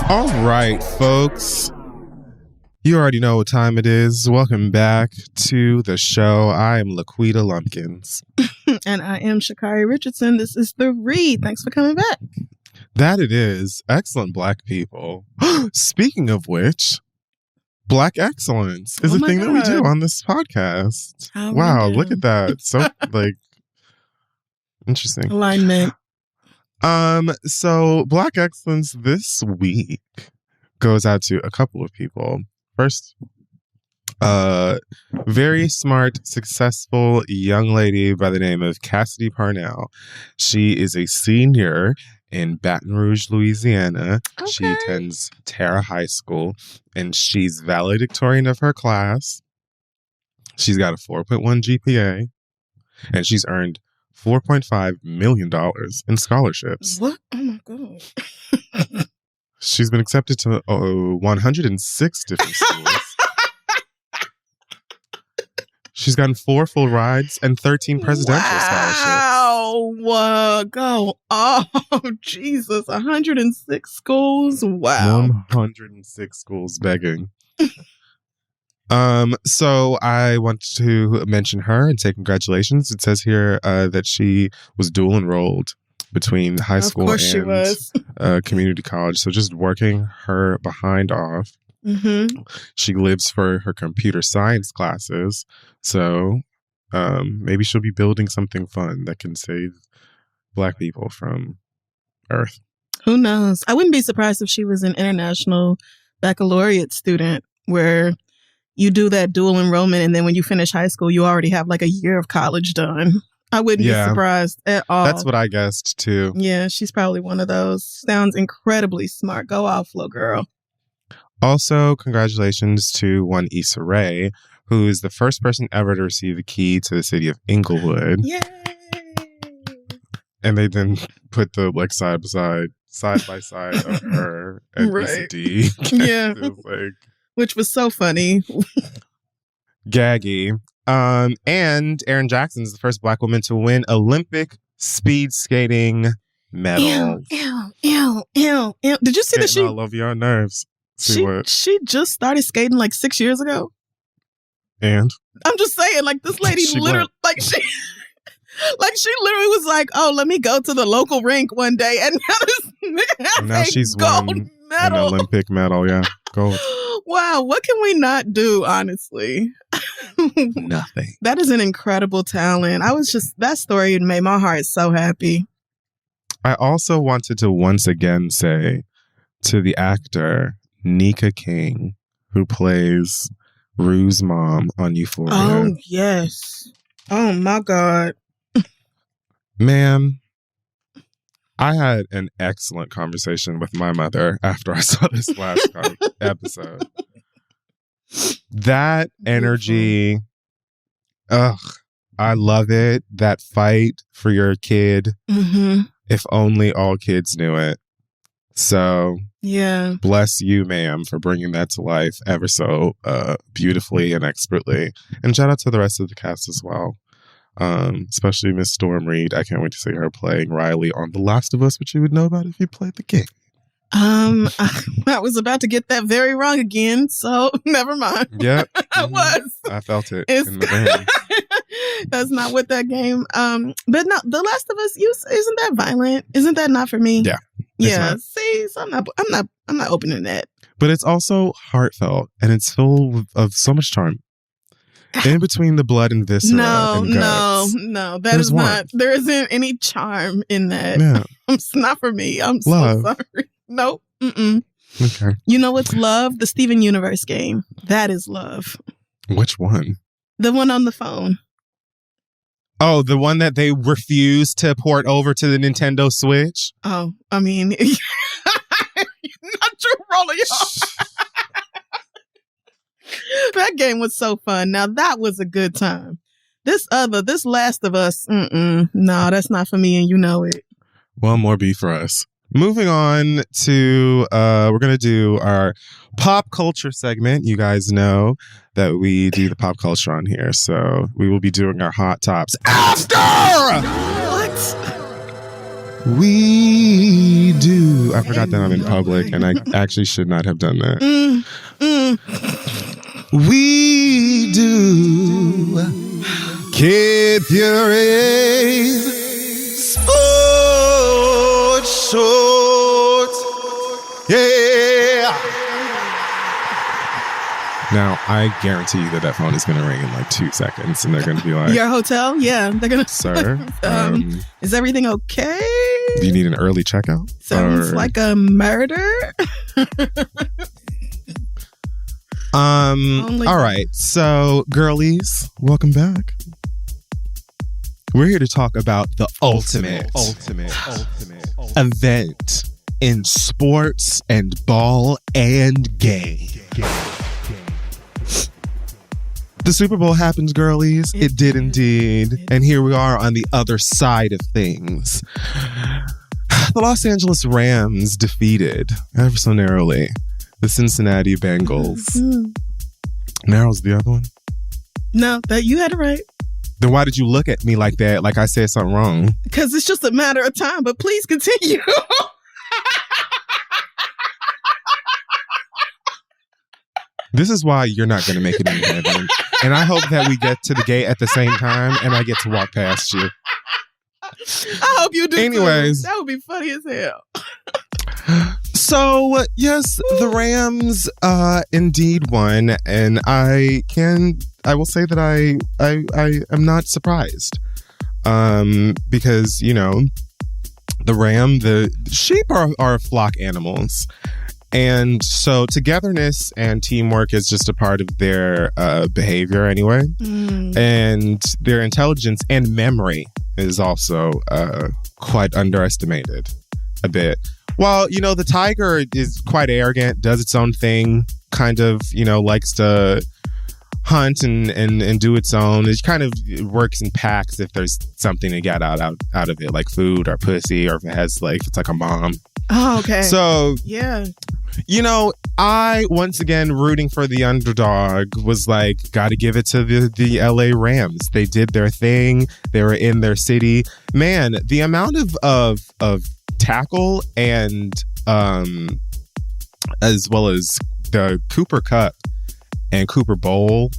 All right, folks. You already know what time it is. Welcome back to the show. I am Laquita Lumpkins. And I am Shakari Richardson. This is The Read. Thanks for coming back. That it is. Excellent Black people. Speaking of which, Black excellence is a thing that we do on this podcast. Wow, look at that. So, interesting. Alignment. So Black excellence this week goes out to a couple of people. First, very smart, successful young lady by the name of Cassidy Parnell. She is a senior in Baton Rouge, Louisiana. Okay. She attends Tara High School, and she's valedictorian of her class. She's got a 4.1 GPA, and she's earned $4.5 million in scholarships. What? Oh my God. She's been accepted to 106 different schools. She's gotten 4 full rides and 13 presidential scholarships. Wow. Go. Oh, Jesus. 106 schools? Wow. 106 schools begging. So I want to mention her and say congratulations. It says here that she was dual enrolled between high school and community college. So just working her behind off. Mm-hmm. She lives for her computer science classes. So maybe she'll be building something fun that can save Black people from Earth. Who knows? I wouldn't be surprised if she was an international baccalaureate student where you do that dual enrollment, and then when you finish high school, you already have like a year of college done. I wouldn't be surprised at all. That's what I guessed too. Yeah, she's probably one of those. Sounds incredibly smart. Go off, little girl. Also, congratulations to one Issa Rae, who is the first person ever to receive the key to the city of Inglewood. Yay! And they then put the side by side of her and Issa D. Yeah. Which was so funny. Gaggy. And Erin Jackson is the first Black woman to win Olympic speed skating medal. Ew. Did you see that she all over your nerves? She just started skating 6 years ago. And I'm just saying, this lady literally she literally was like, "Oh, let me go to the local rink one day," and now she's won an Olympic medal. Yeah, gold. Wow, what can we not do? Honestly, nothing. That is an incredible talent. That story made my heart so happy. I also wanted to once again say to the actor Nika King, who plays Rue's mom on Euphoria. Oh, yes. Oh, my God. Ma'am, I had an excellent conversation with my mother after I saw this last episode. That energy, I love it. That fight for your kid. Mm-hmm. If only all kids knew it. So, yeah, bless you, ma'am, for bringing that to life ever so beautifully and expertly. And shout out to the rest of the cast as well, especially Miss Storm Reed. I can't wait to see her playing Riley on The Last of Us, which you would know about if you played the game. I was about to get that very wrong again, so never mind. Yep, I felt it in the veins. That's not what that game. But no, The Last of Us. Isn't that violent? Isn't that not for me? Yeah. Yeah. See, so I'm not opening that. But it's also heartfelt, and it's full of so much charm. In between the blood and viscera and guts, no. That is not. There isn't any charm in that. Yeah. It's not for me. I'm love. So sorry. Nope. Mm-mm. Okay. You know what's love? The Steven Universe game. That is love. Which one? The one on the phone. Oh, the one that they refused to port over to the Nintendo Switch? Oh, I mean, not your rolling. That game was so fun. Now, that was a good time. This Last of Us, no, that's not for me, and you know it. Well, more beef for us. Moving on to, we're going to do our pop culture segment. You guys know that we do the pop culture on here. So we will be doing our hot tops after. What? We do. I forgot that I'm in public, and I actually should not have done that. We do. Keep your sports shorts. Yeah. Now, I guarantee you that phone is going to ring in like 2 seconds, and they're going to be like... Your hotel? Yeah. They're going to... Sir? Is everything okay? Do you need an early checkout? Sounds like a murder. All right. So, girlies, welcome back. We're here to talk about the ultimate event in sports and ball and game. The Super Bowl happens, girlies. It did indeed. And here we are on the other side of things. The Los Angeles Rams defeated, ever so narrowly, the Cincinnati Bengals. Narrow's the other one? No, you had it right. Then why did you look at me like that, like I said something wrong? Because it's just a matter of time, but please continue. This is why you're not going to make it in heaven. And I hope that we get to the gate at the same time and I get to walk past you. I hope you do. Anyways. Too. That would be funny as hell. So, yes, the Rams indeed won. And I will say that I am not surprised. Because, you know, the sheep are flock animals. And so togetherness and teamwork is just a part of their behavior anyway. And their intelligence and memory is also quite underestimated a bit. While, you know, the tiger is quite arrogant, does its own thing, kind of, you know, likes to hunt and do its own. It kind of works in packs if there's something to get out of it, like food or pussy, or if it's like a mom. Oh, okay. So, yeah. You know, I, once again, rooting for the underdog, was like, got to give it to the LA Rams. They did their thing. They were in their city. Man, the amount of tackle and as well as the Cooper Cup and Cooper Bowl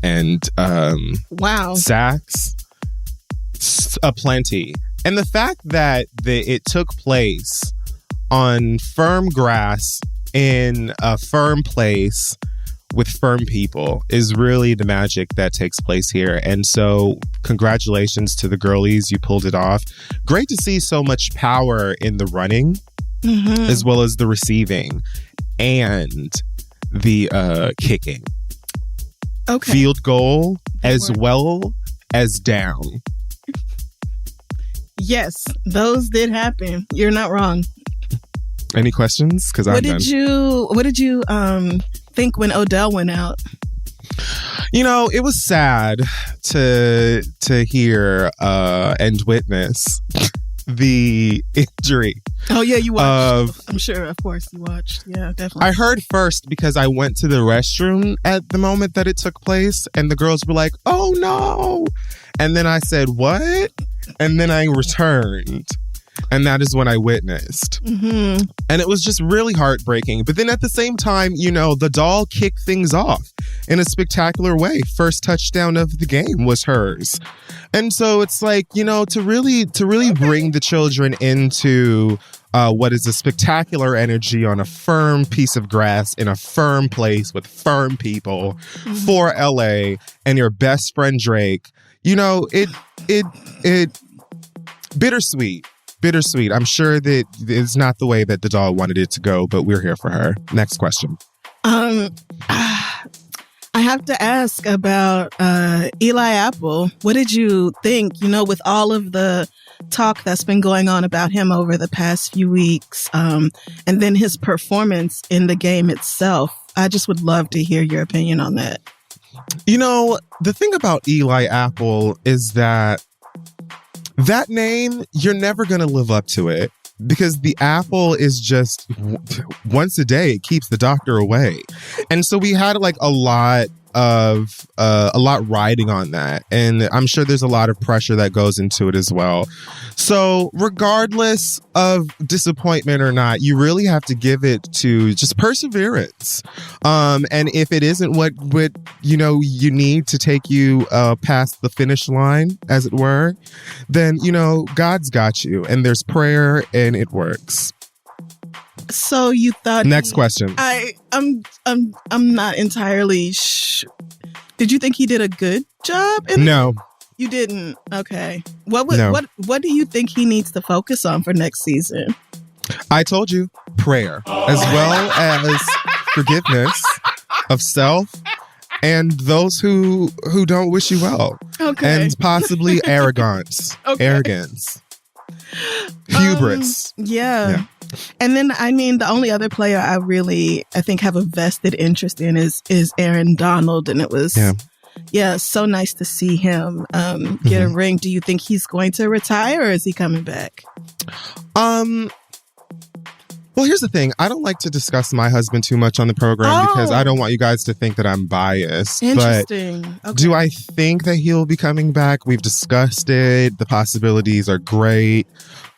and sacks, aplenty. And the fact that it took place on firm grass in a firm place with firm people is really the magic that takes place here. And so congratulations to the girlies. You pulled it off. Great to see so much power in the running as well as the receiving and the kicking. Okay. Field goal as well as down. Yes, those did happen. You're not wrong. Any questions? Because What did you think when Odell went out? You know, it was sad to hear and witness the injury. Oh yeah, you watched. I'm sure, of course, you watched. Yeah, definitely. I heard first because I went to the restroom at the moment that it took place, and the girls were like, "Oh no!" And then I said, "What?" And then I returned. And that is when I witnessed. And it was just really heartbreaking. But then at the same time, you know, the doll kicked things off in a spectacular way. First touchdown of the game was hers. And so it's like, you know, to really bring the children into what is a spectacular energy on a firm piece of grass in a firm place with firm people for LA and your best friend Drake, you know, it bittersweet. I'm sure that it's not the way that the doll wanted it to go, but we're here for her. Next question. I have to ask about Eli Apple. What did you think, you know, with all of the talk that's been going on about him over the past few weeks, and then his performance in the game itself? I just would love to hear your opinion on that. You know, the thing about Eli Apple is that name, you're never going to live up to it because the apple is just once a day, it keeps the doctor away. And so we had like a lot of a lot riding on that. And I'm sure there's a lot of pressure that goes into it as well. So regardless of disappointment or not, you really have to give it to just perseverance. And if it isn't what you need to take you past the finish line, as it were, then, God's got you, and there's prayer and it works. So you thought... Next question. I'm not entirely sure. Did you think he did a good job? No. You didn't? Okay. What do you think he needs to focus on for next season? I told you, prayer, as well as forgiveness of self and those who don't wish you well. Okay. And possibly arrogance. Okay. Arrogance. Hubris. Yeah. And then, the only other player I think have a vested interest in is Aaron Donald. And it was, so nice to see him get a ring. Do you think he's going to retire, or is he coming back? Well, here's the thing. I don't like to discuss my husband too much on the program because I don't want you guys to think that I'm biased. Interesting. But okay. Do I think that he'll be coming back? We've discussed it. The possibilities are great.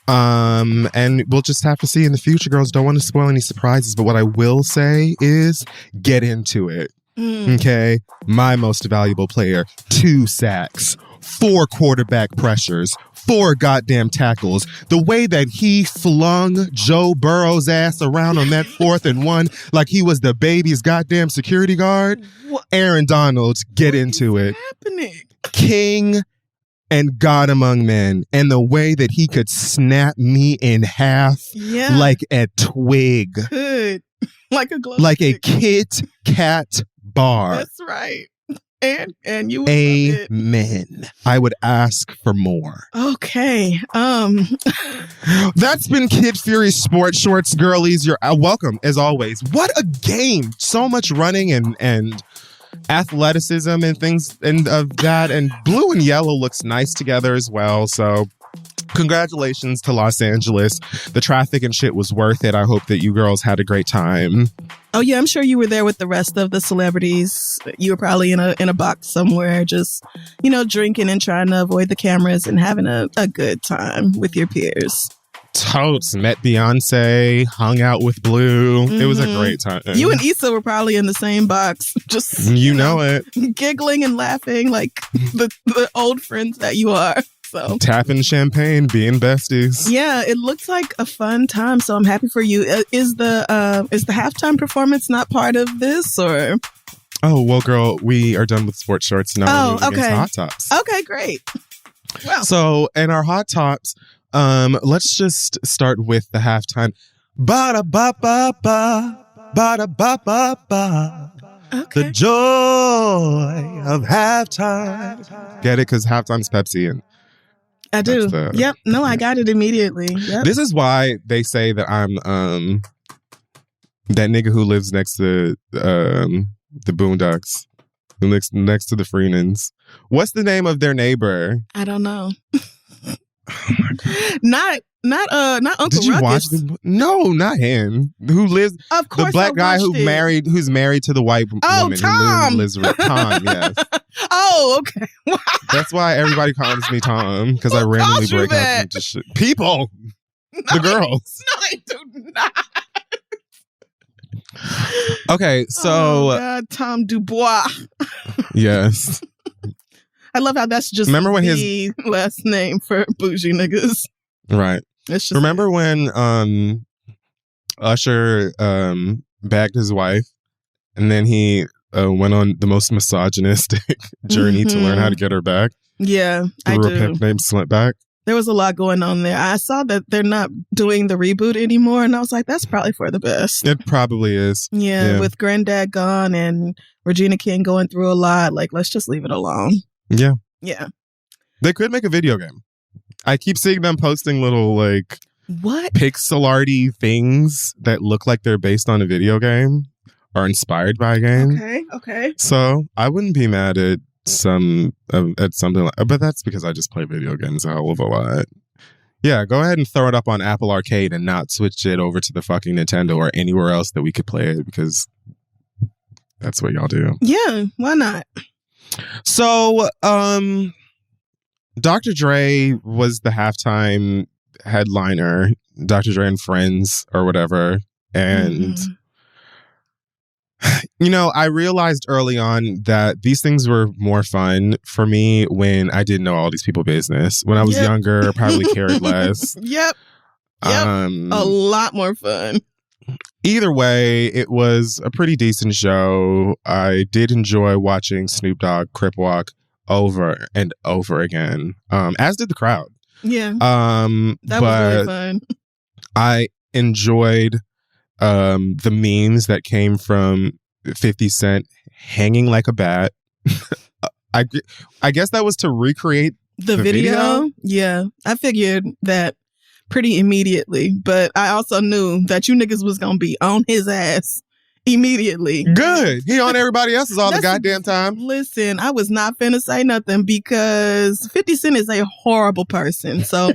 And we'll just have to see in the future. Girls, don't want to spoil any surprises, but what I will say is get into it. Okay? My most valuable player, 2 sacks, 4 quarterback pressures, 4 goddamn tackles. The way that he flung Joe Burrow's ass around on that 4th and 1 like he was the baby's goddamn security guard. What? Aaron Donald, get into it. Happening? King and God among men, and the way that he could snap me in half like a twig. Good. Like a glow like stick. A Kit Kat bar. That's right. And you would Amen. I would ask for more. Okay. That's been Kid Fury Sports Shorts, girlies. You're welcome as always. What a game! So much running and athleticism and things and of that, and blue and yellow looks nice together as well. So congratulations to Los Angeles. The traffic and shit was worth it. I hope that you girls had a great time. Oh yeah, I'm sure you were there with the rest of the celebrities. You were probably in a box somewhere, just drinking and trying to avoid the cameras and having a good time with your peers. Totes met Beyonce, hung out with Blue. It was a great time. You and Issa were probably in the same box, just it, giggling and laughing like the old friends that you are. So tapping champagne, being besties. Yeah, it looks like a fun time. So I'm happy for you. Is the halftime performance not part of this, or? Oh well, girl, we are done with sports shorts now. Oh, okay. Hot tops. Okay, great. Wow. So in our hot tops. Let's just start with the halftime. Ba da ba ba ba, ba da ba ba ba. Okay. The joy of halftime. Get it? Because halftime's Pepsi, and I do. Yep. No, I got it immediately. Yep. This is why they say that I'm that nigga who lives next to the Boondocks, who lives next to the Freenans. What's the name of their neighbor? I don't know. Oh my God. Not Uncle Did you Ruckus. watch No, not him. Who lives? Of course, the black guy who's married to the white woman. Tom. Who lives in Tom, yes. Oh, okay. That's why everybody calls me Tom, because I randomly break out into shit. People, the girls. No, I do not. Okay, so God, Tom Dubois. Yes. I love how that's just remember when the last name for bougie niggas. Right. It's just remember when Usher bagged his wife, and then he went on the most misogynistic journey to learn how to get her back? Yeah, I through do. a pimp named Slintback. There was a lot going on there. I saw that they're not doing the reboot anymore, and I was like, that's probably for the best. It probably is. Yeah, with Granddad gone and Regina King going through a lot, like, let's just leave it alone. Yeah. Yeah. They could make a video game. I keep seeing them posting little, like, what? pixel arty things that look like they're based on a video game or inspired by a game. Okay. So I wouldn't be mad at something like, but that's because I just play video games a hell of a lot. Yeah, go ahead and throw it up on Apple Arcade and not switch it over to the fucking Nintendo or anywhere else that we could play it, because That's what y'all do. Yeah, why not? So, Dr. Dre was the halftime headliner, Dr. Dre and Friends or whatever. And, you know, I realized early on that these things were more fun for me when I didn't know all these people's business. When I was younger, I probably cared less. Yep. A lot more fun. Either way, it was a pretty decent show. I did enjoy watching Snoop Dogg Crip Walk over and over again, as did the crowd. Yeah. That was really fun. I enjoyed the memes that came from 50 Cent hanging like a bat. I guess that was to recreate the video. Yeah, I figured that pretty immediately, but I also knew that you niggas was gonna be on his ass immediately. Good. He on everybody else's all the goddamn time. Listen, I was not finna say nothing because 50 Cent is a horrible person. So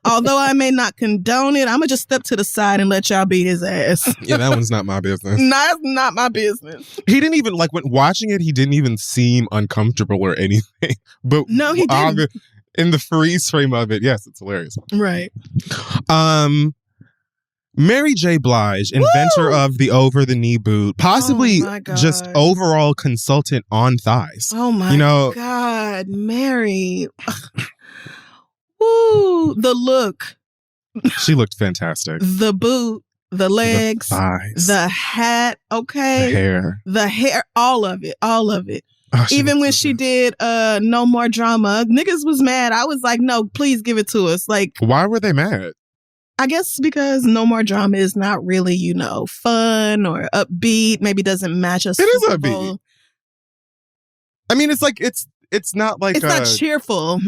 although I may not condone it, I'm gonna just step to the side and let y'all beat his ass. Yeah, that one's not my business. That's not my business. He didn't even, like, when watching it, he didn't even seem uncomfortable or anything. But no, he didn't. In the freeze frame of it, yes, it's hilarious. Right. Mary J. Blige, inventor of the over-the-knee boot, possibly just overall consultant on thighs. Oh my God, Mary. Woo, the look. She looked fantastic. The boot, the legs, the thighs, the hat, okay. The hair, all of it. Oh, even when she did No More Drama, niggas was mad. I was like, no, please give it to us. Like, why were they mad? I guess because No More Drama is not really, you know, fun or upbeat. Maybe doesn't match us. It is upbeat. I mean, it's like it's not like it's not cheerful.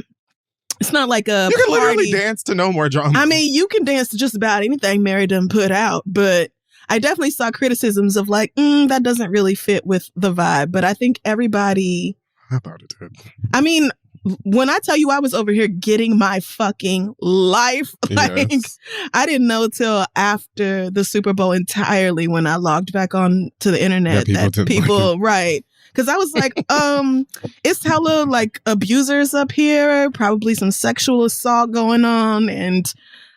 It's not like a you can party. literally dance to No More Drama. I mean, you can dance to just about anything Mary done put out, but I definitely saw criticisms of like, that doesn't really fit with the vibe. But I think everybody. How about it did? I mean, when I tell you I was over here getting my fucking life, like I didn't know till after the Super Bowl entirely when I logged back on to the internet that people right. Because I was like, it's hella like abusers up here, probably some sexual assault going on. And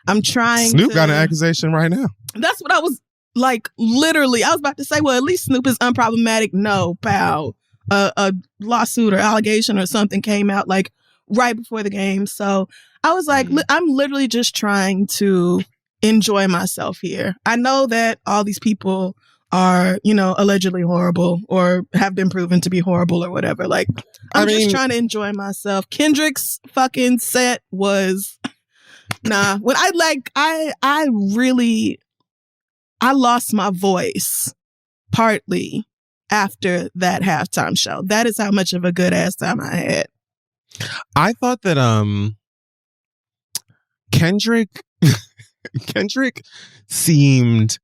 I'm trying Snoop got an accusation right now. That's what I was like, literally. I was about to say, well, at least Snoop is unproblematic. No, pal. A lawsuit or allegation or something came out like right before the game. So I was like, I'm literally just trying to enjoy myself here. I know that all these people are, you know, allegedly horrible or have been proven to be horrible or whatever. Like, I'm just trying to enjoy myself. Kendrick's fucking set was when I lost my voice partly after that halftime show. That is how much of a good ass time I had. I thought that Kendrick seemed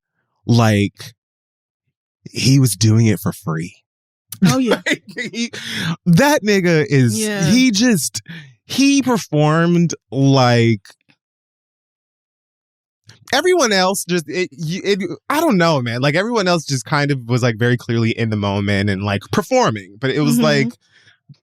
like he was doing it for free. Oh yeah. That nigga is he performed like everyone else just, I don't know, man. Like everyone else just kind of was like very clearly in the moment and like performing. But it was like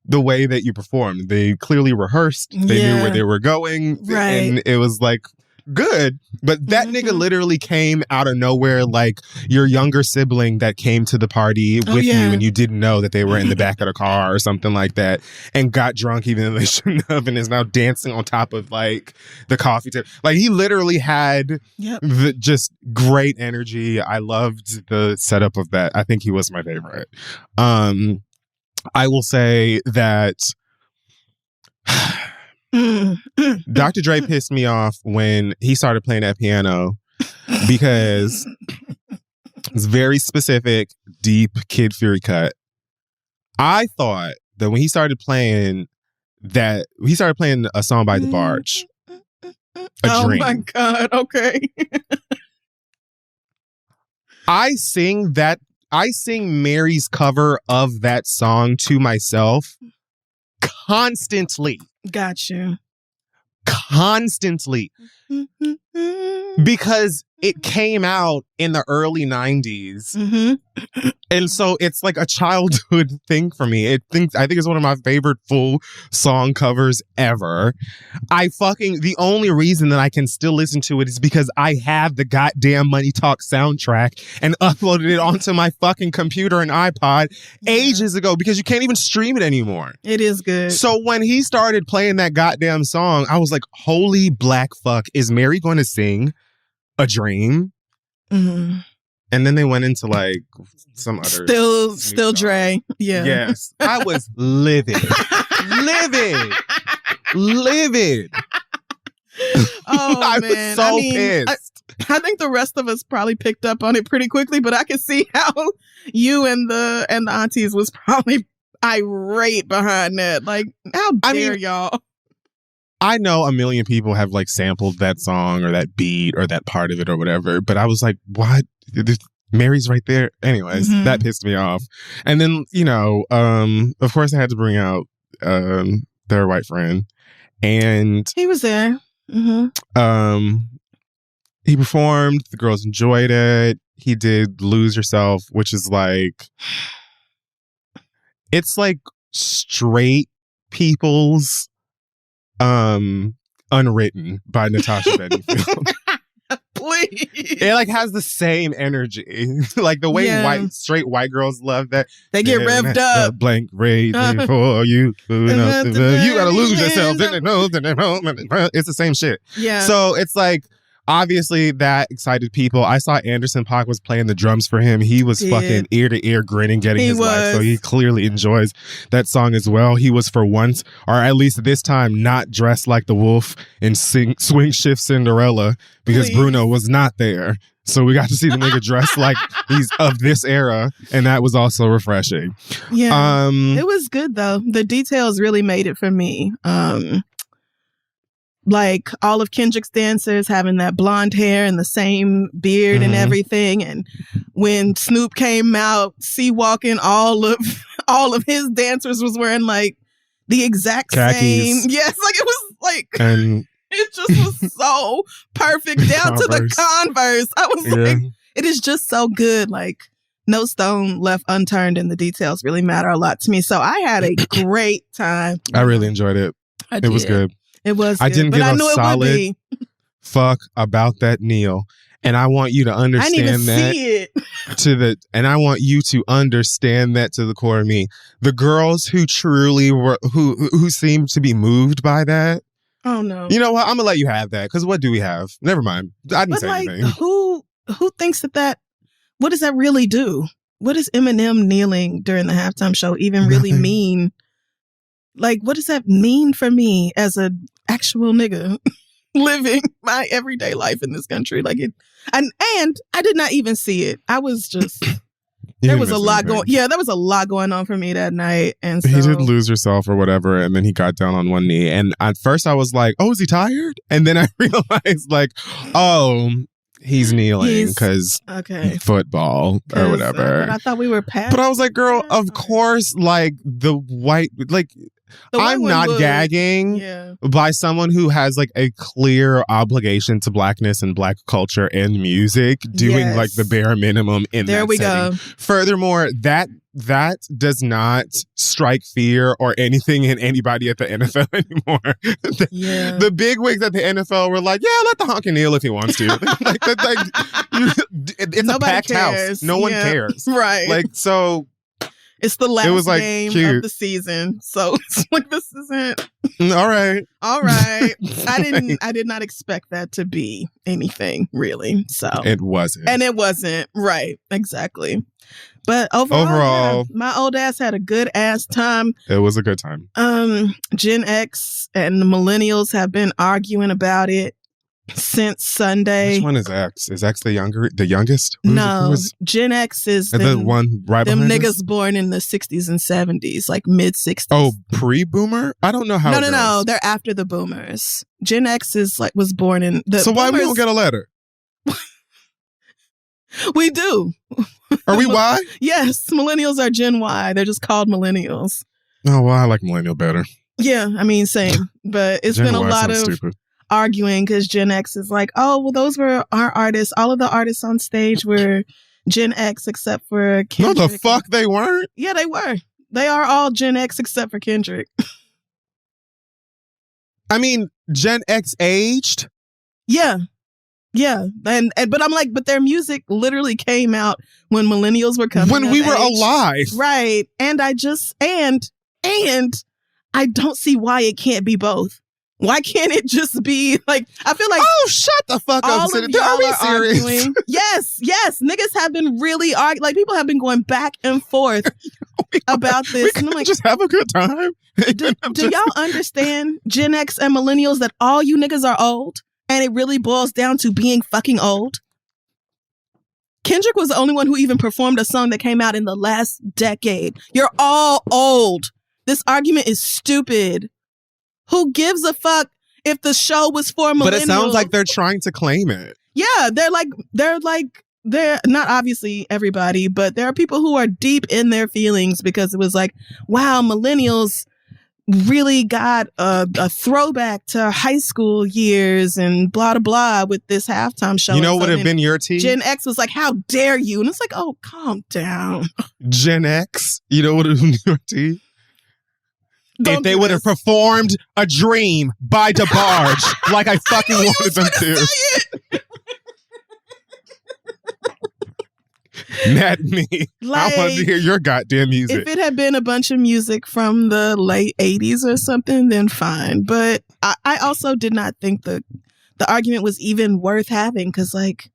the way that you performed. They clearly rehearsed. They knew where they were going. Right. And it was like good. But that nigga literally came out of nowhere like your younger sibling that came to the party with you and you didn't know that they were in the back of the car or something like that and got drunk even though they shouldn't have and is now dancing on top of like the coffee table. Like he literally had the just great energy. I loved the setup of that. I think he was my favorite. I will say that Dr. Dre pissed me off when he started playing that piano because it's very specific, deep Kid Fury cut. I thought that when he started playing a song by The Barge. Oh my God, okay. I sing Mary's cover of that song to myself constantly. Got you. Constantly. Because it came out in the early 90s. Mm-hmm. And so it's like a childhood thing for me. I think it's one of my favorite full song covers ever. The only reason that I can still listen to it is because I have the goddamn Money Talk soundtrack and uploaded it onto my fucking computer and iPod ages ago, because you can't even stream it anymore. It is good. So when he started playing that goddamn song, I was like, holy black fuck, is Mary going to sing A Dream? Mm-hmm. And then they went into like some other still Dre. Yeah. Yes. I was livid. Livid. Oh, man. I was so pissed. I think the rest of us probably picked up on it pretty quickly, but I could see how you and the aunties was probably irate behind that. Like, how dare y'all? I know a million people have like sampled that song or that beat or that part of it or whatever, but I was like, what? Mary's right there. Anyways, that pissed me off. And then, of course I had to bring out their white friend. And he was there. Mm-hmm. He performed. The girls enjoyed it. He did Lose Yourself, which is like, it's like straight people's Unwritten by Natasha Bedingfield. Please. It like has the same energy. Like the way straight white girls love that. They get revved up. Blank waiting for you. You gotta lose yourself. It's the same shit. Yeah. So it's like, obviously that excited people. I saw Anderson .Paak was playing the drums for him. He was fucking ear to ear grinning, getting his life. So he clearly enjoys that song as well. He was for once, or at least this time, not dressed like the wolf in Swing Shift Cinderella, because Bruno was not there. So we got to see the nigga dressed like he's of this era, and that was also refreshing. Yeah. It was good though. The details really made it for me. Like all of Kendrick's dancers having that blonde hair and the same beard and everything. And when Snoop came out, walking, all of his dancers was wearing like the exact khakis. same. Yes, like it was like, and it just was so perfect down to the Converse. I was like, it is just so good. Like no stone left unturned, and the details really matter a lot to me. So I had a great time. I really enjoyed it. It was good. It was. I didn't give a solid fuck about that Neil, and I want you to understand and I want you to understand that to the core of me. The girls who truly were, who seemed to be moved by that. Oh no! You know what? I'm gonna let you have that, because what do we have? Never mind. I didn't say anything. Who thinks that? What does that really do? What does Eminem kneeling during the halftime show even really mean? Like, what does that mean for me as an actual nigga living my everyday life in this country? Like it, and I did not even see it. I was just there was a lot going. Yeah, there was a lot going on for me that night, and so, he did Lose Yourself or whatever, and then he got down on one knee. And at first, I was like, "Oh, is he tired?" And then I realized, like, "Oh, he's kneeling because football or whatever." But I thought we were past. But I was like, "Girl, of course, like the white, like." I'm not gagging by someone who has like a clear obligation to blackness and black culture and music doing like the bare minimum in that setting. There we go. Furthermore, that does not strike fear or anything in anybody at the NFL anymore. The big wigs at the NFL were like, yeah, let the honky kneel if he wants to. It's nobody a packed house. No one cares. Right. Like, so... It's the last game of the season, so it's like this isn't all right. I did not expect that to be anything really. So it wasn't, and it wasn't right exactly. But overall, my old ass had a good ass time. It was a good time. Gen X and the millennials have been arguing about it since Sunday. Which one is X? Is X the youngest? No, Gen X is the one right them behind niggas us? Born in the 60s and 70s, like mid 60s. Oh, pre-boomer? I don't know how. No, they're after the boomers. Gen X is like was born in the. So why we don't get a letter? We do. Are we Y? Yes, millennials are Gen Y. They're just called millennials. Oh, well, I like millennial better. Yeah, I mean, same. But it's Gen been a Y lot of stupid. arguing because Gen X is like, oh, well, those were our artists. All of the artists on stage were Gen X except for Kendrick. No, the fuck they weren't? Yeah, they were. They are all Gen X except for Kendrick. I mean, Gen X aged? Yeah. Yeah. And but I'm like, but their music literally came out when millennials were coming when we were age. Alive. Right. And I just, and I don't see why it can't be both. Why can't it just be like, I feel like, oh, shut the fuck up. All of y'all are arguing. Yes. Niggas have been really arguing. Like, people have been going back and forth about this. And I'm like, just have a good time. Do y'all understand, Gen X and millennials, that all you niggas are old? And it really boils down to being fucking old? Kendrick was the only one who even performed a song that came out in the last decade. You're all old. This argument is stupid. Who gives a fuck if the show was for millennials? But it sounds like they're trying to claim it. Yeah, they're not obviously everybody, but there are people who are deep in their feelings because it was like, wow, millennials really got a throwback to high school years and blah, blah, blah with this halftime show. You know what would have been your tea? Gen X was like, how dare you? And it's like, oh, calm down. Gen X, you know what would have been your tea? If they would have performed A Dream by DeBarge like I fucking wanted them to. Not me. Like, I wanted to hear your goddamn music. If it had been a bunch of music from the late 80s or something, then fine. But I also did not think the argument was even worth having because, like,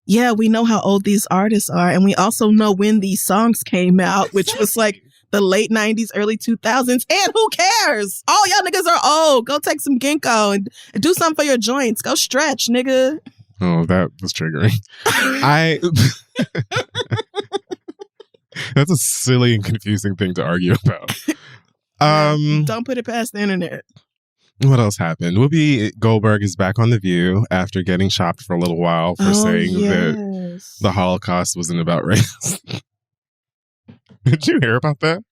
yeah, we know how old these artists are. And we also know when these songs came out, which was like the late 90s, early 2000s. And who cares? All y'all niggas are old. Go take some ginkgo and do something for your joints. Go stretch, nigga. Oh, that was triggering. That's a silly and confusing thing to argue about. Don't put it past the internet. What else happened? Whoopi Goldberg is back on The View after getting chopped for a little while for saying that the Holocaust wasn't about race. Did you hear about that?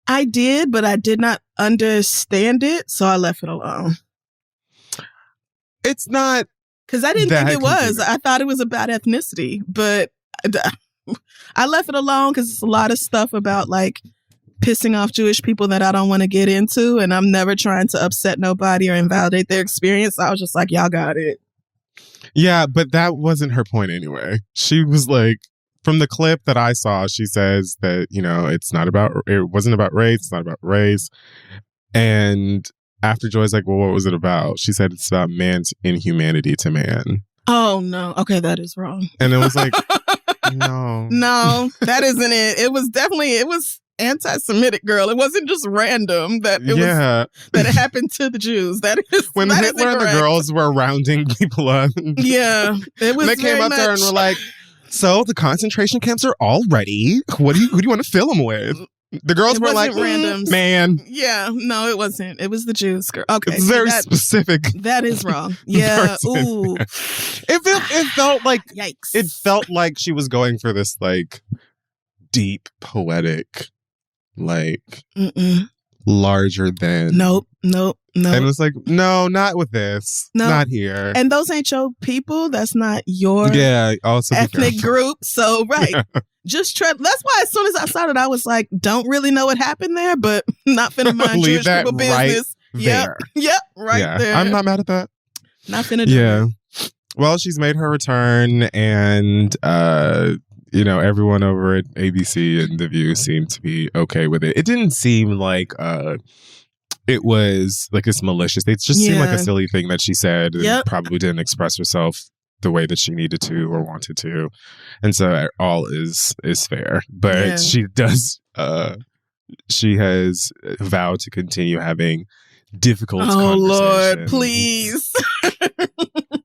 I did, but I did not understand it, so I left it alone. It's not. Because I didn't think it was. I thought it was about ethnicity, but I left it alone because it's a lot of stuff about like pissing off Jewish people that I don't want to get into, and I'm never trying to upset nobody or invalidate their experience. I was just like, y'all got it. Yeah, but that wasn't her point anyway. She was like, from the clip that I saw, she says that, you know, it wasn't about race, it's not about race. And after Joy's like, well, what was it about? She said it's about man's inhumanity to man. Oh, no. Okay, that is wrong. And it was like, no. No, that isn't it. It was anti-Semitic, girl. It wasn't just random that it happened to the Jews. When Hitler and the girls were rounding people up. Yeah. It was they came up there and were like, so the concentration camps are all ready. Who do you want to fill them with? The girls were like, randoms. Man. Yeah, no, it wasn't. It was the Jews. Okay. It's very specific. That is wrong. Yeah. Ooh. It felt like, yikes. It felt like she was going for this like deep, poetic, like larger than. Nope. And it was like, no, not with this. No. Not here. And those ain't your people. That's not your also ethnic group. So, right. Yeah. Just try. That's why as soon as I saw it, I was like, don't really know what happened there, but not finna mind Jewish people business. Yep, there. I'm not mad at that. Not finna do it. Well, she's made her return, and everyone over at ABC and The View seemed to be okay with it. It didn't seem like it was like this malicious. It just seemed like a silly thing that she said and probably didn't express herself the way that she needed to or wanted to. And so all is fair. But she does she has vowed to continue having difficult conversations. Oh Lord, please.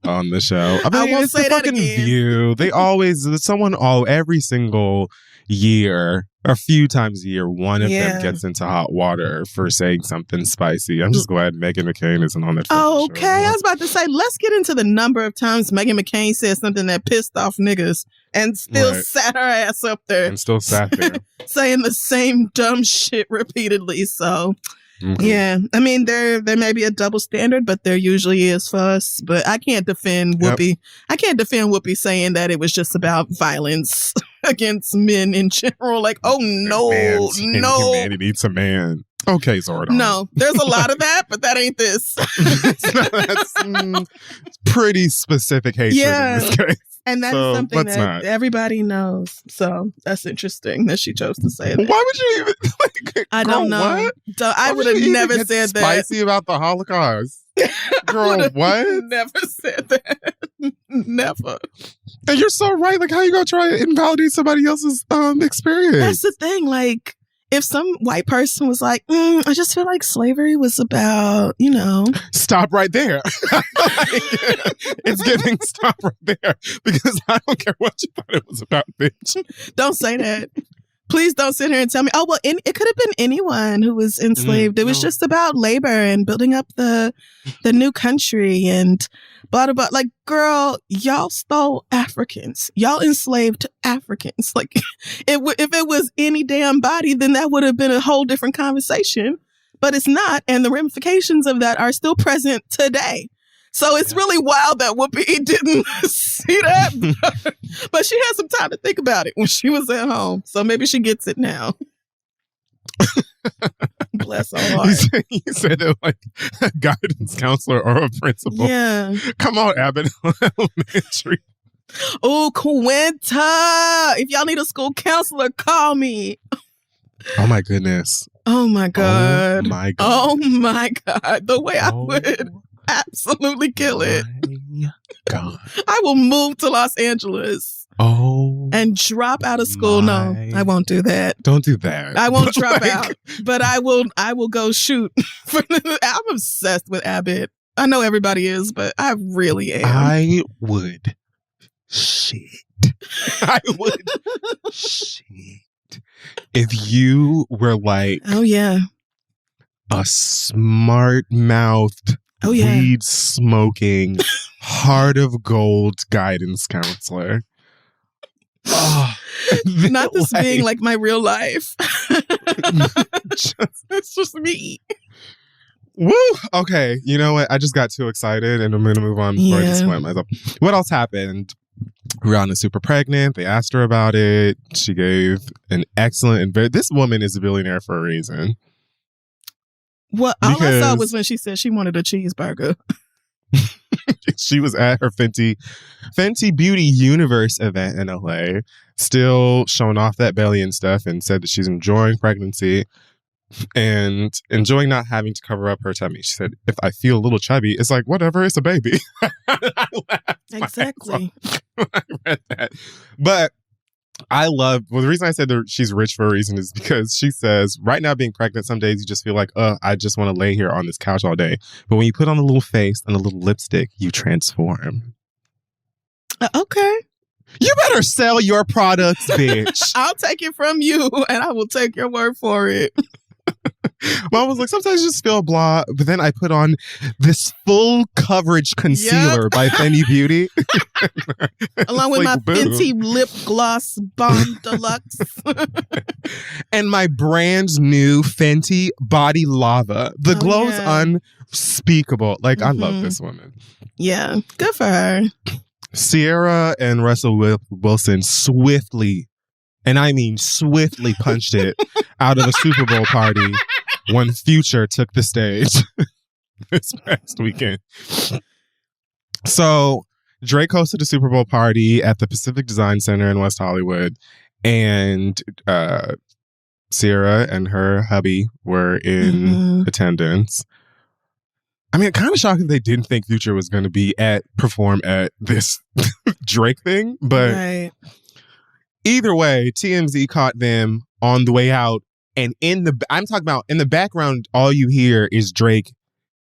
On the show. I won't say that again. View. They always every single year, a few times a year, one of them gets into hot water for saying something spicy. I'm just glad Meghan McCain isn't on that show. Okay, I was about to say, let's get into the number of times Meghan McCain said something that pissed off niggas and still sat her ass up there. And still sat there. Saying the same dumb shit repeatedly. So, Okay. Yeah. I mean, there may be a double standard, but there usually is for us. But I can't defend Whoopi. I can't defend Whoopi saying that it was just about violence against men in general. Like, oh, no. Humanity needs a man. Okay, Zordon. No, there's a lot of that, but that ain't this. That's pretty specific hatred in this case. And that's something that everybody knows. So that's interesting that she chose to say that. Why would you even? I don't know. What? I would have never said that. Spicy about the Holocaust, girl. What? Never said that. Never. And you're so right. Like, how you gonna try to invalidate somebody else's experience? That's the thing. Like, if some white person was like, I just feel like slavery was about, Stop right there. It's giving stop right there. Because I don't care what you thought it was about, bitch. Don't say that. Please don't sit here and tell me, oh, well, it could have been anyone who was enslaved. It was just about labor and building up the new country and blah, blah, blah. Like, girl, y'all stole Africans. Y'all enslaved Africans. Like, if it was any damn body, then that would have been a whole different conversation. But it's not. And the ramifications of that are still present today. So it's really wild that Whoopi didn't see that. But she had some time to think about it when she was at home. So maybe she gets it now. Bless her heart. He said it like a guidance counselor or a principal. Yeah. Come on, Abbott Elementary. Oh, Quinta. If y'all need a school counselor, call me. Oh, my goodness. Oh, my God. Oh, my God. Oh, my God. The way I would absolutely kill it. God. I will move to Los Angeles. Oh. And drop out of school. No, I won't do that. Don't do that. I won't drop out. But I will go shoot. I'm obsessed with Abbott. I know everybody is, but I really am. I would shit. I would shit. If you were like, oh yeah, a smart-mouthed, weed smoking, heart of gold guidance counselor. Oh, not this being like my real life. It's just me. Woo! Okay, you know what? I just got too excited, and I'm gonna move on before I disappoint myself. What else happened? Rihanna's super pregnant. They asked her about it. She gave an excellent. This woman is a billionaire for a reason. Well, all I saw was when she said she wanted a cheeseburger. She was at her Fenty Beauty Universe event in LA, still showing off that belly and stuff, and said that she's enjoying pregnancy and enjoying not having to cover up her tummy. She said, if I feel a little chubby, it's like, whatever, it's a baby. I laughed exactly. When I read that. But the reason I said that she's rich for a reason is because she says, right now being pregnant, some days you just feel like, I just want to lay here on this couch all day. But when you put on a little face and a little lipstick, you transform. Okay. You better sell your products, bitch. I'll take it from you and I will take your word for it. Mom was like, sometimes I just feel blah, but then I put on this full coverage concealer by Fenty Beauty. Along with my Fenty lip gloss bomb deluxe. And my brand new Fenty body lava. The glow's unspeakable. Like, I love this woman. Yeah, good for her. Sierra and Russell Wilson swiftly, and I mean swiftly, punched it out of a Super Bowl party when Future took the stage this past weekend. So Drake hosted a Super Bowl party at the Pacific Design Center in West Hollywood, and Sierra and her hubby were in attendance. I mean, kind of shocking they didn't think Future was going to perform at this Drake thing, but either way, TMZ caught them on the way out, and I'm talking about in the background, all you hear is Drake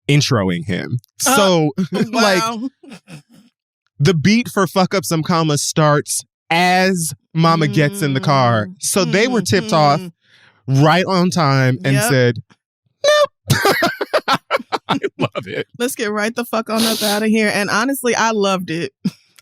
introing him. So, like, the beat for "Fuck Up Some Commas" starts as Mama gets in the car. So they were tipped off right on time and said, "Nope." I love it. Let's get right the fuck on up out of here. And honestly, I loved it.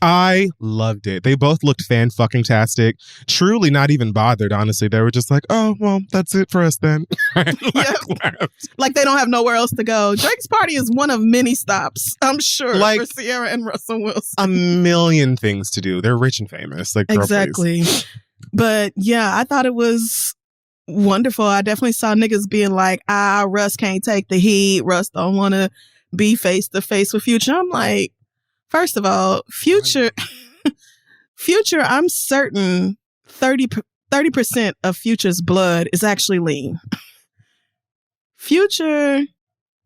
I loved it. They both looked fan-fucking-tastic. Truly not even bothered, honestly. They were just like, oh, well, that's it for us then. Like they don't have nowhere else to go. Drake's party is one of many stops, I'm sure, like, for Ciara and Russell Wilson. A million things to do. They're rich and famous. Like, girl, exactly. Please. But yeah, I thought it was wonderful. I definitely saw niggas being like, Russ can't take the heat. Russ don't want to be face to face with Future. I'm like, first of all, Future, I'm certain 30% of Future's blood is actually lean. Future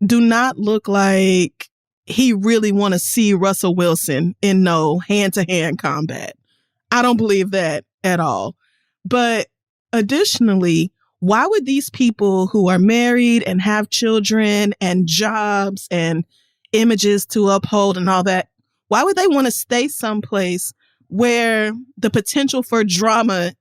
do not look like he really want to see Russell Wilson in no hand-to-hand combat. I don't believe that at all. But additionally, why would these people who are married and have children and jobs and images to uphold and all that, why would they want to stay someplace where the potential for drama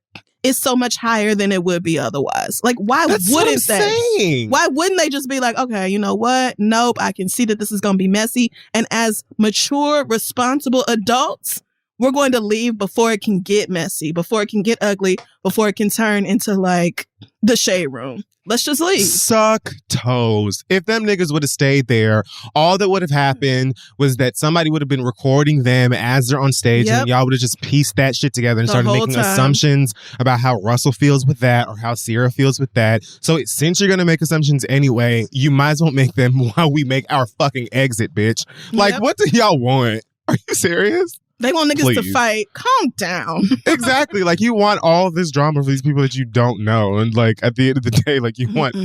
is so much higher than it would be otherwise? Like, why wouldn't they? Why wouldn't they just be like, okay, you know what? Nope, I can see that this is going to be messy. And as mature, responsible adults, we're going to leave before it can get messy, before it can get ugly, before it can turn into like the shade room. Let's just leave. Suck toes. If them niggas would have stayed there, all that would have happened was that somebody would have been recording them as they're on stage, and y'all would have just pieced that shit together and started making assumptions about how Russell feels with that or how Ciara feels with that. So since you're going to make assumptions anyway, you might as well make them while we make our fucking exit, bitch. Like, what do y'all want? Are you serious? They want niggas to fight. Calm down. Exactly. Like, you want all this drama for these people that you don't know. And, like, at the end of the day, like, you want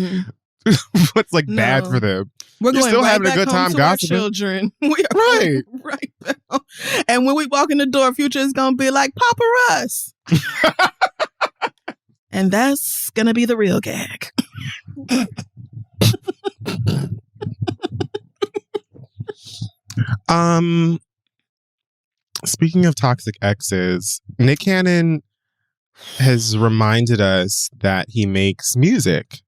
what's, like, bad for them. We're going still right having back a good home time to gossiping. Our children. We are right back home. And when we walk in the door, Future is going to be like, Papa Russ. And that's going to be the real gag. Speaking of toxic exes, Nick Cannon has reminded us that he makes music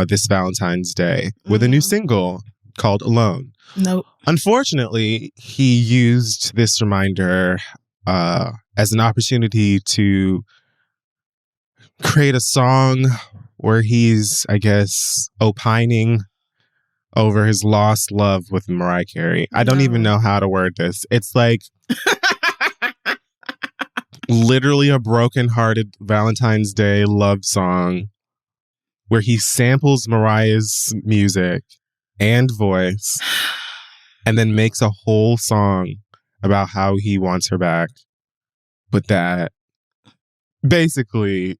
this Valentine's Day with a new single called Alone. Nope. Unfortunately, he used this reminder as an opportunity to create a song where he's, I guess, opining over his lost love with Mariah Carey. I don't even know how to word this. It's like literally a broken-hearted Valentine's Day love song where he samples Mariah's music and voice and then makes a whole song about how he wants her back. But that basically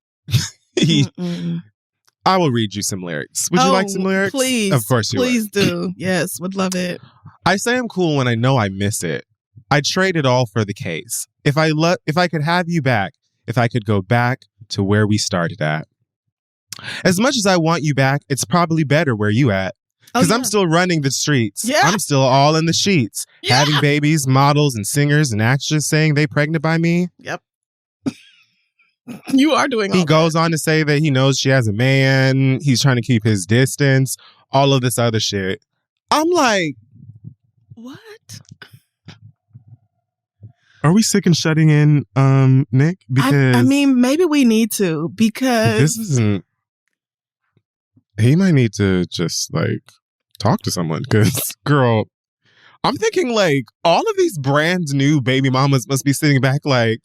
I will read you some lyrics. Would you like some lyrics? Please. Of course you would. Please do. Yes, would love it. I say I'm cool when I know I miss it. I'd trade it all for the case. If I could have you back, if I could go back to where we started at. As much as I want you back, it's probably better where you at. Because I'm still running the streets. Yeah. I'm still all in the sheets. Yeah. Having babies, models, and singers and actors saying they pregnant by me. Yep. You are doing all He goes on to say that he knows she has a man. He's trying to keep his distance. All of this other shit. I'm like, what? Are we sick and shutting in, Nick? Because I mean, maybe we need to, because this isn't. He might need to just like talk to someone. Because, girl, I'm thinking like all of these brand new baby mamas must be sitting back like,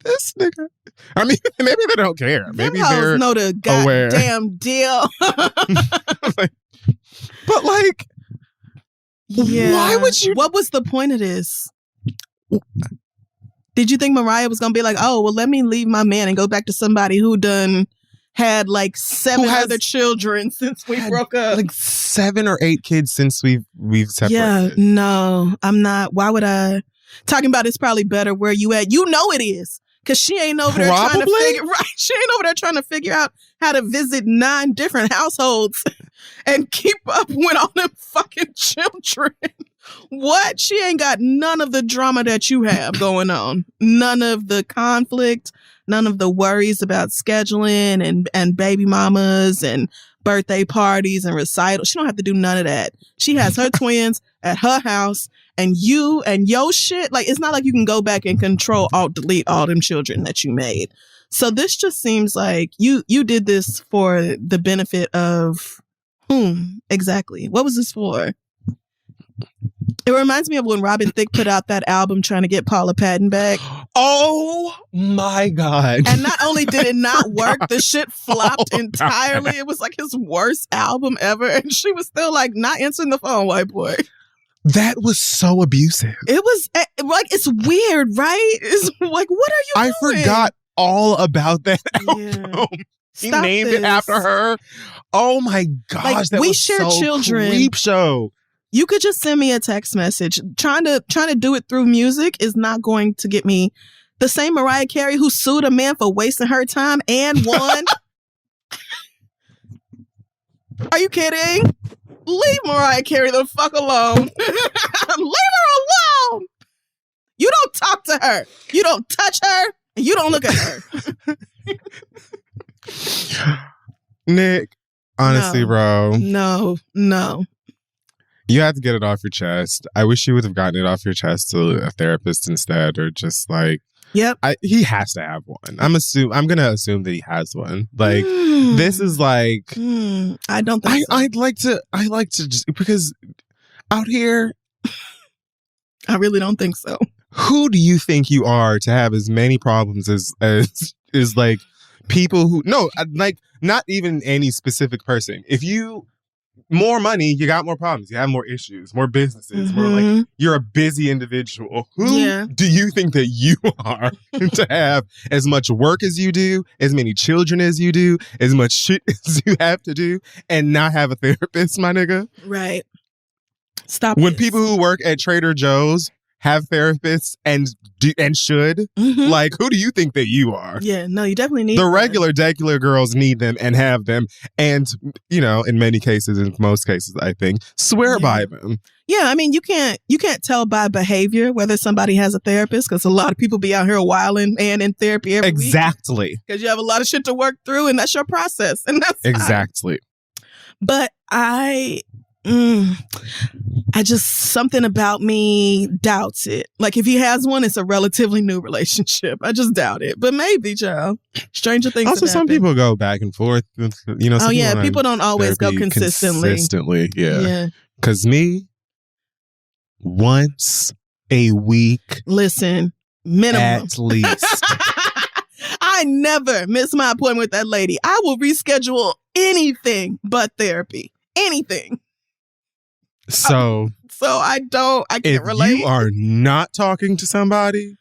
this nigga. I mean, maybe they don't care. Maybe they're know the goddamn deal. But like, why would you? What was the point of this? Did you think Mariah was gonna be like, oh, well, let me leave my man and go back to somebody who done had like 7 other children since we broke up? Like 7 or 8 kids since we've separated. Yeah, no, I'm not. Why would I? Talking about it's probably better where you at. You know it is. Because she ain't over there trying to figure She ain't over there trying to figure out how to visit 9 different households and keep up with all them fucking children. What? She ain't got none of the drama that you have going on. None of the conflict, none of the worries about scheduling and baby mamas and birthday parties and recitals. She don't have to do none of that. She has her twins at her house, and you and your shit. Like, it's not like you can go back and control, alt, delete all them children that you made. So this just seems like you did this for the benefit of whom exactly? What was this for? It reminds me of when Robin Thicke put out that album trying to get Paula Patton back. Oh my God. And not only did it not work, the shit flopped entirely. It was like his worst album ever. And she was still like not answering the phone, white boy. That was so abusive. It was like, it's weird, right? It's like, what are you doing? I forgot all about that album. He named it after her. Oh my gosh. Like, that we was share so children. Creep show. You could just send me a text message. Trying to do it through music is not going to get me the same Mariah Carey who sued a man for wasting her time and won. Are you kidding? Leave Mariah Carey the fuck alone. Leave her alone. You don't talk to her. You don't touch her. And you don't look at her. Nick, honestly, bro. No. You have to get it off your chest. I wish you would have gotten it off your chest to a therapist instead, or just like, yep. He has to have one. I'm gonna assume that he has one. Like, this is like, I don't think so. I like to just, because out here, I really don't think so. Who do you think you are to have as many problems as like people who, no, like not even any specific person. If you more money, you got more problems. You have more issues, more businesses, more like, you're a busy individual. Who do you think that you are to have as much work as you do, as many children as you do, as much shit as you have to do, and not have a therapist, my nigga? Right. Stop. When people who work at Trader Joe's have therapists and should, like, who do you think that you are? Yeah, no, you definitely need the regular degular girls need them and have them, and in many cases, in most cases, I think, swear by them. Yeah, I mean, you can't tell by behavior whether somebody has a therapist, because a lot of people be out here wilding and in therapy every week. Exactly. Because you have a lot of shit to work through, and that's your process, and that's exactly. Fine. But I just, something about me doubts it. Like, if he has one, it's a relatively new relationship. I just doubt it. But maybe, child. Stranger things also, some people go back and forth. Oh, yeah. People don't always go consistently. Yeah. Because me, once a week. Listen, minimum. At least. I never miss my appointment with that lady. I will reschedule anything but therapy. Anything. So I can't relate. If you are not talking to somebody,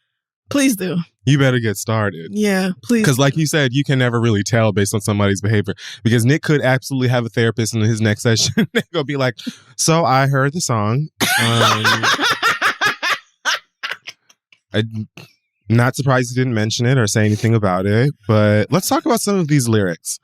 please do. You better get started. Yeah, please. Because like you said, you can never really tell based on somebody's behavior. Because Nick could absolutely have a therapist in his next session. They're going to be like, so I heard the song. I'm not surprised you didn't mention it or say anything about it. But let's talk about some of these lyrics.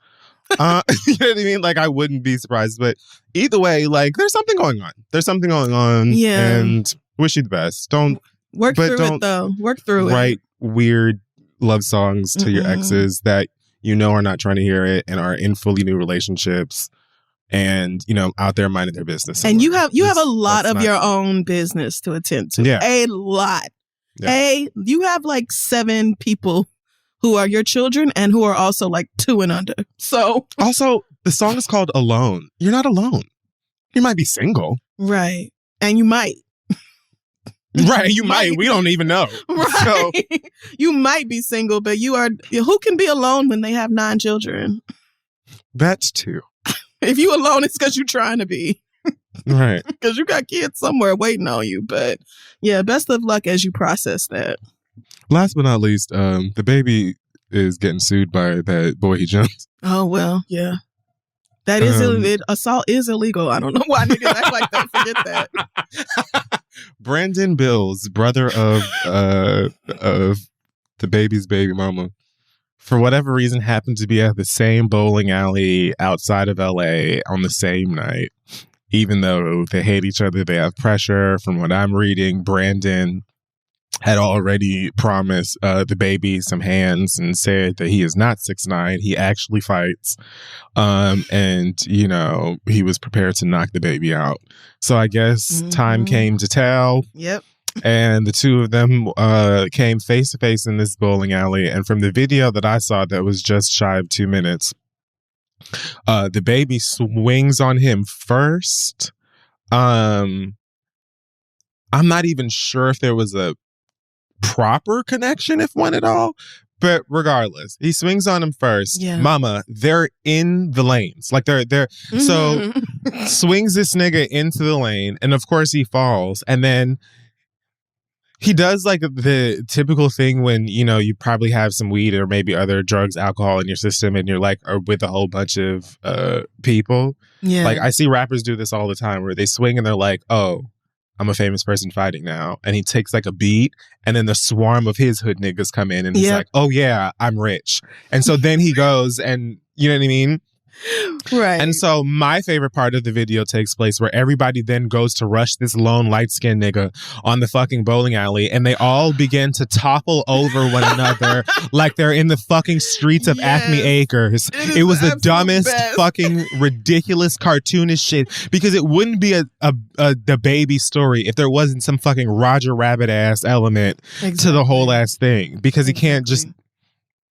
You know what I mean? Like, I wouldn't be surprised, but either way, like, there's something going on. Yeah. And wish you the best. Don't work through it, though. Work through it. Write weird love songs to your exes that are not trying to hear it and are in fully new relationships and out there minding their business somewhere. And you have a lot of your own business to attend to. Yeah. A lot. Yeah. You have like 7 people who are your children and who are also like 2 and under. So also, the song is called Alone. You're not alone. You might be single. Right. And you might. Right. You might. We don't even know. Right. So, you might be single, but who can be alone when they have 9 children? That's 2. If you alone, it's because you're trying to be. Right. Because you got kids somewhere waiting on you. But yeah, best of luck as you process that. Last but not least, the baby is getting sued by that boy he jumped. Oh, well, yeah. That is assault is illegal. I don't know why niggas act like that. Forget that. Brandon Bills, brother of the baby's baby mama, for whatever reason happened to be at the same bowling alley outside of LA on the same night. Even though they hate each other, they have pressure. From what I'm reading, Brandon had already promised the baby some hands and said that he is not 6'9". He actually fights. And, you know, he was prepared to knock the baby out. So I guess time came to tell. Yep. And the two of them came face to face in this bowling alley. And from the video that I saw that was just shy of 2 minutes, the baby swings on him first. I'm not even sure if there was a proper connection, if one at all. But regardless, he swings on him first. Yeah. Mama, they're in the lanes. Like they're so swings this nigga into the lane, and of course he falls. And then he does like the typical thing when, you know, you probably have some weed or maybe other drugs, alcohol in your system, and you're like are with a whole bunch of people. Yeah. Like I see rappers do this all the time where they swing and they're like, oh, I'm a famous person fighting now. And he takes like a beat, and then the swarm of his hood niggas come in and he's like, oh yeah, I'm rich. And so then he goes and, you know what I mean? Right. And so my favorite part of the video takes place where everybody then goes to rush this lone light-skinned nigga on the fucking bowling alley, and they all begin to topple over one another like they're in the fucking streets of Acme Acres. It was the dumbest, fucking ridiculous, cartoonish shit, because it wouldn't be the baby story if there wasn't some fucking Roger Rabbit ass element to the whole ass thing, because he can't just...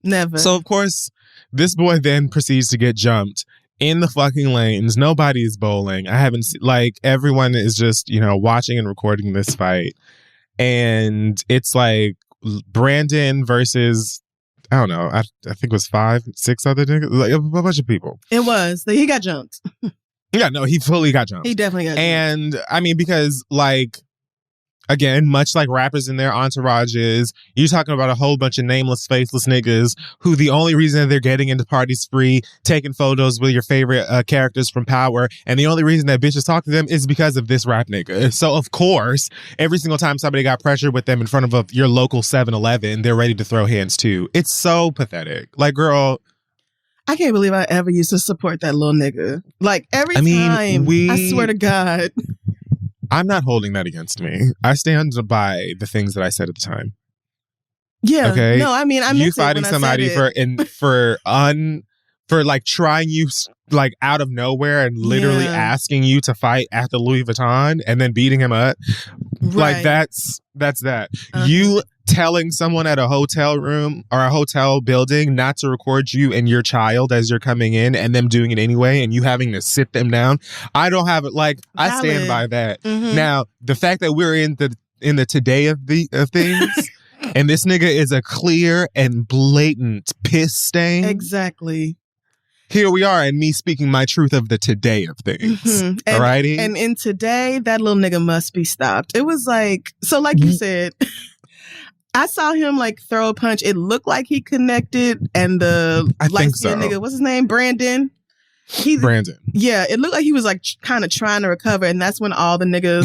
Never. So of course... This boy then proceeds to get jumped in the fucking lanes. Nobody is bowling. I haven't seen, like, everyone is just, you know, watching and recording this fight. And it's like Brandon versus, I don't know, I think it was 5, 6 other niggas, like a bunch of people. It was. He got jumped. Yeah, no, he fully got jumped. He definitely got jumped. And I mean, because like, again, much like rappers in their entourages, you're talking about a whole bunch of nameless, faceless niggas who the only reason they're getting into parties free, taking photos with your favorite characters from Power, and the only reason that bitches talk to them is because of this rap nigga. So, of course, every single time somebody got pressured with them in front of your local 7-Eleven, they're ready to throw hands too. It's so pathetic. Like, girl... I can't believe I ever used to support that little nigga. Like, every time, I swear to God... I'm not holding that against me. I stand by the things that I said at the time. Yeah. Okay. No, I mean, I meant you fighting somebody for like trying you like out of nowhere and literally asking you to fight at the Louis Vuitton and then beating him up. Right. Like that's that. You telling someone at a hotel room or a hotel building not to record you and your child as you're coming in, and them doing it anyway, and you having to sit them down. I don't have it. Like, I stand by that. Now, the fact that we're in the today of things, and this nigga is a clear and blatant piss stain. Exactly. Here we are, and me speaking my truth of the today of things. Alrighty? And in today, that little nigga must be stopped. It was like, so like you said, I saw him like throw a punch. It looked like he connected, and the light-skinned nigga, what's his name? Brandon. Brandon. Yeah, it looked like he was like kind of trying to recover, and that's when all the niggas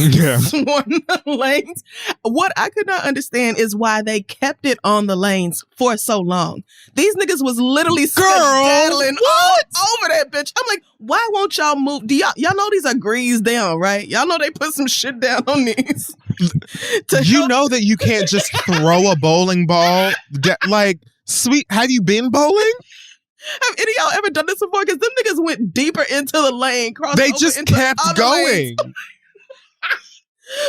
swarmed the lanes. What I could not understand is why they kept it on the lanes for so long. These niggas was literally skedaddling all over that bitch. I'm like, why won't y'all move? Do y'all know these are greased down, right? Y'all know they put some shit down on these. You know that you can't just throw a bowling ball. Like, sweet, have you been bowling? Have any of y'all ever done this before? Because them niggas went deeper into the lane. They just kept going.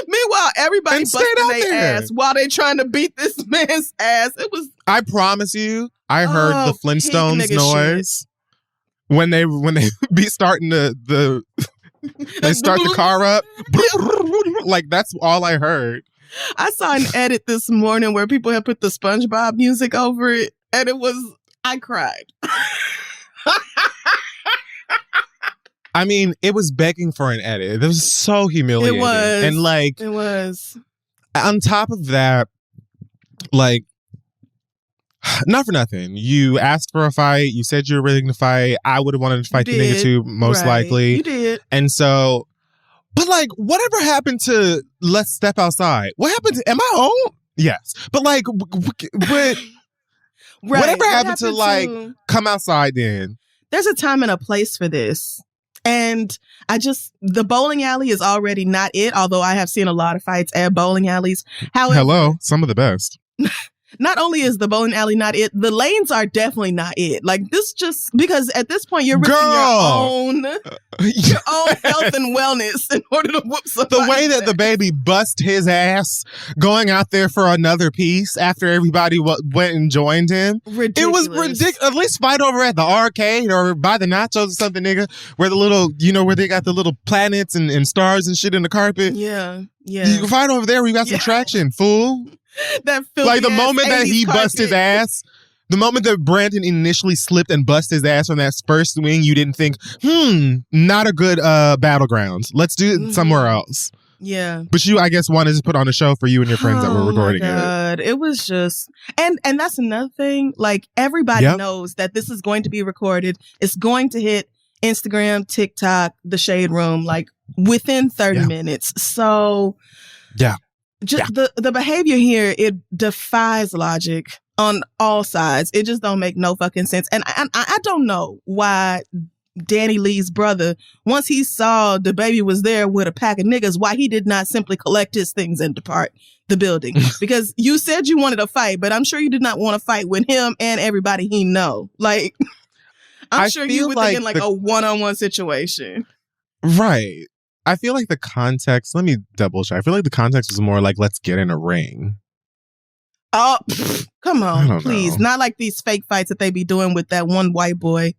Meanwhile, everybody busting their ass while they trying to beat this man's ass. It was. I promise you, I heard the Flintstones noise when they be starting the they start the car up. Like, that's all I heard. I saw an edit this morning where people had put the SpongeBob music over it, and it was. I cried. I mean, it was begging for an edit. It was so humiliating. It was. And like, it was. On top of that, like, not for nothing. You asked for a fight. You said you were willing to fight. I would have wanted to fight the nigga too, most likely. You did. And so, but like, whatever happened to let's step outside? What happened to, am I home? Yes. But like, whatever happened to like come outside then? There's a time and a place for this. And the bowling alley is already not it, although I have seen a lot of fights at bowling alleys. However, hello, some of the best. Not only is the bowling alley not it, the lanes are definitely not it. Like this, just because at this point you're risking your own health and wellness in order to whoop somebody. The way that the baby bust his ass going out there for another piece after everybody went and joined him. Ridiculous. It was ridiculous. At least fight over at the arcade or buy the nachos or something, nigga. Where the little, where they got the little planets and stars and shit in the carpet. Yeah. You can fight over there where you got some traction, fool. That like the moment that he bust his ass, the moment that Brandon initially slipped and bust his ass on that first swing, you didn't think, not a good battlegrounds. Let's do it somewhere else. Yeah. But you, I guess, wanted to put on a show for you and your friends that were recording it. It was just, and that's another thing. Like everybody knows that this is going to be recorded. It's going to hit Instagram, TikTok, the Shade Room, like within 30 minutes. So just the behavior here, it defies logic on all sides. It just don't make no fucking sense. And I don't know why Danny Lee's brother, once he saw the baby was there with a pack of niggas, why he did not simply collect his things and depart the building. Because you said you wanted a fight, but I'm sure you did not want to fight with him and everybody he know. Like, I'm sure you were thinking like a one-on-one situation. Right. I feel like the context, let me double check. I feel like the context was more like, let's get in a ring. Oh, come on, please. Not like these fake fights that they be doing with that one white boy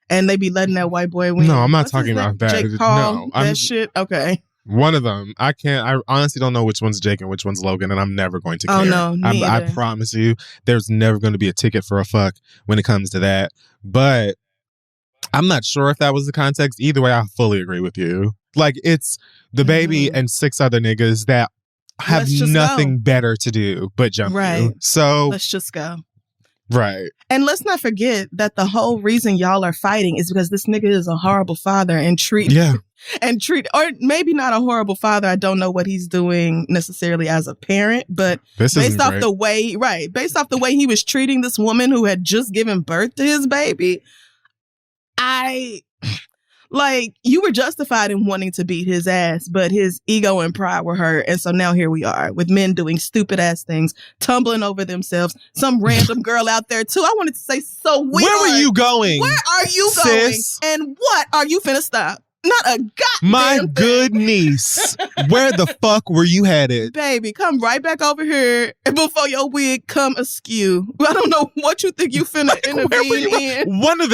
and they be letting that white boy win. No, I'm not talking about that. Jake Paul, that shit? Okay. One of them. I honestly don't know which one's Jake and which one's Logan, and I'm never going to care. Oh, no, I promise you, there's never going to be a ticket for a fuck when it comes to that. But I'm not sure if that was the context. Either way, I fully agree with you. Like, it's the baby and 6 other niggas that have nothing better to do but jump you. So let's just go. Right. And let's not forget that the whole reason y'all are fighting is because this nigga is a horrible father and or maybe not a horrible father. I don't know what he's doing necessarily as a parent, but based off the way he was treating this woman who had just given birth to his baby, you were justified in wanting to beat his ass, but his ego and pride were hurt. And so now here we are with men doing stupid ass things, tumbling over themselves. Some random girl out there too. I wanted to say, so weird. Where were you going? Where are you sis? going? And what are you finna stop? Not a goddamn My good niece. Where the fuck were you headed? Baby, come right back over here before your wig come askew. I don't know what you think you finna intervene in. One of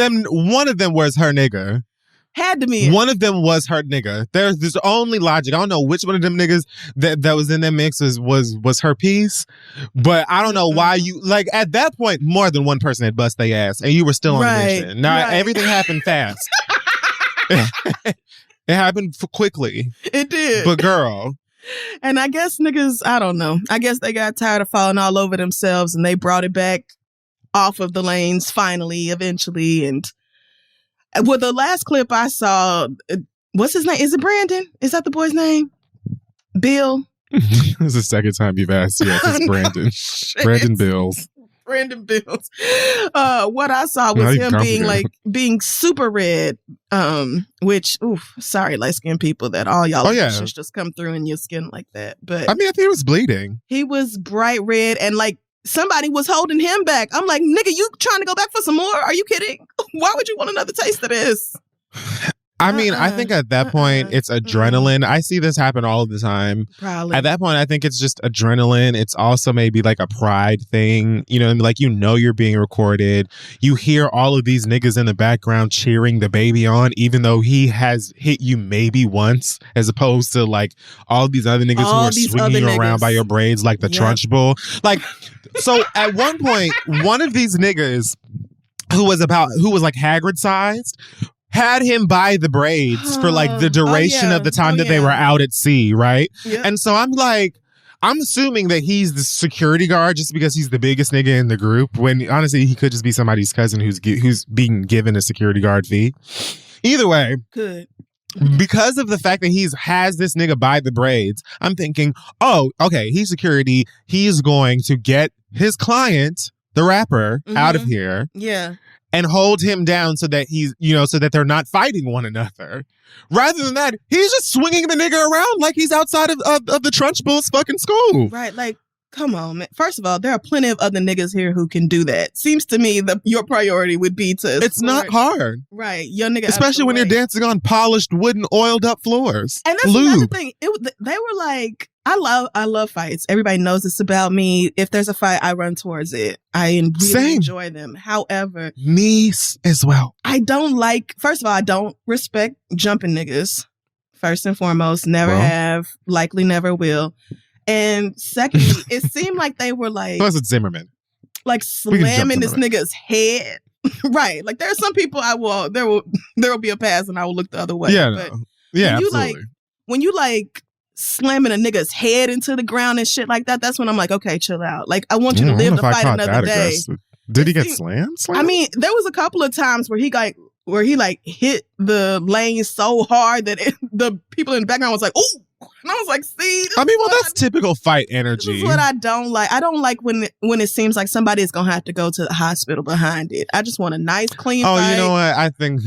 them was her nigga. Had to be. One of them was her nigga. There's only logic. I don't know which one of them niggas that was in that mix was her piece, but I don't know why you, like, at that point, more than one person had bust their ass and you were still on the mission. Now, everything happened fast. It happened quickly. It did. But girl. And I guess niggas, I don't know. I guess they got tired of falling all over themselves and they brought it back off of the lanes eventually. And well, the last clip I saw, what's his name? Is it Brandon? Is that the boy's name? Bill? This is the second time you've asked. Yes, it's Brandon. Brandon Bills. Brandon Bills. What I saw was him being super red, which, sorry, light-skinned people, that all y'all should just come through in your skin like that. But I mean, I think he was bleeding. He was bright red and like somebody was holding him back. I'm like, nigga, you trying to go back for some more? Are you kidding? Why would you want another taste of this? I mean, I think at that point, it's adrenaline. I see this happen all the time. Probably. At that point, I think it's just adrenaline. It's also maybe like a pride thing. Like, you're being recorded. You hear all of these niggas in the background cheering the baby on, even though he has hit you maybe once, as opposed to like all these other niggas who are swinging you around by your braids like the Trunchbull. Like, so at one point, one of these niggas who was like Hagrid sized had him by the braids for like the duration of the time that they were out at sea, right? Yeah. And so I'm assuming that he's the security guard just because he's the biggest nigga in the group, when honestly he could just be somebody's cousin who's being given a security guard fee. Either way, good. Because of the fact that has this nigga by the braids, I'm thinking, oh, okay, he's security. He's going to get his client, the rapper, out of here. Yeah. and hold him down so that so that they're not fighting one another. Rather than that, he's just swinging the nigga around like he's outside of the Trunchbull's fucking school. Right, like, come on, man. First of all, there are plenty of other niggas here who can do that. Seems to me that your priority would be to... It's not hard. Right, your nigga... Especially when you're dancing on polished wooden, oiled up floors. And that's another thing. They were like... I love fights. Everybody knows it's about me. If there's a fight, I run towards it. I really enjoy them. However... Me as well. I don't like... First of all, I don't respect jumping niggas. First and foremost. Never have. Likely never will. And secondly, it seemed like they were like... Plus it's Zimmerman. Like slamming this nigga's head. Right. Like there are some people there will be a pass and I will look the other way. Yeah, but yeah, absolutely. When you slamming a nigga's head into the ground and shit like that, that's when I'm like, okay, chill out. Like, I want you to live to fight another day. Did he get slammed? I mean, there was a couple of times where he hit the lane so hard that the people in the background was like, "Ooh!" And I was like, "See." That's typical fight energy. This is what I don't like. I don't like when it seems like somebody is gonna have to go to the hospital behind it. I just want a nice, clean fight. You know what? I think,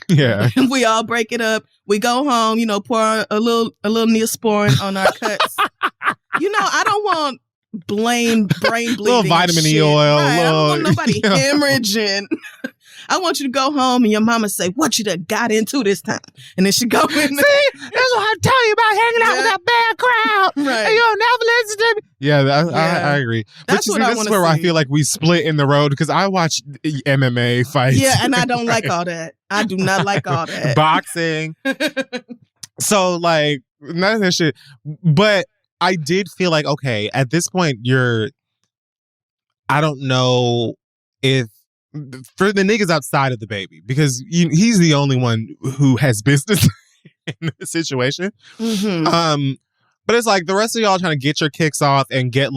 yeah. We all break it up. We go home. Pour a little Neosporin on our cuts. I don't want brain bleeding. Little vitamin E oil. Right. I don't want nobody hemorrhaging. I want you to go home and your mama say, "What you done got into this time?" And then she go in there. See, that's what I'm telling you about hanging out with that bad crowd. Right. And you'll never listen to me. Yeah, I agree. That's what I want to see. This is where I feel like we split in the road because I watch MMA fights. Yeah, and I don't like all that. I do not like all that. Boxing. So, none of that shit. But I did feel like, okay, at this point, I don't know if, for the niggas outside of the baby, because he's the only one who has business in this situation. Mm-hmm. But it's like the rest of y'all trying to get your kicks off and get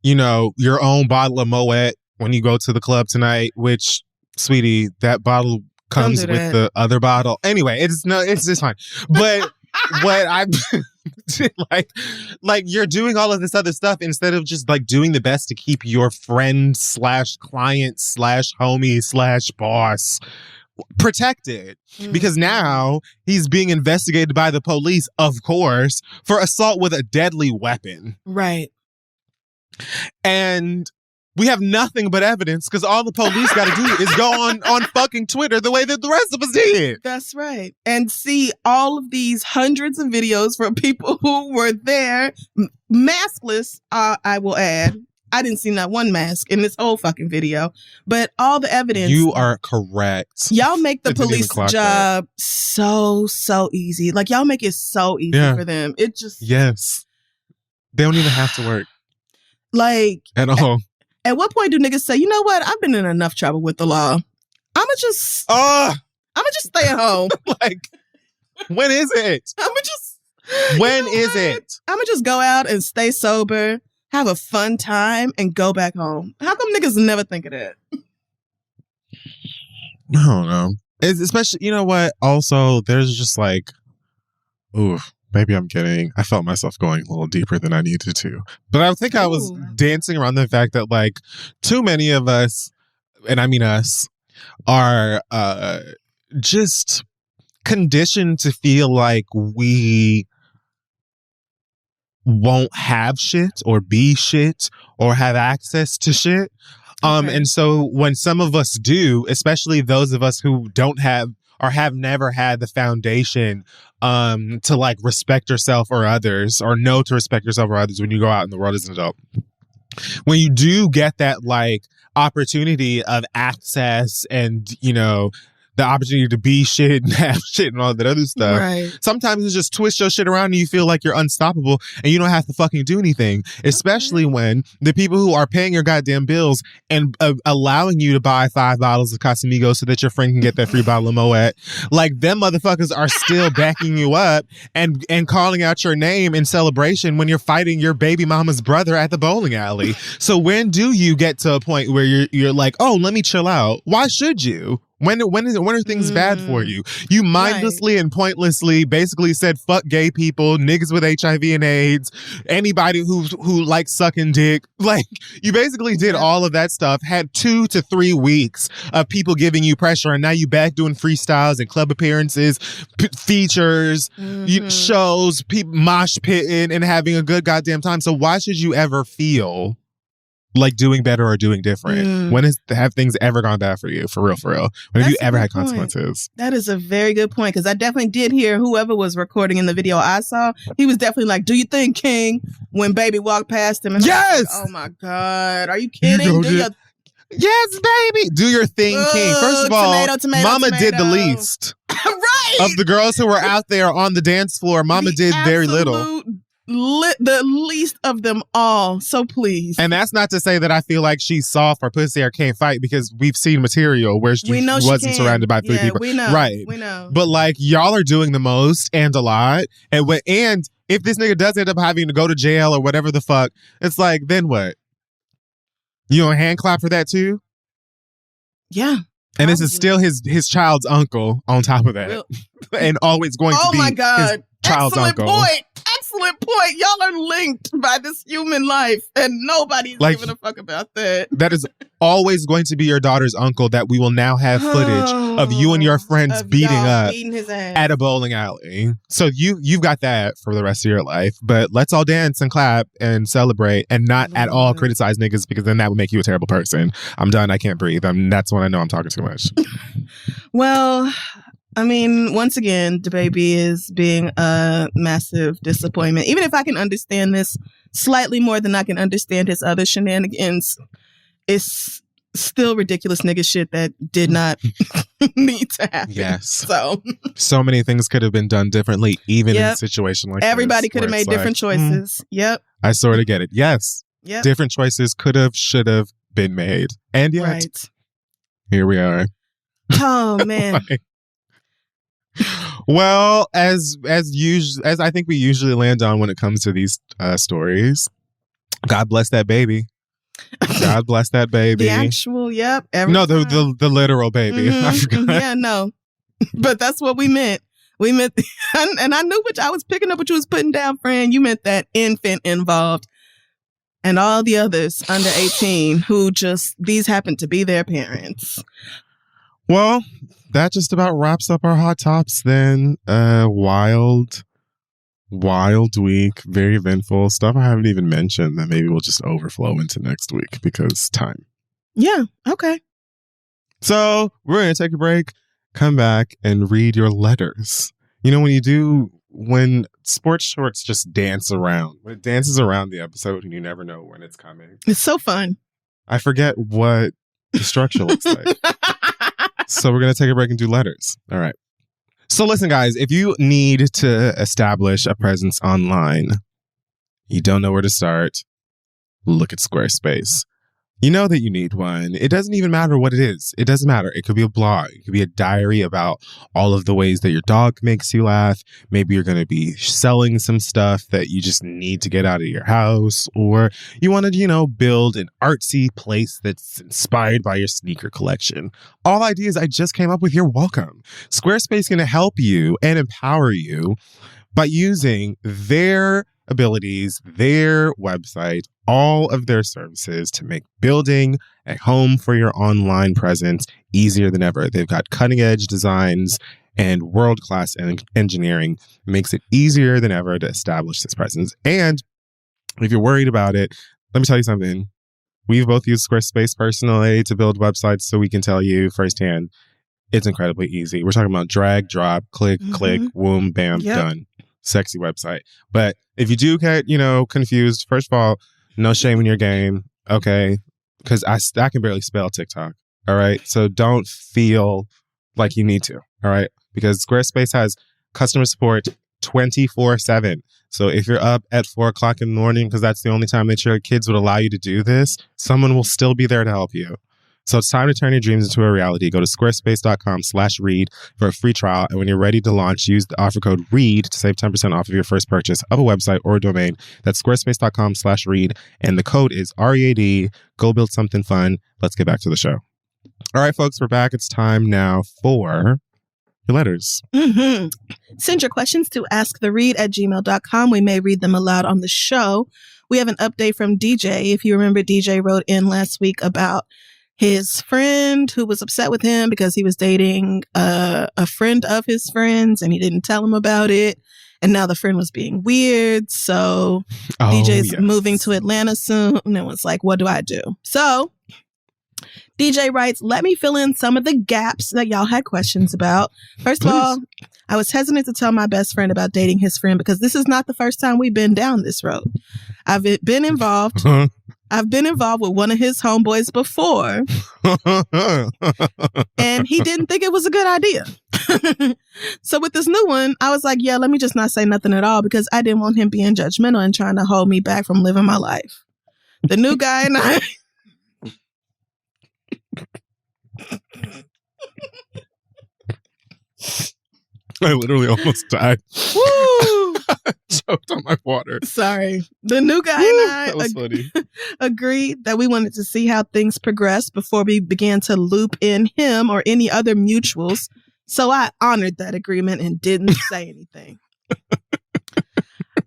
your own bottle of Moet when you go to the club tonight, which, sweetie, that bottle comes with the other bottle. Anyway, it's just fine. But what I you're doing all of this other stuff instead of just doing the best to keep your friend / client / homie / boss protected. Mm-hmm. Because now he's being investigated by the police, of course, for assault with a deadly weapon. Right. And we have nothing but evidence because all the police got to do is go on fucking Twitter the way that the rest of us did. That's right. And see all of these hundreds of videos from people who were there, maskless, I will add. I didn't see not one mask in this whole fucking video, but all the evidence. You are correct. Y'all make the police job so easy. Like, y'all make it so easy for them. It just. Yes. They don't even have to work. At all. At what point do niggas say, you know what? I've been in enough trouble with the law. I'ma just stay at home. When is it? When is it? I'ma just go out and stay sober, have a fun time, and go back home. How come niggas never think of that? I don't know. It's especially, you know what? Also, there's just oof. Maybe I felt myself going a little deeper than I needed to. But I think I was dancing around the fact that too many of us, and I mean us, are just conditioned to feel like we won't have shit or be shit or have access to shit. And so when some of us do, especially those of us who don't have or have never had the foundation to respect yourself or others, or know to respect yourself or others when you go out in the world as an adult. When you do get that opportunity of access and, the opportunity to be shit and have shit and all that other stuff. Right. Sometimes it's just twist your shit around and you feel like you're unstoppable and you don't have to fucking do anything. Especially when the people who are paying your goddamn bills and allowing you to buy 5 bottles of Casamigos so that your friend can get that free bottle of Moet, them motherfuckers are still backing you up and calling out your name in celebration when you're fighting your baby mama's brother at the bowling alley. So when do you get to a point where you're like, oh, let me chill out? Why should you? When are things bad for you? You mindlessly and pointlessly basically said fuck gay people, niggas with HIV and AIDS, anybody who likes sucking dick. Like, you basically did all of that stuff, had 2 to 3 weeks of people giving you pressure, and now you back doing freestyles and club appearances, features, shows, people mosh pitting and having a good goddamn time. So why should you ever feel like doing better or doing different? When have things ever gone bad for you? For real, for real. When have you ever had consequences? That is a very good point, because I definitely did hear whoever was recording in the video I saw, he was definitely like, do you think, King? When baby walked past him. And yes! Like, oh my God. Are you kidding? Yes, baby. Do your thing, King. First of all, Mama did the least. Right. Of the girls who were out there on the dance floor, Mama did very little. The least of them all. So please. And that's not to say that I feel like she's soft or pussy or can't fight, because we've seen material where she wasn't surrounded by 3 people. We know. Right. We know. But like, y'all are doing the most and a lot. And if this nigga does end up having to go to jail or whatever the fuck, it's like, then what? You gonna hand clap for that too? Yeah. And this is still his child's uncle on top of that. And always going to be my God. his child's Excellent uncle. Excellent point. Y'all are linked by this human life, and nobody's giving a fuck about that. That is always going to be your daughter's uncle that we will now have footage of you and your friends beating his ass at a bowling alley. So you've got that for the rest of your life. But let's all dance and clap and celebrate and not at all criticize niggas, because then that would make you a terrible person. I'm done. I can't breathe. That's when I know I'm talking too much. Well, I mean, once again, DaBaby is being a massive disappointment. Even if I can understand this slightly more than I can understand his other shenanigans, it's still ridiculous nigga shit that did not need to happen. Yes. So many things could have been done differently, even in a situation like everybody this. Could have made different choices. Yep. I sort of get it. Yes. Yep. Different choices could have, should have been made. And yet, here we are. Oh, man. Well, as I think we usually land on when it comes to these stories, God bless that baby. God bless that baby. The actual, yep. No, the literal baby. I forgot. Yeah, no. But that's what we meant. We meant, and I knew I was picking up what you was putting down, friend. You meant that infant involved and all the others under 18 who these happen to be their parents. Well, that just about wraps up our hot tops then. Wild week, very eventful stuff I haven't even mentioned that maybe we'll just overflow into next week because time. Yeah, okay. So we're going to take a break, come back, and read your letters. You know, when sports shorts just dance around, when it dances around the episode and you never know when it's coming. It's so fun. I forget what the structure looks like. So we're going to take a break and do letters. All right. So listen, guys, if you need to establish a presence online, you don't know where to start, look at Squarespace. You know that you need one. It doesn't even matter what it is. It doesn't matter. It could be a blog. It could be a diary about all of the ways that your dog makes you laugh. Maybe you're going to be selling some stuff that you just need to get out of your house. Or you want to, build an artsy place that's inspired by your sneaker collection. All ideas I just came up with, you're welcome. Squarespace is going to help you and empower you by using their abilities, their website, all of their services to make building a home for your online presence easier than ever. They've got cutting edge designs and world-class engineering. It makes it easier than ever to establish this presence. And if you're worried about it, let me tell you something. We've both used Squarespace personally to build websites, so we can tell you firsthand, it's incredibly easy. We're talking about drag, drop, click, click, boom, bam, done. Sexy website. But if you do get, confused, first of all, no shame in your game, okay? Because I can barely spell TikTok, all right? So don't feel like you need to, all right? Because Squarespace has customer support 24/7. So if you're up at 4 o'clock in the morning, because that's the only time that your kids would allow you to do this, someone will still be there to help you. So it's time to turn your dreams into a reality. Go to squarespace.com/read for a free trial. And when you're ready to launch, use the offer code READ to save 10% off of your first purchase of a website or a domain. That's squarespace.com/read. And the code is READ. Go build something fun. Let's get back to the show. All right, folks, we're back. It's time now for your letters. Mm-hmm. Send your questions to asktheread@gmail.com. We may read them aloud on the show. We have an update from DJ. If you remember, DJ wrote in last week about his friend who was upset with him because he was dating a friend of his friends and he didn't tell him about it. And now the friend was being weird. So DJ's moving to Atlanta soon and was like, what do I do? So DJ writes, let me fill in some of the gaps that y'all had questions about. First of all, I was hesitant to tell my best friend about dating his friend because this is not the first time we've been down this road. I've been involved with one of his homeboys before, and he didn't think it was a good idea. So with this new one, I was like, yeah, let me just not say nothing at all because I didn't want him being judgmental and trying to hold me back from living my life. The new guy and I... I literally almost died. Woo! Choked on my water. Sorry. The new guy and I agreed that we wanted to see how things progressed before we began to loop in him or any other mutuals. So I honored that agreement and didn't say anything.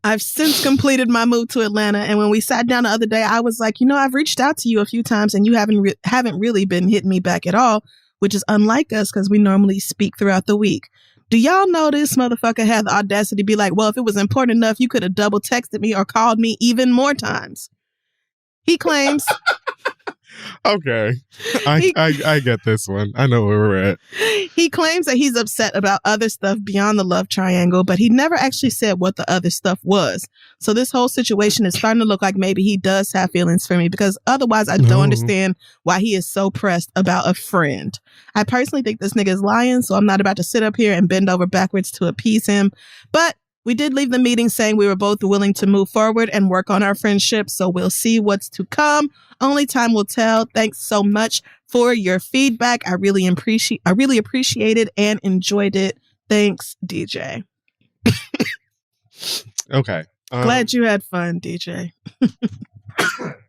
I've since completed my move to Atlanta, and when we sat down the other day, I was like, I've reached out to you a few times, and you haven't really been hitting me back at all, which is unlike us because we normally speak throughout the week. Do y'all know this motherfucker had the audacity to be like, well, if it was important enough, you could have double texted me or called me even more times. He claims... Okay. I get this one. I know where we're at. He claims that he's upset about other stuff beyond the love triangle, but he never actually said what the other stuff was. So this whole situation is starting to look like maybe he does have feelings for me because otherwise I don't understand why he is so pressed about a friend. I personally think this nigga is lying, so I'm not about to sit up here and bend over backwards to appease him. But we did leave the meeting saying we were both willing to move forward and work on our friendship, so we'll see what's to come. Only time will tell. Thanks so much for your feedback. I really appreciate it and enjoyed it. Thanks, DJ. Okay. Glad you had fun, DJ. Excuse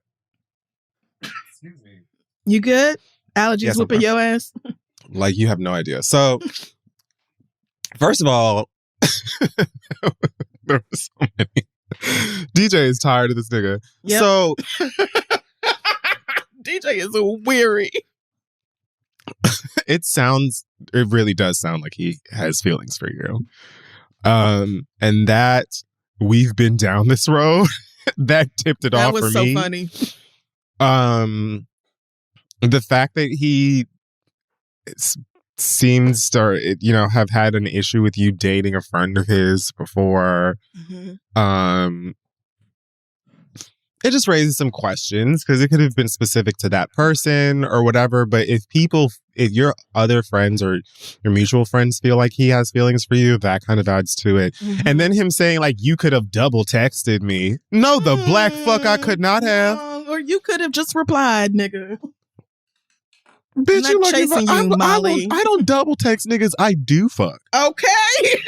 me. You good? Allergies yes, whooping your ass? Like you have no idea. So, first of all, there were so many. DJ is tired of this nigga. Yep. So DJ is weary. It really does sound like he has feelings for you. And that we've been down this road, that tipped it off for me. That was so funny. The fact that he seems to, have had an issue with you dating a friend of his before. Mm-hmm. It just raises some questions because it could have been specific to that person or whatever. But if your other friends or your mutual friends feel like he has feelings for you, that kind of adds to it. Mm-hmm. And then him saying like, you could have double texted me. No, the black fuck I could not have. Or you could have just replied, nigga. Bitch, you like chasing you, Molly. I don't double text niggas. I do fuck. Okay.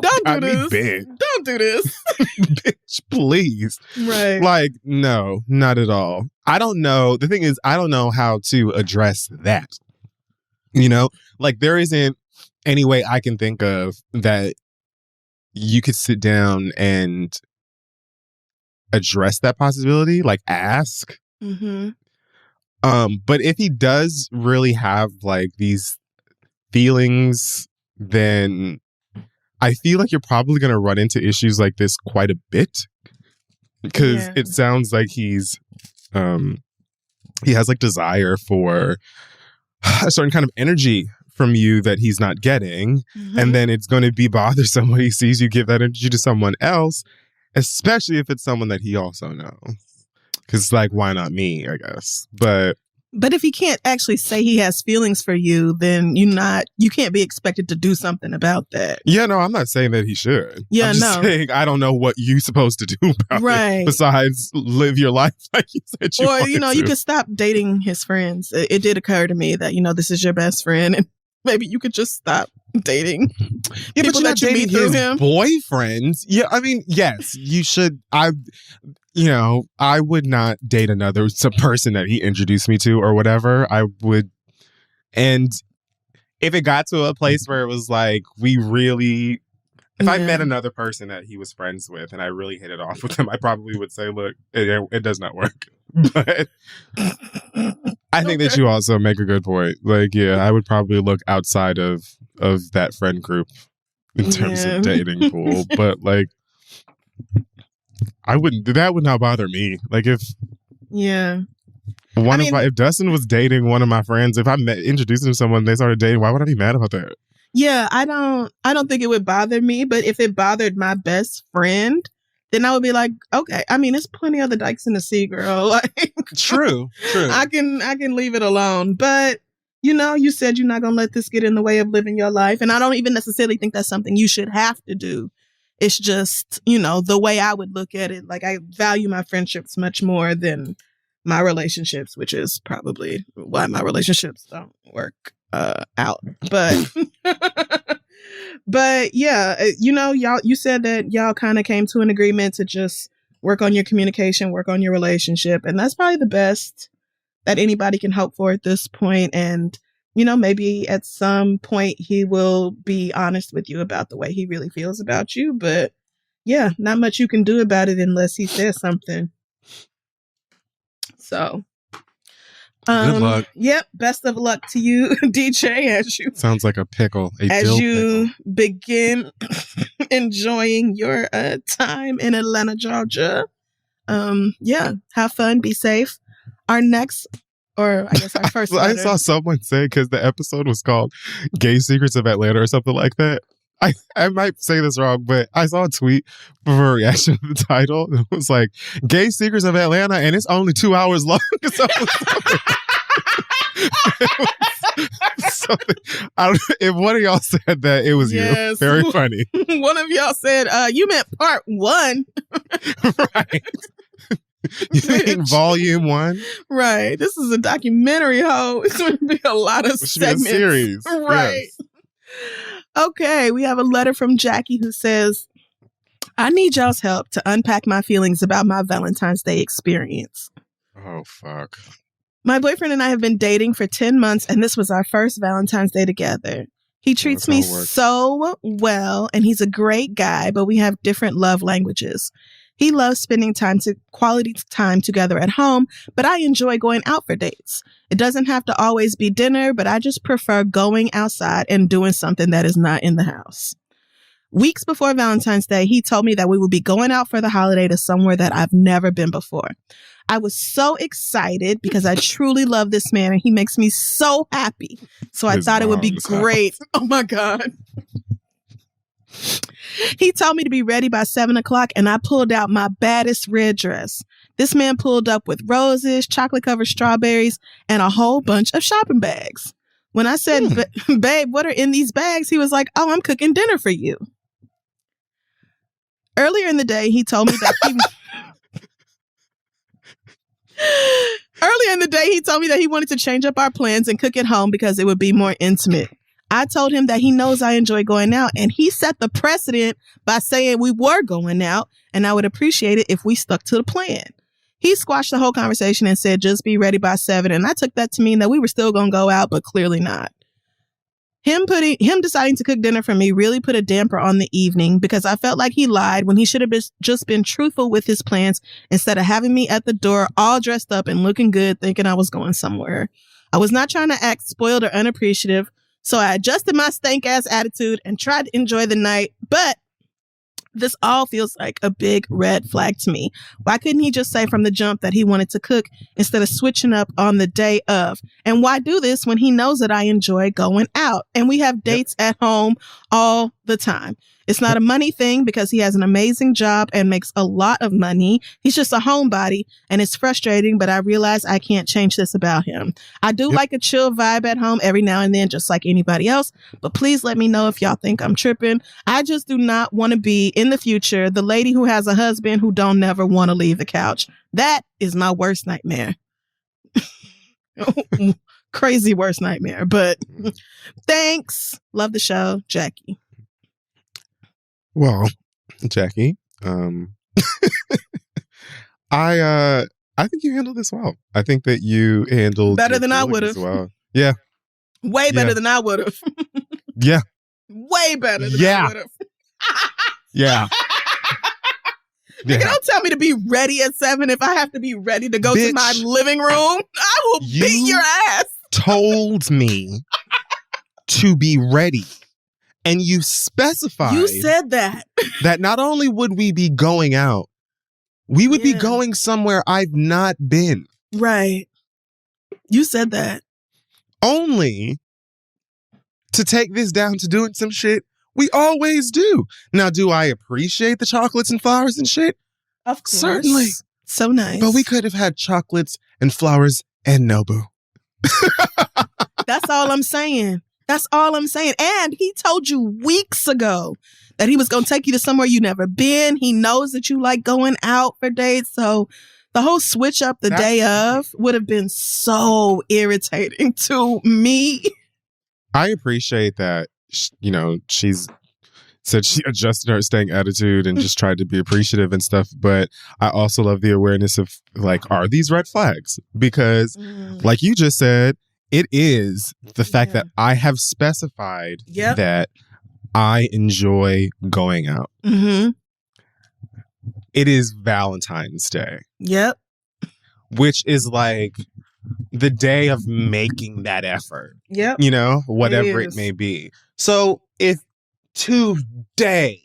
Don't do this. Don't do this. Bitch, please. Right. Like, no, not at all. I don't know. The thing is, I don't know how to address that. Like there isn't any way I can think of that you could sit down and address that possibility, like ask. Mm-hmm. But if he does really have like these feelings, then I feel like you're probably going to run into issues like this quite a bit because it sounds like he has like desire for a certain kind of energy from you that he's not getting. Mm-hmm. And then it's going to be bothersome when he sees you give that energy to someone else, especially if it's someone that he also knows. Because like, why not me, I guess. But if he can't actually say he has feelings for you, then you can't be expected to do something about that. Yeah, no, I'm not saying that he should. Yeah, I'm just saying I don't know what you're supposed to do about it besides live your life like you said you wanted to. You could stop dating his friends. It did occur to me that, this is your best friend and maybe you could just stop dating people that you meet through him. Boyfriends. Yeah, I mean, yes, you should. you know, I would not date another person that he introduced me to or whatever. I would, and if it got to a place where it was like, if I met another person that he was friends with and I really hit it off with him, I probably would say, look, it does not work. But I think that you also make a good point. Like, yeah, I would probably look outside of that friend group in terms of dating pool. But like, that would not bother me. Like if Dustin was dating one of my friends, if I introduced him to someone, they started dating, why would I be mad about that? Yeah, I don't think it would bother me, but if it bothered my best friend, then I would be like, okay. I mean, there's plenty of other dykes in the sea, girl. Like, true. I can leave it alone. But you said you're not gonna let this get in the way of living your life, and I don't even necessarily think that's something you should have to do. It's just, the way I would look at it. Like, I value my friendships much more than my relationships, which is probably why my relationships don't work out. But but yeah, you said that y'all kind of came to an agreement to just work on your communication, work on your relationship, and that's probably the best that anybody can hope for at this point. And maybe at some point he will be honest with you about the way he really feels about you, but yeah, not much you can do about it unless he says something. So good luck. Yep. Best of luck to you, DJ, as you sounds like a pickle. Begin enjoying your time in Atlanta, Georgia. Have fun, be safe. Our next, or I guess our first letter. I saw someone say, because the episode was called Gay Secrets of Atlanta or something like that. I might say this wrong, but I saw a tweet for a reaction to the title. It was like, Gay Secrets of Atlanta, and it's only 2 hours long. If one of y'all said that, it was you. Very funny. One of y'all said, you meant part 1. Right. You mean volume 1? Right. This is a documentary, ho. It's going to be a lot of segments. Be a series. Right. Yes. Okay, we have a letter from Jackie who says, I need y'all's help to unpack my feelings about my Valentine's Day experience. Oh, fuck. My boyfriend and I have been dating for 10 months, and this was our first Valentine's Day together. He treats me so well, and he's a great guy, but we have different love languages. He loves spending quality time together at home, but I enjoy going out for dates. It doesn't have to always be dinner, but I just prefer going outside and doing something that is not in the house. Weeks before Valentine's Day, he told me that we would be going out for the holiday to somewhere that I've never been before. I was so excited because I truly love this man and he makes me so happy. So I thought it would be great. Oh my God. He told me to be ready by 7:00 and I pulled out my baddest red dress. This man pulled up with roses, chocolate-covered strawberries, and a whole bunch of shopping bags. When I said, babe, what are in these bags? He was like, oh, I'm cooking dinner for you. Earlier in the day, he told me that he wanted to change up our plans and cook at home because it would be more intimate. I told him that he knows I enjoy going out, and he set the precedent by saying we were going out, and I would appreciate it if we stuck to the plan. He squashed the whole conversation and said, just be ready by 7, and I took that to mean that we were still going to go out, but clearly not. Him deciding to cook dinner for me really put a damper on the evening because I felt like he lied when he should have just been truthful with his plans instead of having me at the door all dressed up and looking good thinking I was going somewhere. I was not trying to act spoiled or unappreciative, so I adjusted my stank-ass attitude and tried to enjoy the night, but this all feels like a big red flag to me. Why couldn't he just say from the jump that he wanted to cook instead of switching up on the day of? And why do this when he knows that I enjoy going out and we have dates at home all the time? It's not a money thing because he has an amazing job and makes a lot of money. He's just a homebody and it's frustrating, but I realize I can't change this about him. I do like a chill vibe at home every now and then, just like anybody else, but please let me know if y'all think I'm tripping. I just do not want to be in the future the lady who has a husband who don't never want to leave the couch. That is my worst nightmare. Crazy worst nightmare, but thanks. Love the show, Jackie. Well, Jackie, I think you handled this well. I think that you handled better than I would have. Well. Yeah. Way better than I would have. Yeah. Way better than I would have. Yeah. Nigga, don't tell me to be ready at 7 if I have to be ready to go to my living room. I will beat your ass. Told me to be ready. And you specified. You said that. That not only would we be going out, we would be going somewhere I've not been. Right. You said that. Only to take this down to doing some shit we always do. Now, do I appreciate the chocolates and flowers and shit? Of course. Certainly. So nice. But we could have had chocolates and flowers and Nobu. That's all I'm saying. That's all I'm saying. And he told you weeks ago that he was going to take you to somewhere you never been. He knows that you like going out for dates. So the whole switch up the day of would have been so irritating to me. I appreciate that, she's said she adjusted her staying attitude and just tried to be appreciative and stuff. But I also love the awareness of, like, are these red flags? Because like you just said, it is the fact that I have specified that I enjoy going out. Mm-hmm. It is Valentine's Day. Yep. Which is like the day of making that effort. Yep. Whatever it may be. So if today,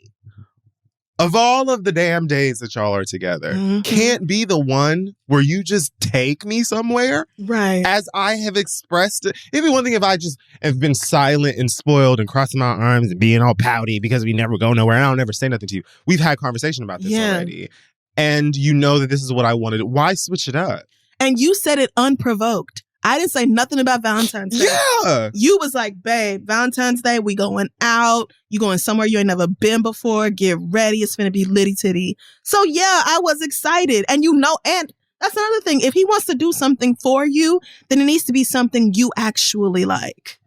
of all of the damn days that y'all are together, can't be the one where you just take me somewhere. Right. As I have expressed it. It'd be one thing if I just have been silent and spoiled and crossing my arms and being all pouty because we never go nowhere and I don't never say nothing to you. We've had conversation about this already. And you know that this is what I wanted. Why switch it up? And you said it unprovoked. I didn't say nothing about Valentine's Day. Yeah. You was like, babe, Valentine's Day, we going out. You going somewhere you ain't never been before. Get ready. It's finna be litty titty. So yeah, I was excited. And and that's another thing. If he wants to do something for you, then it needs to be something you actually like.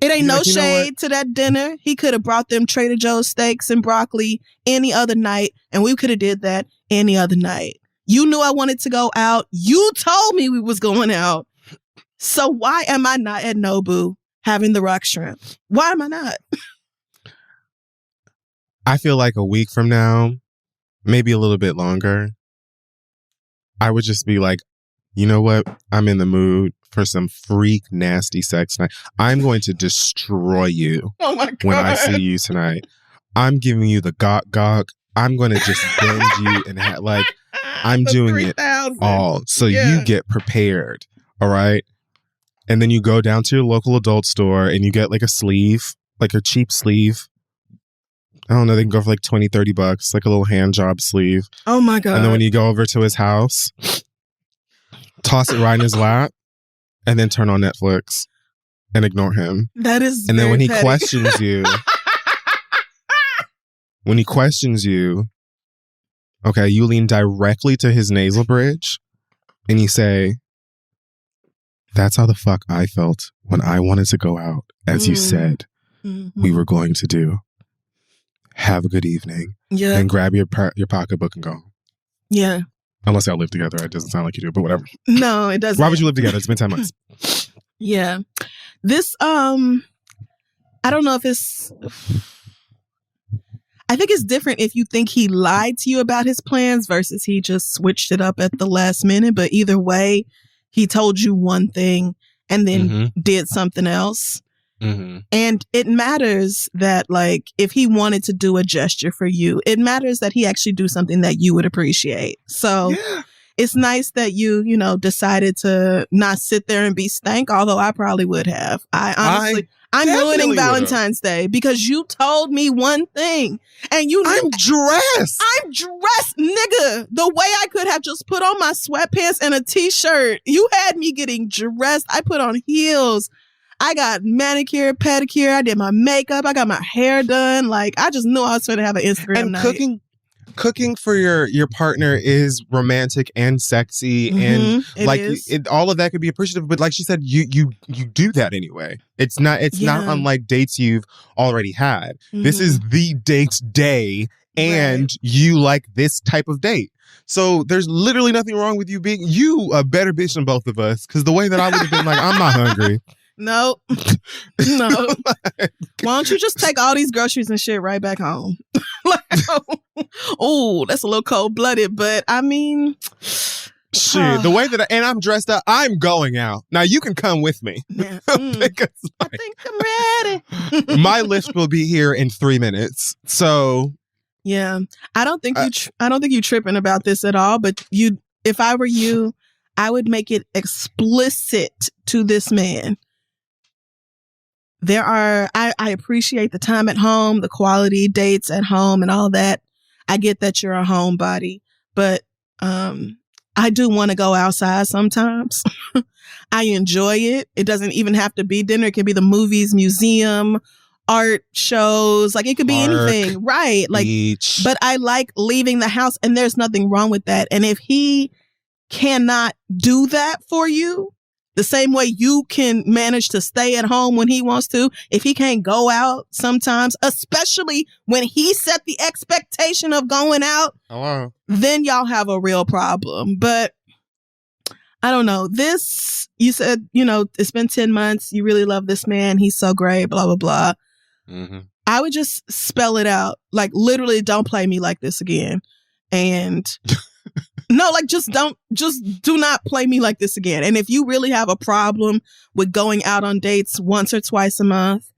It ain't no shade to that dinner. He could have brought them Trader Joe's steaks and broccoli any other night, and we could have did that any other night. You knew I wanted to go out. You told me we was going out. So why am I not at Nobu having the rock shrimp? Why am I not? I feel like a week from now, maybe a little bit longer, I would just be like, you know what? I'm in the mood for some freak nasty sex night. I'm going to destroy you when I see you tonight. I'm giving you the gawk. I'm going to just bend you and I'm doing 3, it all. So you get prepared. All right. And then you go down to your local adult store and you get like a sleeve, like a cheap sleeve. I don't know. They can go for like $20, $30, like a little hand job sleeve. Oh my God. And then when you go over to his house, toss it right in his lap and then turn on Netflix and ignore him. That is And then when he petty. questions you, okay, you lean directly to his nasal bridge and you say, that's how the fuck I felt when I wanted to go out, as you said we were going to do. Have a good evening. Yeah. And grab your pocketbook and go. Yeah. Unless y'all live together. It doesn't sound like you do, but whatever. No, it doesn't. Why would you live together? It's been 10 months. Yeah. This, I don't know if it's... I think it's different if you think he lied to you about his plans versus he just switched it up at the last minute. But either way, he told you one thing and then did something else. Mm-hmm. And it matters that, like, if he wanted to do a gesture for you, it matters that he actually do something that you would appreciate. So it's nice that you decided to not sit there and be stank, although I probably would have. I'm ruining Valentine's Day because you told me one thing and I'm dressed. I'm dressed, nigga. The way I could have just put on my sweatpants and a t-shirt. You had me getting dressed. I put on heels. I got manicure, pedicure. I did my makeup. I got my hair done. Like, I just knew I was going to have an Instagram night. Cooking for your partner is romantic and sexy, and all of that could be appreciative. But like she said, you do that anyway. It's not unlike dates you've already had. This is the date day, and you like this type of date. So there's literally nothing wrong with you being a better bitch than both of us. Because the way that I would have been like, I'm not hungry. No. No. Why don't you just take all these groceries and shit right back home? Oh, that's a little cold-blooded, but I mean... Shit, the way that I'm dressed up, I'm going out. Now you can come with me. Yeah. I think I'm ready. My lift will be here in 3 minutes. So... Yeah. I don't think you tripping about this at all, but if I were you, I would make it explicit to this man. I appreciate the time at home, the quality dates at home and all that. I get that you're a homebody, but I do want to go outside sometimes. I enjoy it. It doesn't even have to be dinner. It could be the movies, museum, art shows. Like it could be anything. Right. Like, beach. But I like leaving the house and there's nothing wrong with that. And if he cannot do that for you, the same way you can manage to stay at home when he wants to, if he can't go out sometimes, especially when he set the expectation of going out, then y'all have a real problem. But I don't know. You said, it's been 10 months. You really love this man. He's so great, blah, blah, blah. Mm-hmm. I would just spell it out. Like, literally, don't play me like this again. And... No, like just do not play me like this again. And if you really have a problem with going out on dates once or twice a month,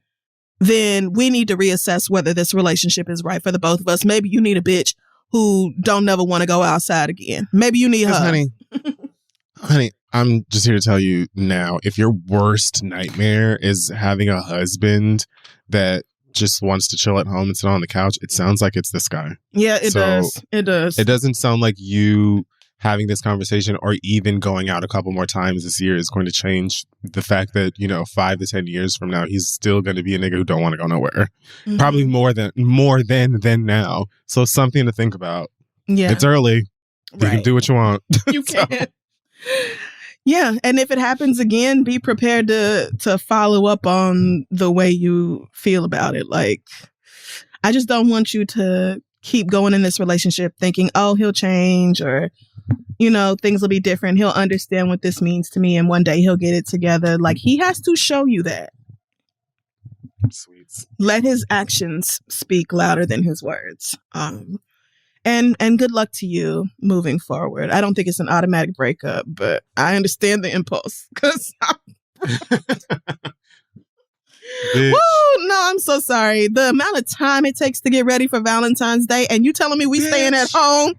then we need to reassess whether this relationship is right for the both of us. Maybe you need a bitch who don't never want to go outside again. Maybe you need her. Honey, I'm just here to tell you now, if your worst nightmare is having a husband that just wants to chill at home and sit on the couch, it sounds like it's this guy. Yeah, it does. It does. It doesn't sound like you having this conversation or even going out a couple more times this year is going to change the fact that, 5 to 10 years from now, he's still going to be a nigga who don't want to go nowhere. Mm-hmm. Probably more than now. So something to think about. Yeah. It's early. Right. You can do what you want. You can. Yeah, and if it happens again, be prepared to follow up on the way you feel about it. Like, I just don't want you to keep going in this relationship thinking, oh, he'll change or, things will be different. He'll understand what this means to me and one day he'll get it together. Like, he has to show you that. Sweet. Let his actions speak louder than his words. And good luck to you moving forward. I don't think it's an automatic breakup, but I understand the impulse. Woo! No, I'm so sorry. The amount of time it takes to get ready for Valentine's Day, and you telling me we staying at home?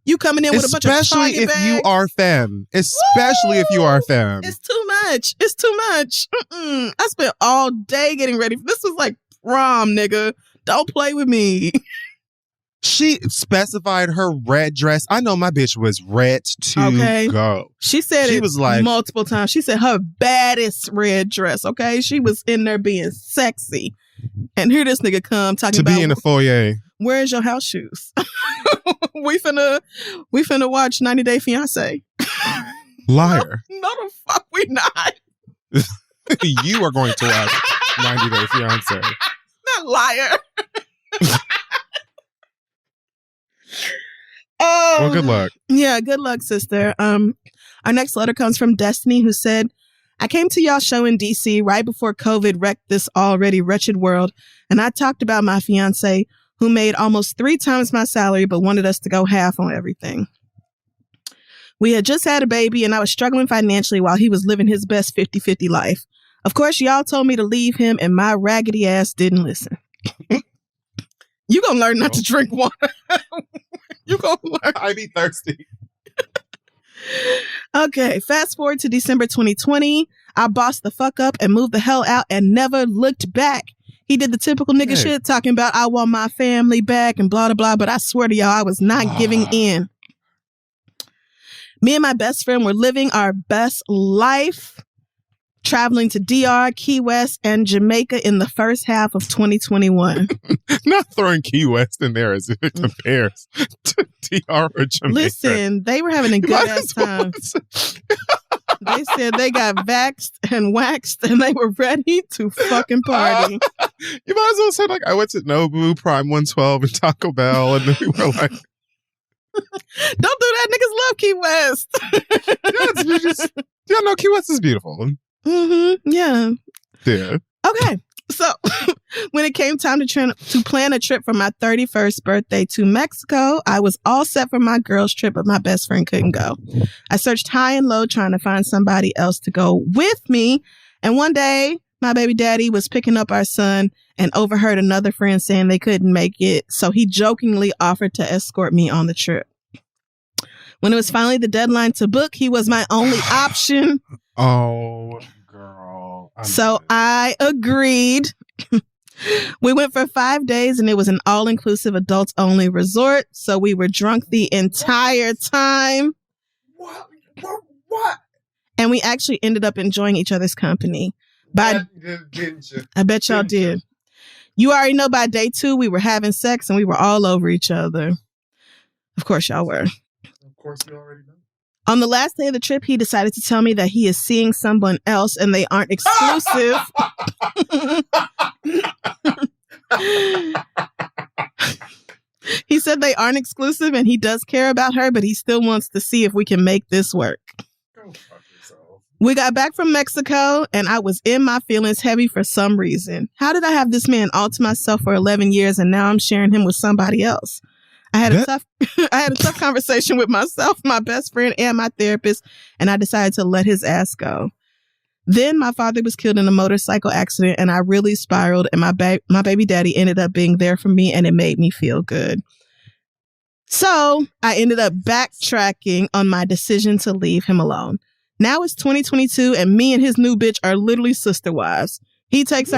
You coming in with a bunch of Target bags? Especially if you are femme. Especially if you are femme. It's too much. It's too much. I spent all day getting ready. This was like prom, nigga. Don't play with me. She specified her red dress. I know my bitch was red to go. She said it was like multiple times. She said her baddest red dress. Okay, she was in there being sexy, and here this nigga come talking about be in the foyer. Where's your house shoes? we finna watch 90 Day Fiance. Liar. No, the fuck we not. You are going to watch 90 Day Fiance. Not liar. Well, good luck. Yeah, good luck, sister. Our next letter comes from Destiny, who said, I came to y'all show in DC right before COVID wrecked this already wretched world, and I talked about my fiance, who made almost 3 times my salary but wanted us to go half on everything. We had just had a baby, and I was struggling financially while he was living his best 50-50 life. Of course, y'all told me to leave him, and my raggedy ass didn't listen. You gonna learn not to drink water. You gonna learn. I be thirsty. Okay, fast forward to December 2020. I bossed the fuck up and moved the hell out and never looked back. He did the typical nigga shit, talking about I want my family back and blah, blah, blah. But I swear to y'all, I was not giving in. Me and my best friend were living our best life, traveling to DR, Key West, and Jamaica in the first half of 2021. Not throwing Key West in there as if it compares to DR or Jamaica. Listen, they were having a good ass time. They said they got vaxxed and waxed and they were ready to fucking party. You might as well say, like, I went to Nobu, Prime 112, and Taco Bell, and then we were like... Don't do that. Niggas love Key West. No, Key West is beautiful. Mm-hmm. Yeah. Yeah. Okay. So when it came time to plan a trip for my 31st birthday to Mexico, I was all set for my girls' trip, but my best friend couldn't go. I searched high and low trying to find somebody else to go with me. And one day, my baby daddy was picking up our son and overheard another friend saying they couldn't make it. So he jokingly offered to escort me on the trip. When it was finally the deadline to book, he was my only option. Oh, girl. So I agreed. We went for 5 days and it was an all-inclusive adults-only resort. So we were drunk the entire time. What? And we actually ended up enjoying each other's company. I bet y'all did. You already know by day 2, we were having sex and we were all over each other. Of course y'all were. Of course you already know. On the last day of the trip, he decided to tell me that he is seeing someone else and they aren't exclusive. He said they aren't exclusive and he does care about her, but he still wants to see if we can make this work. Go fuck yourself. We got back from Mexico and I was in my feelings heavy for some reason. How did I have this man all to myself for 11 years and now I'm sharing him with somebody else? I had a tough conversation with myself, my best friend, and my therapist, and I decided to let his ass go. Then my father was killed in a motorcycle accident, and I really spiraled, and my baby daddy ended up being there for me, and it made me feel good. So I ended up backtracking on my decision to leave him alone. Now it's 2022, and me and his new bitch are literally sister wives. He takes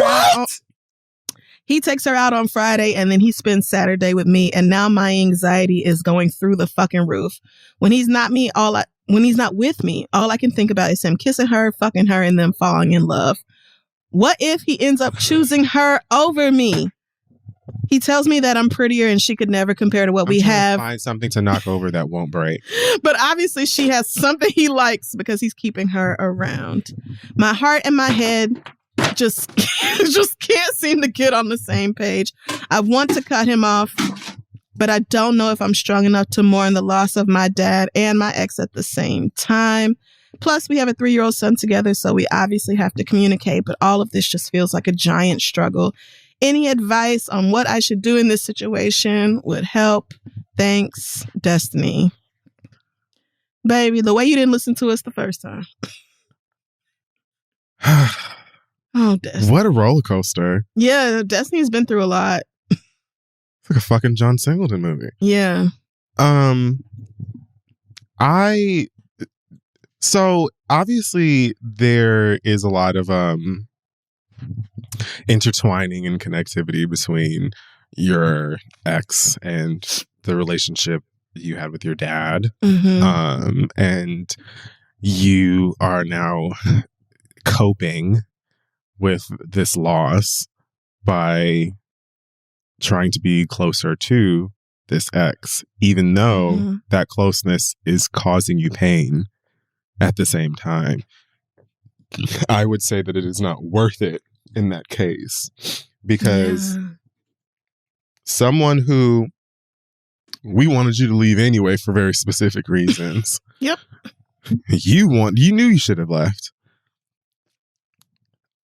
her out on Friday and then he spends Saturday with me. And now my anxiety is going through the fucking roof. When he's not with me, all I can think about is him kissing her, fucking her, and then falling in love. What if he ends up choosing her over me? He tells me that I'm prettier and she could never compare to what we have. Find something to knock over that won't break. But obviously she has something he likes because he's keeping her around. My heart and my head just can't seem to get on the same page. I want to cut him off, but I don't know if I'm strong enough to mourn the loss of my dad and my ex at the same time. Plus, we have a 3-year-old son together, so we obviously have to communicate, but all of this just feels like a giant struggle. Any advice on what I should do in this situation would help. Thanks, Destiny. Baby, the way you didn't listen to us the first time. Oh, Destiny. What a roller coaster. Yeah, Destiny's been through a lot. It's like a fucking John Singleton movie. Yeah. So obviously there is a lot of intertwining and connectivity between your ex and the relationship you had with your dad. Mm-hmm. And you are now coping with this loss by trying to be closer to this ex, even though that closeness is causing you pain at the same time. I would say that it is not worth it in that case, because someone who we wanted you to leave anyway for very specific reasons. Yep. You knew you should have left.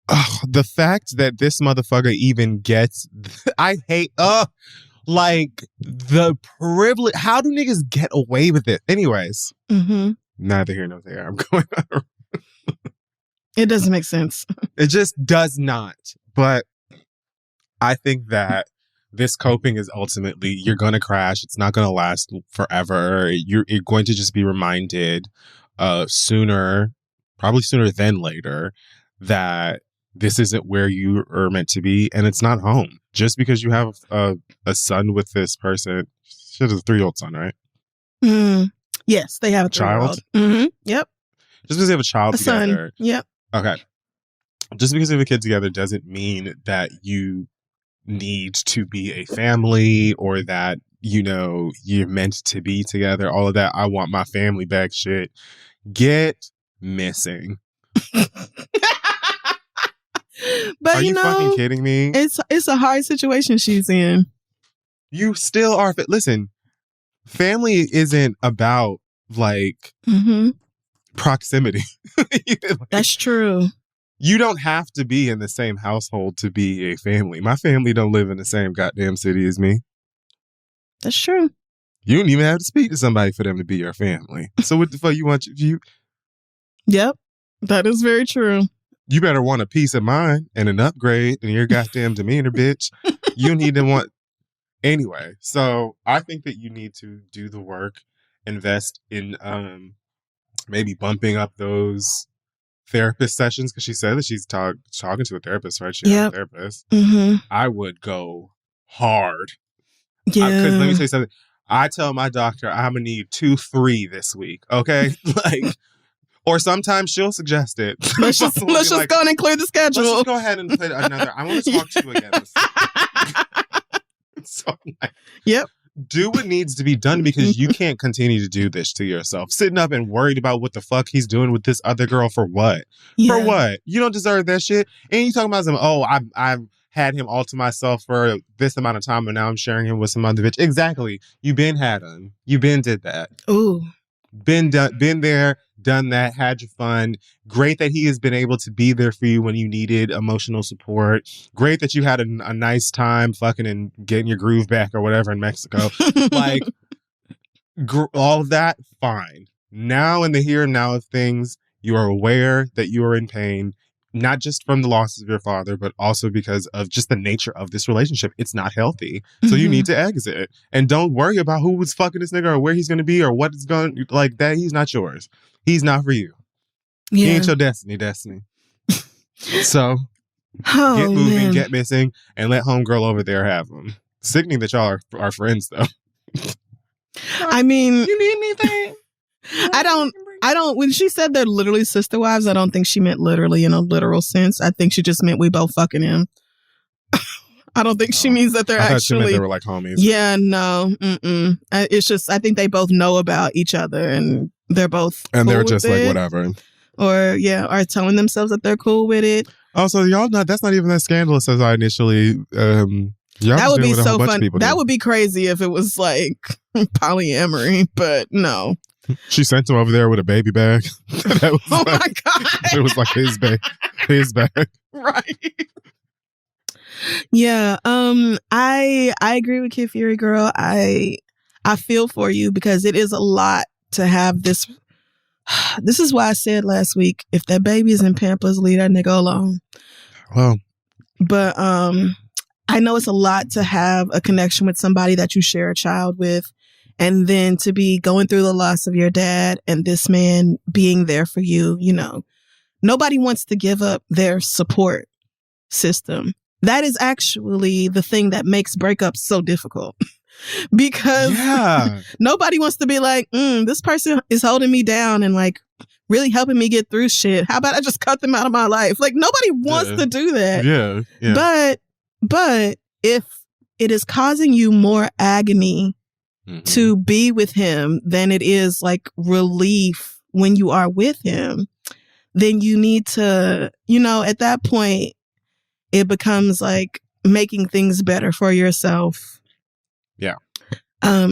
Oh, the fact that this motherfucker even gets, I hate, like the privilege. How do niggas get away with it? Anyways, neither here nor there. I'm going on. It doesn't make sense. It just does not. But I think that this coping is ultimately, you're going to crash. It's not going to last forever. You're going to just be reminded probably sooner than later, that this isn't where you are meant to be, and it's not home. Just because you have a son with this person, she has a 3-year-old son, right? Yes, they have a child. Yep. Just because they have a child together. Son. Yep. Okay. Just because you have a kid together doesn't mean that you need to be a family, or that, you're meant to be together. All of that, I want my family back shit. Get missing. But are you fucking kidding me? It's a hard situation she's in. You still are. Listen, family isn't about like proximity. Like, that's true. You don't have to be in the same household to be a family. My family don't live in the same goddamn city as me. That's true. You don't even have to speak to somebody for them to be your family. So what the fuck you want? Yep, that is very true. You better want a peace of mind and an upgrade in your goddamn demeanor, bitch. You need to want... Anyway, so I think that you need to do the work, invest in maybe bumping up those therapist sessions, because she said that she's talking to a therapist, right? She has a therapist. I would go hard. Yeah. Because let me tell you something. I tell my doctor I'm going to need 2-3 this week, okay? Like... Or sometimes she'll suggest it. Let's just go on and clear the schedule. Let's just go ahead and play another. I want to talk to you again. So, like, yep. Do what needs to be done, because you can't continue to do this to yourself. Sitting up and worried about what the fuck he's doing with this other girl for what? Yeah. For what? You don't deserve that shit. And you talking about some, I've had him all to myself for this amount of time, and now I'm sharing him with some other bitch. Exactly. You been had him. You been did that. Ooh. Been there, done that, had your fun. Great that he has been able to be there for you when you needed emotional support. Great that you had a nice time fucking and getting your groove back or whatever in Mexico. Like, all of that, fine. Now in the here and now of things, you are aware that you are in pain, not just from the losses of your father, but also because of just the nature of this relationship. It's not healthy. So you need to exit. And don't worry about who was fucking this nigga or where he's going to be or what it's going to... Like, that, he's not yours. He's not for you. Yeah. He ain't your destiny. So get moving, get missing, and let homegirl over there have him. Sickening that y'all are friends, though. I mean... You need anything? I don't, when she said they're literally sister wives, I don't think she meant literally in a literal sense. I think she just meant we both fucking him. I don't think she means that they're I thought actually... she meant they were like homies. Yeah, no. It's just, I think they both know about each other and they're both And cool they're just with like, it. whatever. Or, are telling themselves that they're cool with it. Oh, so that's not even that scandalous as I initially... that would be so fun. That would be crazy if it was like polyamory, but no. She sent him over there with a baby bag. My God. It was like his bag. Right. Yeah. I agree with Kid Fury, girl. I feel for you because it is a lot to have this. This is why I said last week, if that baby is in Pampers, leave that nigga alone. Well. But I know it's a lot to have a connection with somebody that you share a child with. And then to be going through the loss of your dad and this man being there for you, nobody wants to give up their support system. That is actually the thing that makes breakups so difficult. Because nobody wants to be like, this person is holding me down and like really helping me get through shit. How about I just cut them out of my life? Like, nobody wants to do that. Yeah. But if it is causing you more agony to be with him than it is like relief when you are with him, then you need to, at that point, it becomes like making things better for yourself. Yeah.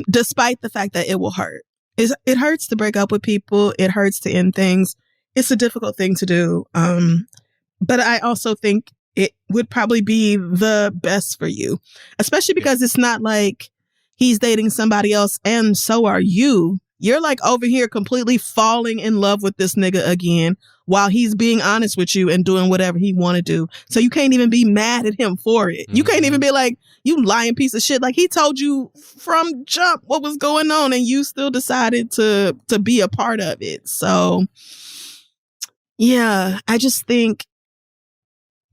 Despite the fact that it will hurt. It hurts to break up with people. It hurts to end things. It's a difficult thing to do. But I also think it would probably be the best for you, especially because it's not like he's dating somebody else and so are you. You're like over here completely falling in love with this nigga again while he's being honest with you and doing whatever he want to do. So you can't even be mad at him for it. You can't even be like, you lying piece of shit. Like, he told you from jump what was going on and you still decided to be a part of it. So yeah, I think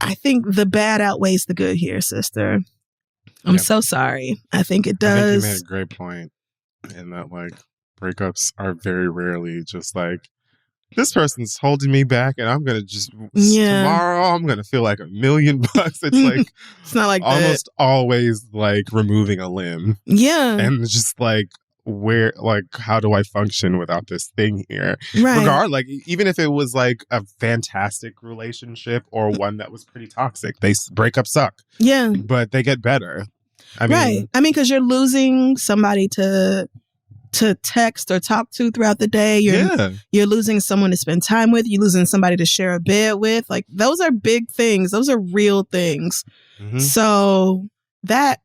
the bad outweighs the good here, sister. I'm so sorry. I think it does. I think you made a great point in that, like, breakups are very rarely just like, this person's holding me back and I'm going to just, tomorrow I'm going to feel like $1 million. It's like, it's not like almost that. Always like removing a limb. Yeah. And it's just like, how do I function without this thing here? Right. Regardless, like, even if it was like a fantastic relationship or one that was pretty toxic, breakups suck. Yeah. But they get better. Right. I mean, because you're losing somebody to text or talk to throughout the day. You're losing someone to spend time with. You're losing somebody to share a bed with. Like, those are big things. Those are real things. Mm-hmm. So that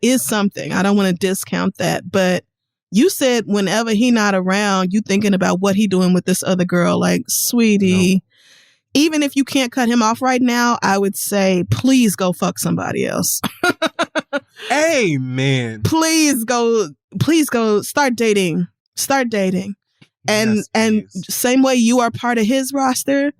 is something. I don't want to discount that. But you said whenever he not around, you thinking about what he doing with this other girl. Like, sweetie, even if you can't cut him off right now, I would say, please go fuck somebody else. Amen. Please go start dating. And same way you are part of his roster,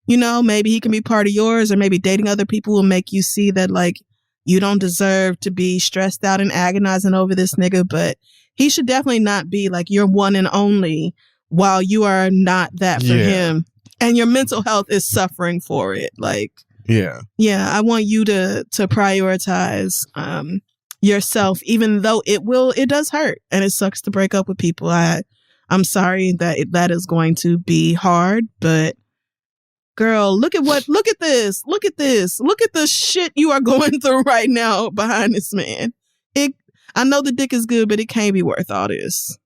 you know, maybe he can be part of yours, or maybe dating other people will make you see that, like, you don't deserve to be stressed out and agonizing over this nigga, but he should definitely not be like your one and only while you are not that for him. And your mental health is suffering for it. Like, I want you to prioritize yourself, even though it does hurt and it sucks to break up with people. I'm sorry that is going to be hard, but girl, look at this. Look at the shit you are going through right now behind this man. I know the dick is good, but it can't be worth all this.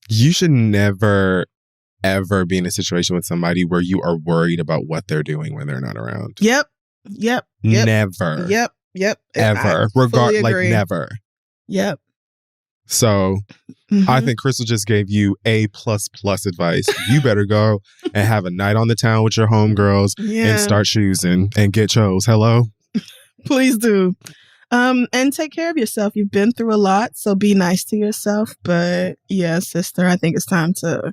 You should never, ever be in a situation with somebody where you are worried about what they're doing when they're not around. Yep. Never. Yep. Ever. Never. Yep. So I think Crystal just gave you A++ advice. You better go and have a night on the town with your homegirls and start choosing and get chose. Hello? Please do. And take care of yourself. You've been through a lot, so be nice to yourself. But yeah, sister, I think it's time to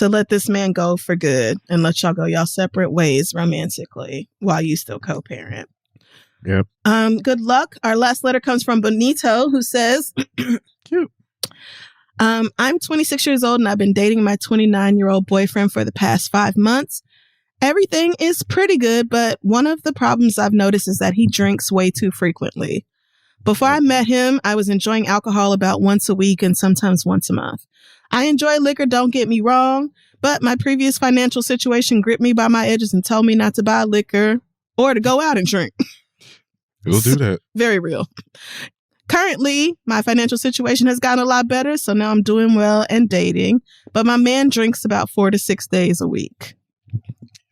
let this man go for good and let y'all go y'all separate ways romantically while you still co-parent. Yep. Good luck. Our last letter comes from Bonito, who says, cute. I'm 26 years old and I've been dating my 29-year-old boyfriend for the past 5 months. Everything is pretty good, but one of the problems I've noticed is that he drinks way too frequently. Before I met him, I was enjoying alcohol about once a week and sometimes once a month. I enjoy liquor, don't get me wrong, but my previous financial situation gripped me by my edges and told me not to buy liquor or to go out and drink. We'll do that. Very real. Currently, my financial situation has gotten a lot better, so now I'm doing well and dating, but my man drinks about 4 to 6 days a week.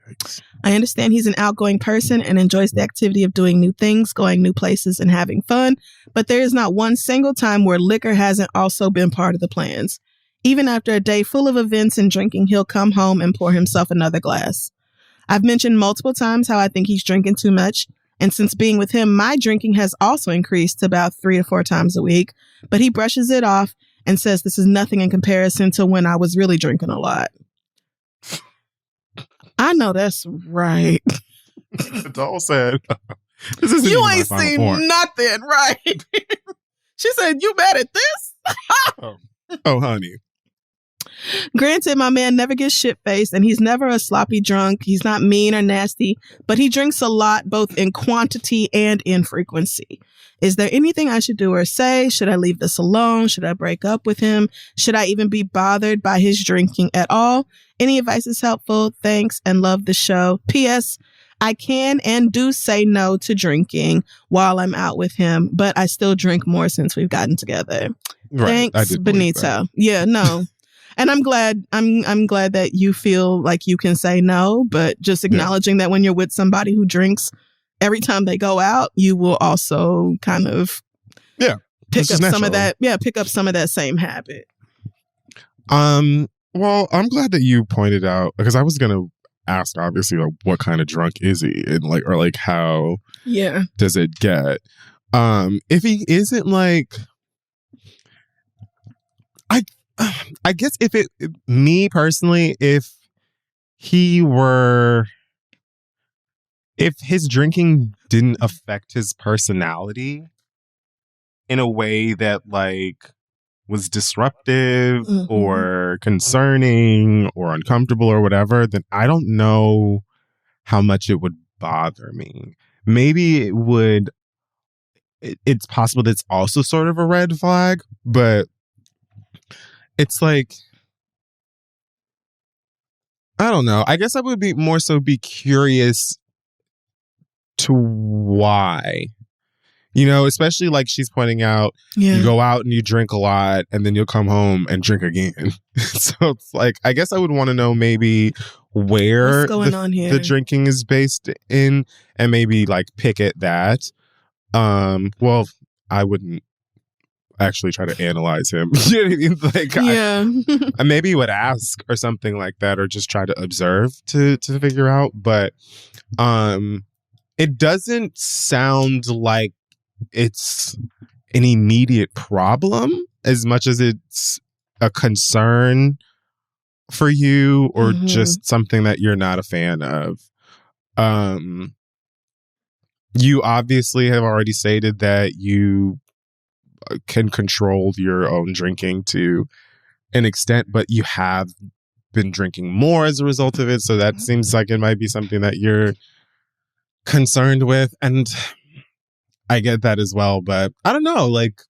Yikes. I understand he's an outgoing person and enjoys the activity of doing new things, going new places, and having fun, but there is not one single time where liquor hasn't also been part of the plans. Even after a day full of events and drinking, he'll come home and pour himself another glass. I've mentioned multiple times how I think he's drinking too much, and since being with him, my drinking has also increased to about 3 to 4 times a week, but he brushes it off and says this is nothing in comparison to when I was really drinking a lot. I know that's right. Doll said, you ain't seen nothing, right? She said, you mad at this? Oh, honey. Granted, my man never gets shit-faced and he's never a sloppy drunk. He's not mean or nasty, but he drinks a lot, both in quantity and in frequency. Is there anything I should do or say? Should I leave this alone? Should I break up with him? Should I even be bothered by his drinking at all? Any advice is helpful. Thanks and love the show. P.S. I can and do say no to drinking while I'm out with him, but I still drink more since we've gotten together. Right. Thanks, Benito. Yeah, no. And I'm glad that you feel like you can say no, but just acknowledging that when you're with somebody who drinks every time they go out, you will also kind of pick up some of that. Yeah, pick up some of that same habit. Well, I'm glad that you pointed out, because I was gonna ask, obviously, like, what kind of drunk is he, and or how does it get? If he isn't like, I guess me personally, if his drinking didn't affect his personality in a way that was disruptive or concerning or uncomfortable or whatever, then I don't know how much it would bother me. Maybe it would. It's possible that it's also sort of a red flag, but it's I don't know. I guess I would be curious to why. You know, especially like she's pointing out, you go out and you drink a lot and then you'll come home and drink again. So it's like, I guess I would want to know maybe where the drinking is based in and maybe like pick at that. Well, I wouldn't actually try to analyze him. You know what I mean? Like, I maybe would ask or something like that, or just try to observe to figure out. But it doesn't sound like it's an immediate problem as much as it's a concern for you or just something that you're not a fan of. You obviously have already stated that you can control your own drinking to an extent, but you have been drinking more as a result of it. So that seems like it might be something that you're concerned with. And I get that as well, but I don't know. Like,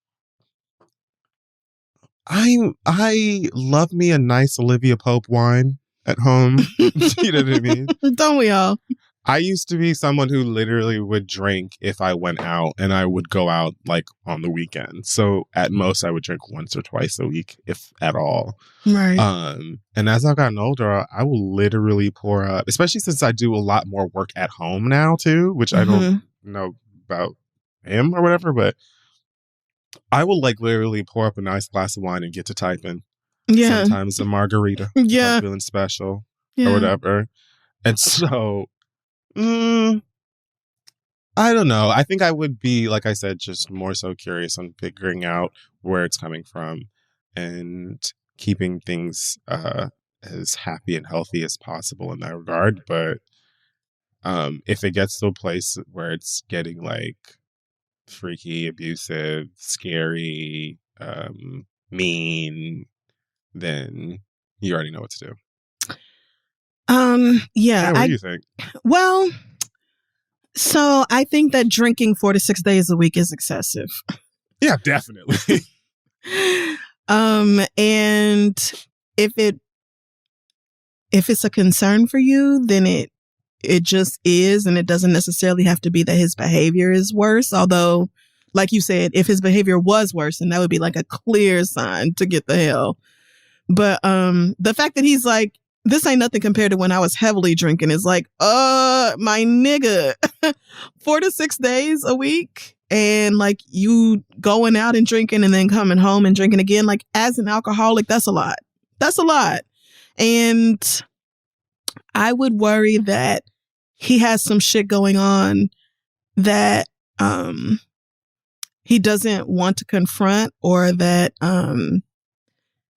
I love me a nice Olivia Pope wine at home. You know what I mean? Don't we all? I used to be someone who literally would drink if I went out, and I would go out like on the weekend. So at most I would drink once or twice a week, if at all. Right. And as I've gotten older, I will literally pour up, especially since I do a lot more work at home now too, which I don't know about him or whatever, but I will like literally pour up a nice glass of wine and get to typing. Yeah. Sometimes a margarita. Yeah. I'm feeling special or whatever. And so, I don't know. I think I would be, like I said, just more so curious on figuring out where it's coming from and keeping things as happy and healthy as possible in that regard. But if it gets to a place where it's getting like freaky, abusive, scary, mean, then you already know what to do. Yeah. What do you think? Well, so I think that drinking 4 to 6 days a week is excessive. Yeah, definitely. And if it's a concern for you, then it just is, and it doesn't necessarily have to be that his behavior is worse. Although, like you said, if his behavior was worse, then that would be like a clear sign to get the hell. But the fact that he's like, this ain't nothing compared to when I was heavily drinking is like, my nigga, 4 to 6 days a week. And like you going out and drinking and then coming home and drinking again, like as an alcoholic, that's a lot. That's a lot. And I would worry that he has some shit going on that he doesn't want to confront, or that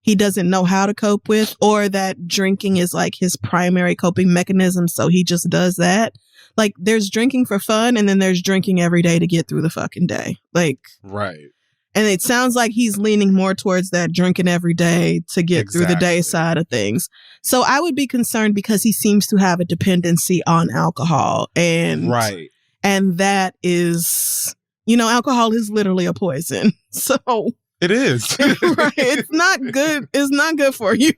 he doesn't know how to cope with, or that drinking is like his primary coping mechanism. So he just does that. Like there's drinking for fun, and then there's drinking every day to get through the fucking day. Like, right. And it sounds like he's leaning more towards that drinking every day to get through the day side of things. So I would be concerned because he seems to have a dependency on alcohol. And, and that is, you know, alcohol is literally a poison. So it is. Right. It's not good. It's not good for you.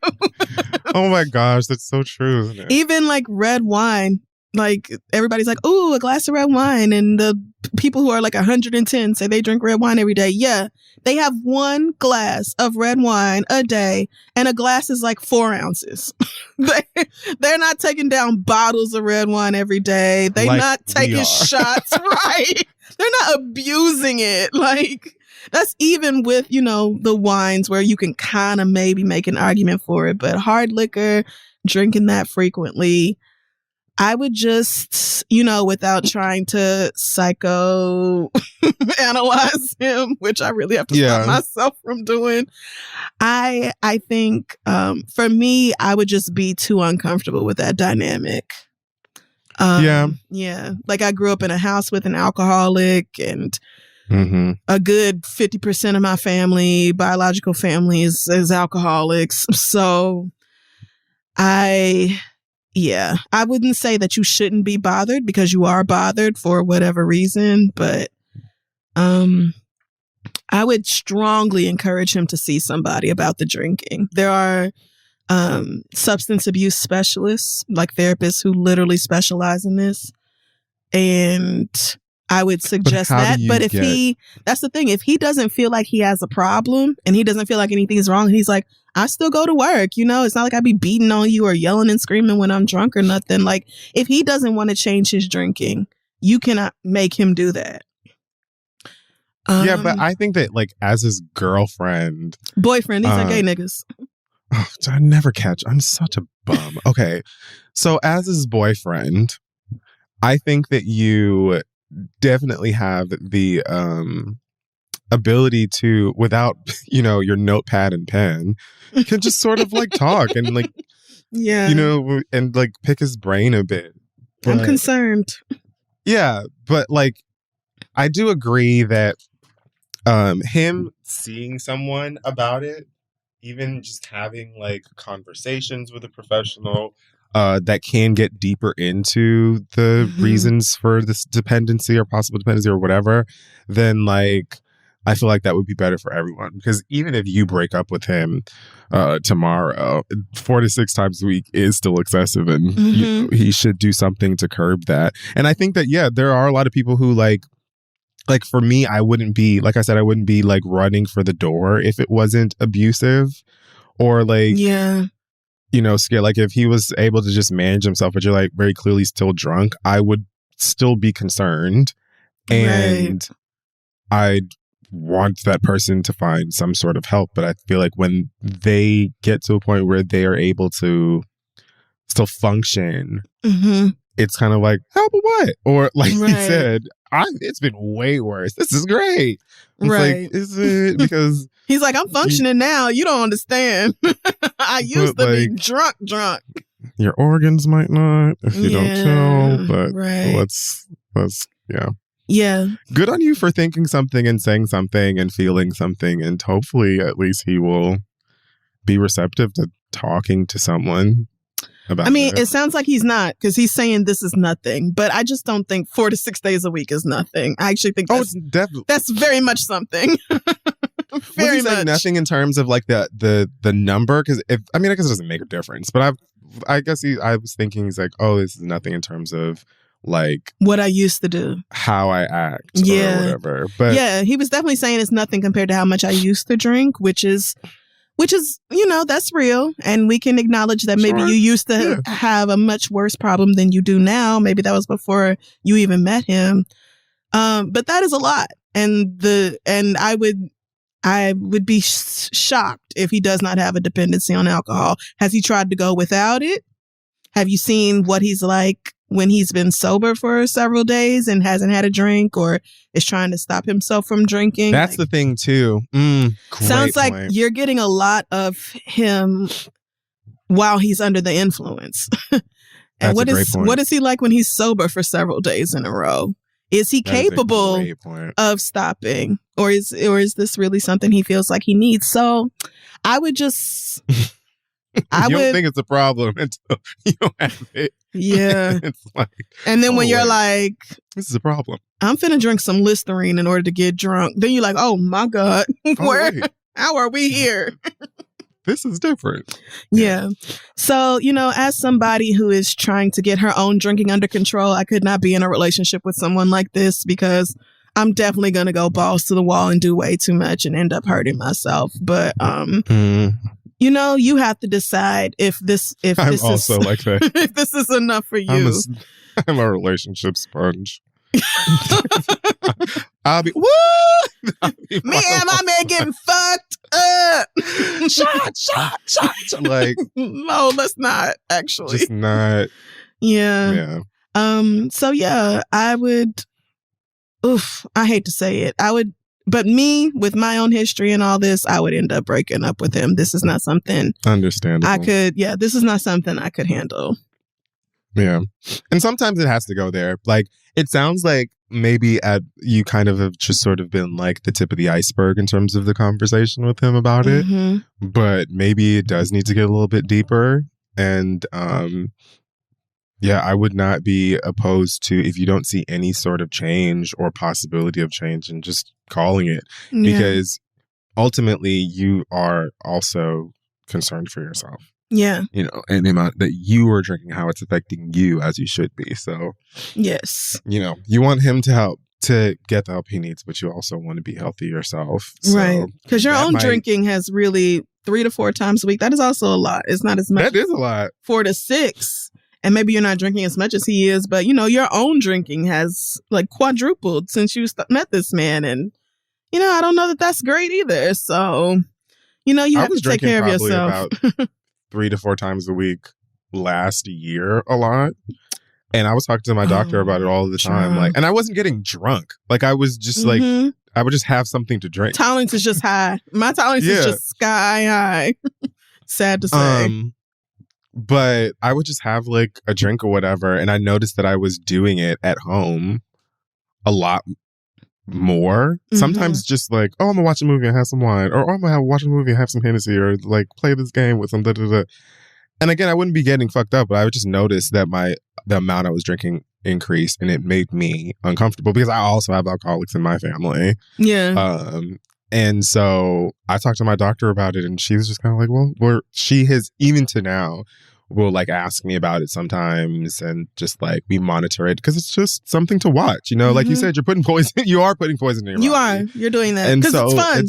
Oh my gosh. That's so true, isn't it? Even like red wine. Like everybody's like, ooh, a glass of red wine. And the people who are like 110 say they drink red wine every day. Yeah. They have one glass of red wine a day, and a glass is like 4 ounces. They're not taking down bottles of red wine every day. They're like not taking shots. Right. They're not abusing it. Like that's even with, you know, the wines where you can kind of maybe make an argument for it, but hard liquor, drinking that frequently, I would just, you know, without trying to psycho analyze him, which I really have to stop myself from doing. I think for me, I would just be too uncomfortable with that dynamic. Yeah. Like I grew up in a house with an alcoholic, and a good 50% of my family, biological family, is alcoholics. So I wouldn't say that you shouldn't be bothered, because you are bothered for whatever reason, but I would strongly encourage him to see somebody about the drinking. There are substance abuse specialists, like therapists who literally specialize in this. And I would suggest that. But that's the thing. If he doesn't feel like he has a problem and he doesn't feel like anything's wrong, and he's like, I still go to work, it's not like I be beating on you or yelling and screaming when I'm drunk or nothing. Like, if he doesn't want to change his drinking, you cannot make him do that. Yeah, but I think that, like, as his boyfriend, these are gay niggas. Oh, I never catch. I'm such a bum. Okay. So as his boyfriend, I think that you definitely have the ability to, without, your notepad and pen, can just sort of like talk and like, and like pick his brain a bit. But, I'm concerned. Yeah. But like, I do agree that him seeing someone about it, even just having like conversations with a professional that can get deeper into the reasons for this dependency or possible dependency or whatever, then like I feel like that would be better for everyone. Because even if you break up with him tomorrow, 4 to 6 times a week is still excessive, and he should do something to curb that. And I think that, there are a lot of people who like for me, I wouldn't be, like I said, I wouldn't be like running for the door if it wasn't abusive or like, scared. Like if he was able to just manage himself, but you're like very clearly still drunk, I would still be concerned. And I'd want that person to find some sort of help. But I feel like when they get to a point where they are able to still function, it's kind of like, help what? Or like he said, it's been way worse. This is great. It's like, is it? Because he's like, I'm functioning now. You don't understand. I used to be drunk. Your organs might not if you don't tell, but let's Yeah. Good on you for thinking something and saying something and feeling something, and hopefully at least he will be receptive to talking to someone about it. It sounds like he's not, because he's saying this is nothing, but I just don't think 4 to 6 days a week is nothing. I actually think that's very much something. Very much. Saying nothing in terms of like the number, because I guess it doesn't make a difference, but I was thinking he's like, oh, this is nothing in terms of like what I used to do, how I act, or whatever. But he was definitely saying it's nothing compared to how much I used to drink, which is that's real, and we can acknowledge that maybe you used to have a much worse problem than you do now. Maybe that was before you even met him, but that is a lot, and I would be shocked if he does not have a dependency on alcohol. Has he tried to go without it? Have you seen what he's like when he's been sober for several days and hasn't had a drink, or is trying to stop himself from drinking? That's the thing too. Sounds like you're getting a lot of him while he's under the influence. And what is he like when he's sober for several days in a row? Is he capable of stopping, or is this really something he feels like he needs? So I would just don't think it's a problem until you don't have it. Yeah. It's like, and then when you're like, this is a problem. I'm finna drink some Listerine in order to get drunk. Then you're like, oh my God, how are we here? This is different. Yeah. So, as somebody who is trying to get her own drinking under control, I could not be in a relationship with someone like this, because I'm definitely going to go balls to the wall and do way too much and end up hurting myself. But, you have to decide if this also like that. If this is enough for you. I'm a relationship sponge. I'll be what? Me and my man getting fucked up. Shot. Like, no, let's not actually. Just not. Yeah. So I would. I hate to say it. I would. But me, with my own history and all this, I would end up breaking up with him. This is not something understandable. This is not something I could handle. Yeah. And sometimes it has to go there. Like, it sounds like maybe you kind of have just sort of been like the tip of the iceberg in terms of the conversation with him about it. But maybe it does need to get a little bit deeper. And I would not be opposed to, if you don't see any sort of change or possibility of change, and just calling it, because ultimately you are also concerned for yourself. Yeah. And the amount that you are drinking, how it's affecting you, as you should be. So, yes. You want him to help to get the help he needs, but you also want to be healthy yourself. So right. Because your own drinking has really 3 to 4 times a week. That is also a lot. It's not as much. That is a lot. 4 to 6. And maybe you're not drinking as much as he is, but, you know, your own drinking has like quadrupled since you met this man. And, you know, I don't know that that's great either. So, you know, you have to take care of yourself. About 3 to 4 times a week last year a lot. And I was talking to my doctor about it all the time. Like, and I wasn't getting drunk. Like, I was just like, I would just have something to drink. Tolerance is just high. My tolerance is just sky high. Sad to say. But I would just have like a drink or whatever. And I noticed that I was doing it at home a lot more. Sometimes just like, oh, I'm going to watch a movie and have some wine. Or, oh, I'm going to watch a movie and have some Hennessy. Or like play this game with some da-da-da. And again, I wouldn't be getting fucked up, but I would just notice that the amount I was drinking increased, and it made me uncomfortable because I also have alcoholics in my family. Yeah. And so I talked to my doctor about it, and she was just kind of like, well, she has, even to now, will like ask me about it sometimes, and just like we monitor it because it's just something to watch. You know, like you said, you are putting poison in your body. You're doing that because so it's fun.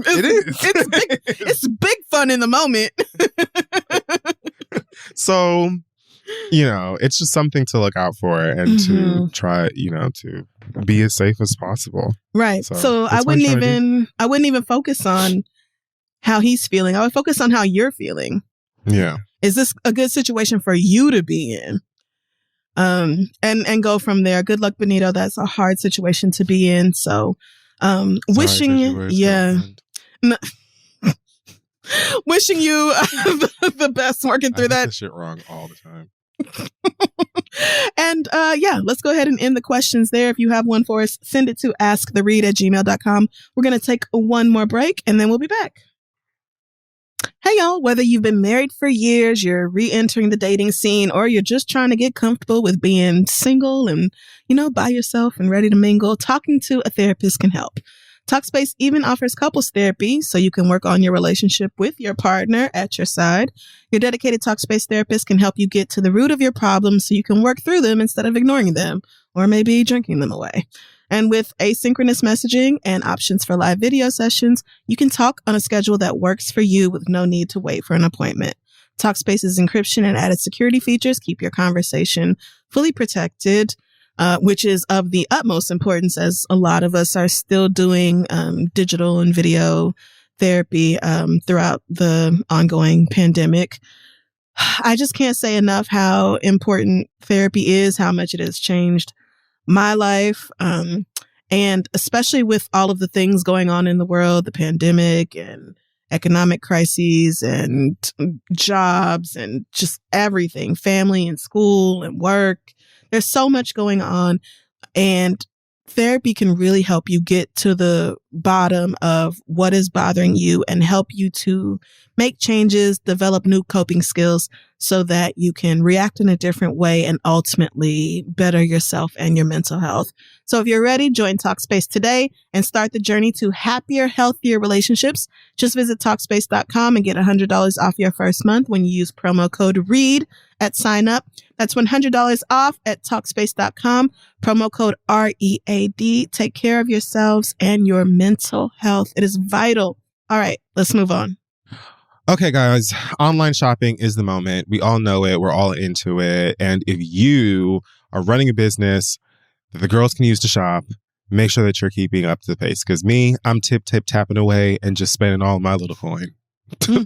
It is. It's big fun in the moment. So, you know, it's just something to look out for and to try, you know, to be as safe as possible. Right. So I wouldn't even focus on how he's feeling. I would focus on how you're feeling. Yeah. Is this a good situation for you to be in? And go from there. Good luck, Benito. That's a hard situation to be in. So, wishing you the best working through that. This shit wrong all the time. And let's go ahead and end the questions there. If you have one for us, send it to asktheread@gmail.com. We're going to take one more break and then we'll be back. Hey, y'all, whether you've been married for years, you're re-entering the dating scene, or you're just trying to get comfortable with being single and, you know, by yourself and ready to mingle, talking to a therapist can help. Talkspace even offers couples therapy, so you can work on your relationship with your partner at your side. Your dedicated Talkspace therapist can help you get to the root of your problems so you can work through them instead of ignoring them or maybe drinking them away. And with asynchronous messaging and options for live video sessions, you can talk on a schedule that works for you with no need to wait for an appointment. Talkspace's encryption and added security features keep your conversation fully protected, which is of the utmost importance as a lot of us are still doing digital and video therapy throughout the ongoing pandemic. I just can't say enough how important therapy is, how much it has changed my life, and especially with all of the things going on in the world, the pandemic and economic crises and jobs and just everything, family and school and work. There's so much going on, and therapy can really help you get to the bottom of what is bothering you and help you to make changes, develop new coping skills so that you can react in a different way and ultimately better yourself and your mental health. So if you're ready, join Talkspace today and start the journey to happier, healthier relationships. Just visit Talkspace.com and get $100 off your first month when you use promo code READ at sign up. That's $100 off at Talkspace.com. Promo code READ. Take care of yourselves and your mental health. It is vital. All right, let's move on. Okay, guys, online shopping is the moment. We all know it. We're all into it. And if you are running a business that the girls can use to shop, make sure that you're keeping up to the pace. Because I'm tapping away and just spending all my little coin.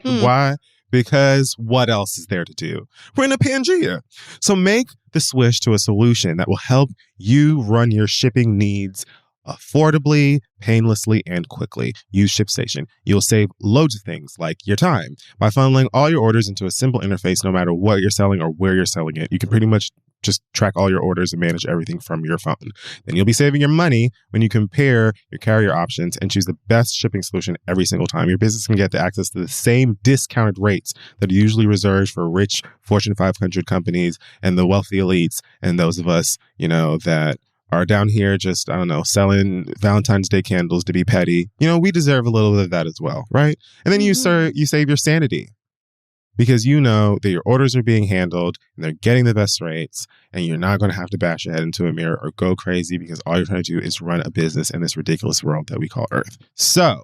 Why? Because what else is there to do? We're in a Pangea. So make the switch to a solution that will help you run your shipping needs affordably, painlessly, and quickly. Use ShipStation. You'll save loads of things like your time by funneling all your orders into a simple interface no matter what you're selling or where you're selling it. You can pretty much just track all your orders and manage everything from your phone. Then you'll be saving your money when you compare your carrier options and choose the best shipping solution every single time. Your business can get the access to the same discounted rates that are usually reserved for rich Fortune 500 companies and the wealthy elites and those of us, you know, that are down here just, selling Valentine's Day candles to be petty. You know, we deserve a little bit of that as well, right? And then you save your sanity. because you know that your orders are being handled and they're getting the best rates, and you're not going to have to bash your head into a mirror or go crazy because all you're trying to do is run a business in this ridiculous world that we call Earth. So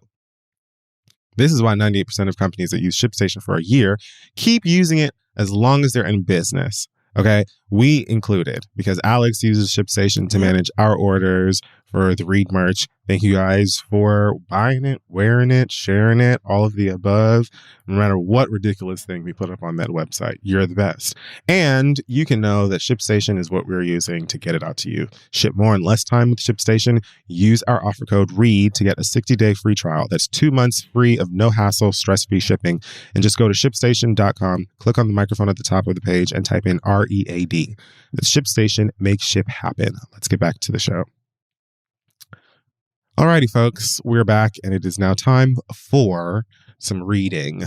this is why 98% of companies that use ShipStation for a year keep using it as long as they're in business. Okay, we included, because Alex uses ShipStation to manage our orders for the Read merch. Thank you guys for buying it, wearing it, sharing it, all of the above. No matter what ridiculous thing we put up on that website, you're the best. And you can know that ShipStation is what we're using to get it out to you. Ship more in less time with ShipStation. Use our offer code READ to get a 60-day free trial. That's 2 months free of no hassle, stress-free shipping. And just go to ShipStation.com, click on the microphone at the top of the page, and type in READ. That's ShipStation. Make ship happen. Let's get back to the show. Alrighty, folks, we're back, and it is now time for some reading.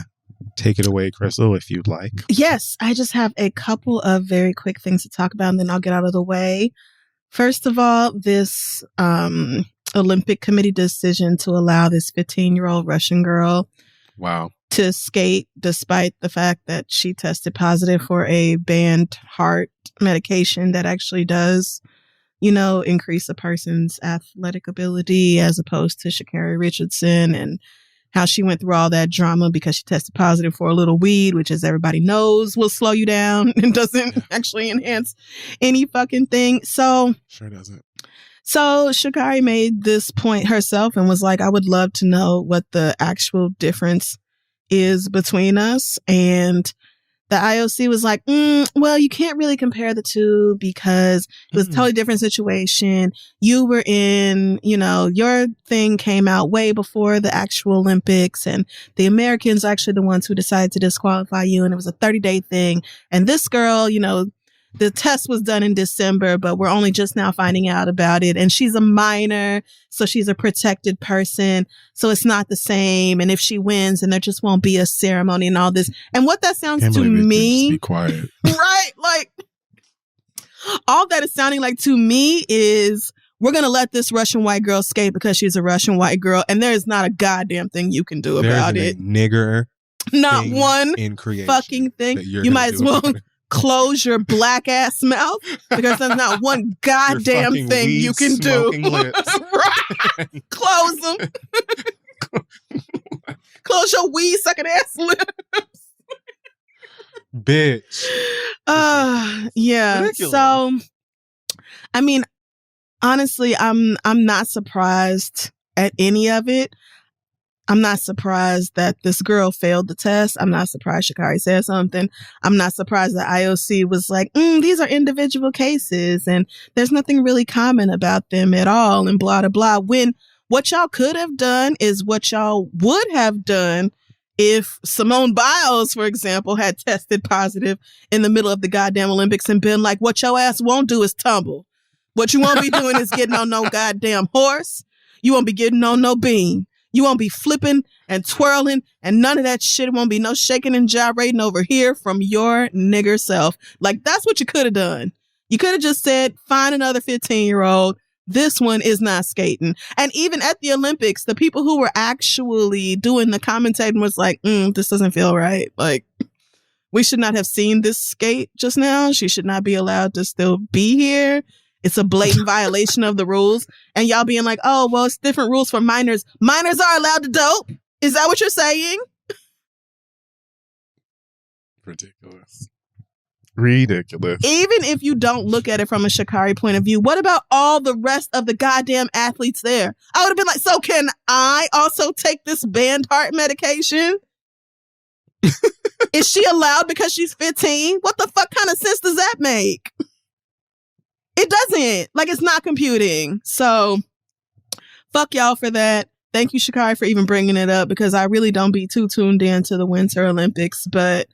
Take it away, Crystal, if you'd like. Yes, I just have a couple of very quick things to talk about, and then I'll get out of the way. First of all, this Olympic Committee decision to allow this 15-year-old Russian girl to skate despite the fact that she tested positive for a banned heart medication that actually does, increase a person's athletic ability, as opposed to Sha'Carri Richardson, and how she went through all that drama because she tested positive for a little weed, which, as everybody knows, will slow you down and doesn't actually enhance any fucking thing. So sure doesn't. So Sha'Carri made this point herself and was like, I would love to know what the actual difference is between us. And the IOC was like, well, you can't really compare the two because it was a totally different situation. You were in, your thing came out way before the actual Olympics, and the Americans are actually the ones who decided to disqualify you. And it was a 30-day thing. And this girl, the test was done in December, but we're only just now finding out about it. And she's a minor, so she's a protected person. So it's not the same. And if she wins, then there just won't be a ceremony and all this. And what that sounds to me, be quiet. Right? Like, all that is sounding like to me is, we're going to let this Russian white girl skate because she's a Russian white girl. And there is not a goddamn thing you can do about it. Nigger. Not one fucking thing. You might as well close your black ass mouth, because there's not one goddamn thing you can do. Right. Close them. Close your weed sucking ass lips. Bitch. Yeah. Ridiculous. So, I mean, honestly, I'm not surprised at any of it. I'm not surprised that this girl failed the test. I'm not surprised Sha'Carri said something. I'm not surprised that IOC was like, these are individual cases and there's nothing really common about them at all, and blah, blah, blah. When what y'all could have done is what y'all would have done if Simone Biles, for example, had tested positive in the middle of the goddamn Olympics and been like, what your ass won't do is tumble. What you won't be doing is getting on no goddamn horse. You won't be getting on no beam. You won't be flipping and twirling and none of that shit. It won't be no shaking and gyrating over here from your nigger self. Like, that's what you could have done. You could have just said, find another 15-year-old. This one is not skating. And even at the Olympics, the people who were actually doing the commentating was like, this doesn't feel right. Like, we should not have seen this skate just now. She should not be allowed to still be here. It's a blatant violation of the rules. And y'all being like, oh, well, it's different rules for minors. Minors are allowed to dope. Is that what you're saying? Ridiculous. Even if you don't look at it from a Sha'Carri point of view, what about all the rest of the goddamn athletes there? I would have been like, so can I also take this banned heart medication? Is she allowed because she's 15? What the fuck kind of sense does that make? It doesn't. Like, it's not computing. So, fuck y'all for that. Thank you, Sha'Carri, for even bringing it up, because I really don't be too tuned into the Winter Olympics. But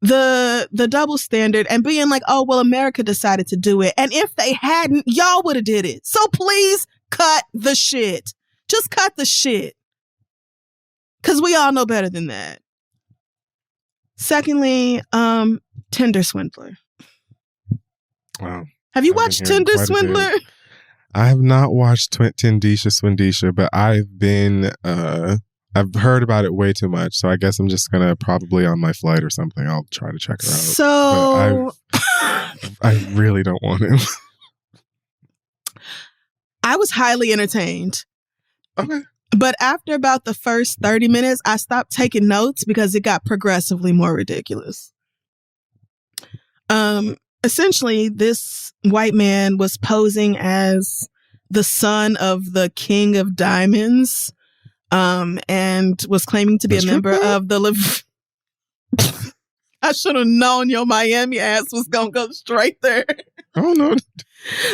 the double standard and being like, oh, well, America decided to do it. And if they hadn't, y'all would have did it. So please cut the shit. Just cut the shit. Because we all know better than that. Secondly, Tinder swindler. Wow. Have you watched Tinder Swindler? I have not watched Tindisha Swindisha, but I've been I've heard about it way too much, so I guess I'm just gonna probably on my flight or something. I'll try to check her out. So I really don't want to. I was highly entertained. Okay. But after about the first 30 minutes, I stopped taking notes because it got progressively more ridiculous. Essentially, this white man was posing as the son of the King of Diamonds, and was claiming to be a member of the I should have known your Miami ass was gonna go straight there. Oh no.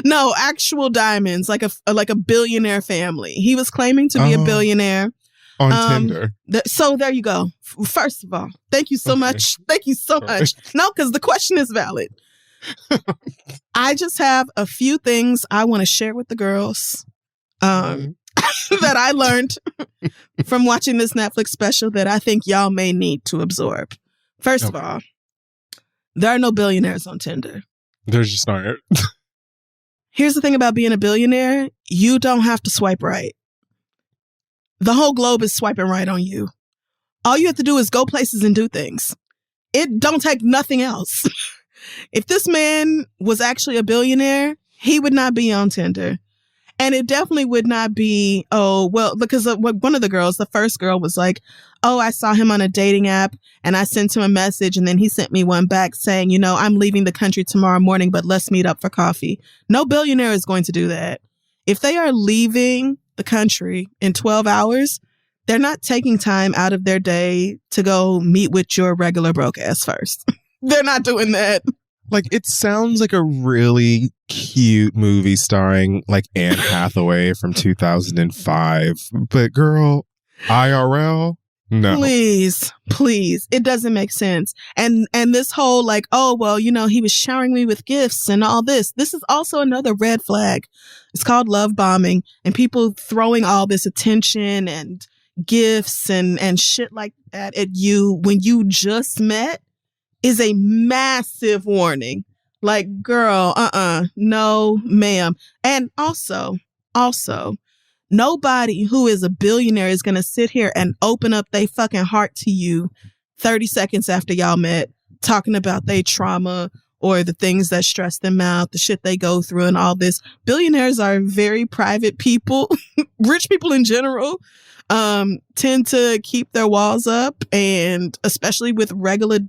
No, actual diamonds, like a billionaire family. He was claiming to be a billionaire on Tinder. So there you go. First of all, thank you so much. Thank you so much. No, because the question is valid. I just have a few things I want to share with the girls that I learned from watching this Netflix special that I think y'all may need to absorb. First of all, there are no billionaires on Tinder. There's just aren't. Here's the thing about being a billionaire. You don't have to swipe right. The whole globe is swiping right on you. All you have to do is go places and do things. It don't take nothing else. If this man was actually a billionaire, he would not be on Tinder. And it definitely would not be, because one of the girls, the first girl was like, oh, I saw him on a dating app and I sent him a message and then he sent me one back saying, I'm leaving the country tomorrow morning, but let's meet up for coffee. No billionaire is going to do that. If they are leaving the country in 12 hours, they're not taking time out of their day to go meet with your regular broke ass first. They're not doing that. Like, it sounds like a really cute movie starring like Anne Hathaway from 2005. But girl, IRL? No. Please. It doesn't make sense. And this whole like, he was showering me with gifts and all this. This is also another red flag. It's called love bombing, and people throwing all this attention and gifts and shit like that at you when you just met is a massive warning. Like, girl, no, ma'am. And also, nobody who is a billionaire is going to sit here and open up their fucking heart to you 30 seconds after y'all met, talking about their trauma or the things that stress them out, the shit they go through and all this. Billionaires are very private people. Rich people in general tend to keep their walls up, and especially with regular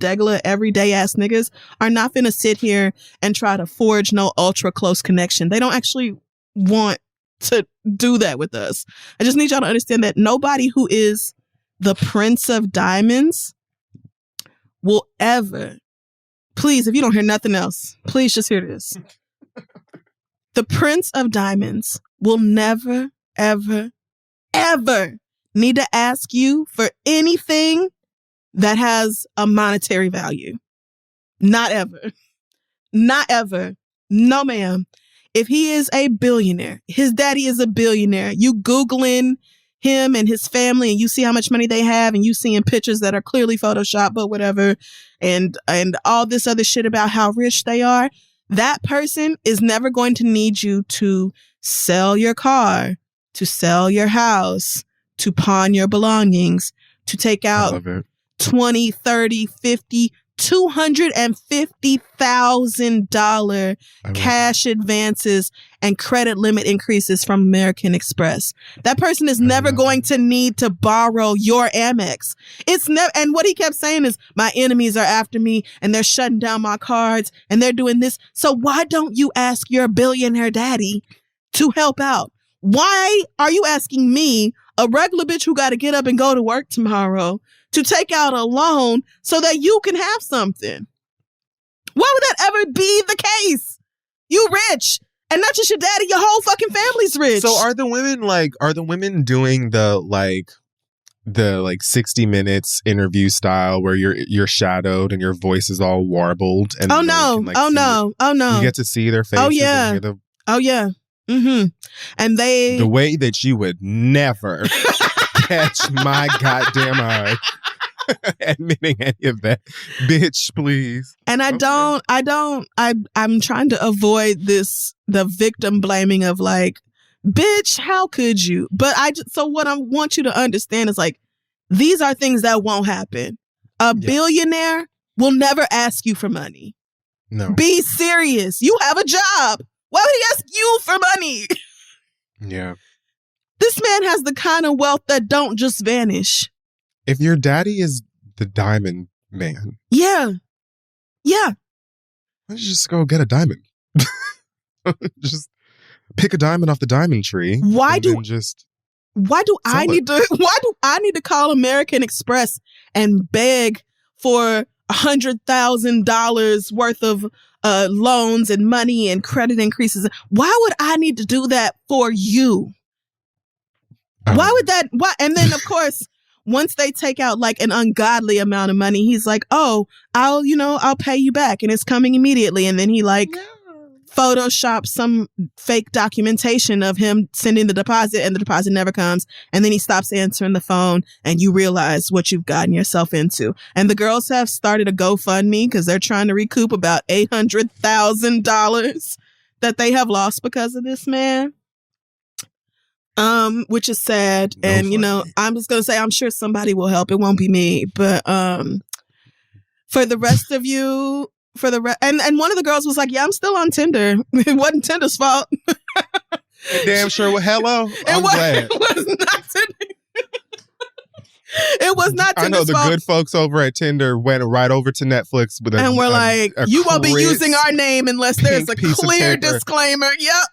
everyday ass niggas are not gonna sit here and try to forge no ultra close connection. They don't actually want to do that with us. I just need y'all to understand that nobody who is the Prince of Diamonds will ever, please, if you don't hear nothing else, please just hear this. The Prince of Diamonds will never, ever, ever need to ask you for anything that has a monetary value. Not ever. Not ever. No, ma'am. If he is a billionaire, his daddy is a billionaire, you Googling him and his family and you see how much money they have and you seeing pictures that are clearly Photoshopped, but whatever, and all this other shit about how rich they are, that person is never going to need you to sell your car, to sell your house, to pawn your belongings, to take out 20, 30, 50, $250,000 cash advances and credit limit increases from American Express. That person is never going to need to borrow your Amex. It's never. And what he kept saying is, my enemies are after me and they're shutting down my cards and they're doing this. So why don't you ask your billionaire daddy to help out? Why are you asking me, a regular bitch who got to get up and go to work tomorrow, to take out a loan so that you can have something? Why would that ever be the case? You rich. And not just your daddy, your whole fucking family's rich. So are the women doing the 60 minutes interview style where you're shadowed and your voice is all warbled? And oh no. You get to see their faces. Oh yeah. Mm-hmm. And the way that you would never catch my goddamn eye admitting any of that, bitch, please. And I'm trying to avoid the victim blaming of like, bitch, how could you? But so what I want you to understand is like, these are things that won't happen. A billionaire will never ask you for money. No. Be serious. You have a job. Why would he ask you for money? Yeah. This man has the kind of wealth that don't just vanish. If your daddy is the diamond man. Yeah. Yeah. Why don't you just go get a diamond? Just pick a diamond off the diamond tree. Why do I need to call American Express and beg for $100,000 worth of loans and money and credit increases? Why would I need to do that for you? Why would that? Why? And then, of course, once they take out like an ungodly amount of money, he's like, "Oh, I'll pay you back, and it's coming immediately." And then he Photoshop some fake documentation of him sending the deposit, and the deposit never comes. And then he stops answering the phone, and you realize what you've gotten yourself into. And the girls have started a GoFundMe because they're trying to recoup about $800,000 that they have lost because of this man. Which is sad. And, I'm just going to say, I'm sure somebody will help. It won't be me. But for the rest of you, and one of the girls was like, yeah, I'm still on Tinder. It wasn't Tinder's fault. Damn sure. Well, hello. I'm glad. It was not Tinder. It was not Tinder's I know the fault. good folks over at Tinder went right over to Netflix with and we're like, you won't be using our name unless there's a clear disclaimer. Yep.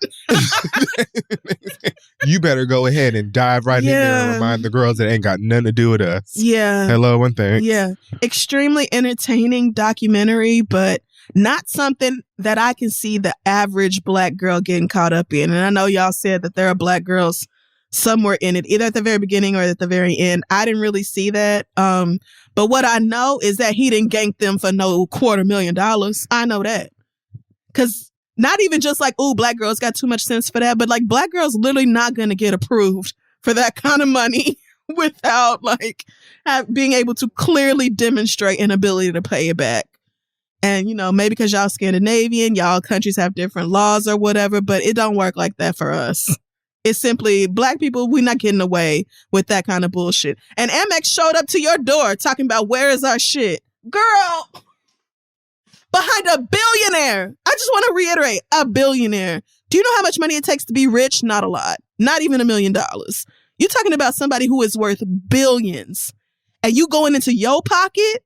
You better go ahead and dive right in there and remind the girls that ain't got nothing to do with us. Yeah. Hello, one thing. Yeah. Extremely entertaining documentary, but not something that I can see the average Black girl getting caught up in. And I know y'all said that there are Black girls somewhere in it, either at the very beginning or at the very end. I didn't really see that. But what I know is that he didn't gank them for no $250,000. I know that. Because not even just like, ooh, Black girls got too much sense for that, but like Black girls literally not going to get approved for that kind of money without like being able to clearly demonstrate an ability to pay it back. And, maybe because y'all Scandinavian, y'all countries have different laws or whatever, but it don't work like that for us. It's simply Black people, we're not getting away with that kind of bullshit. And Amex showed up to your door talking about where is our shit. Girl, behind a billionaire. I just want to reiterate, a billionaire. Do you know how much money it takes to be rich? Not a lot. Not even $1 million. You're talking about somebody who is worth billions. And you going into your pocket?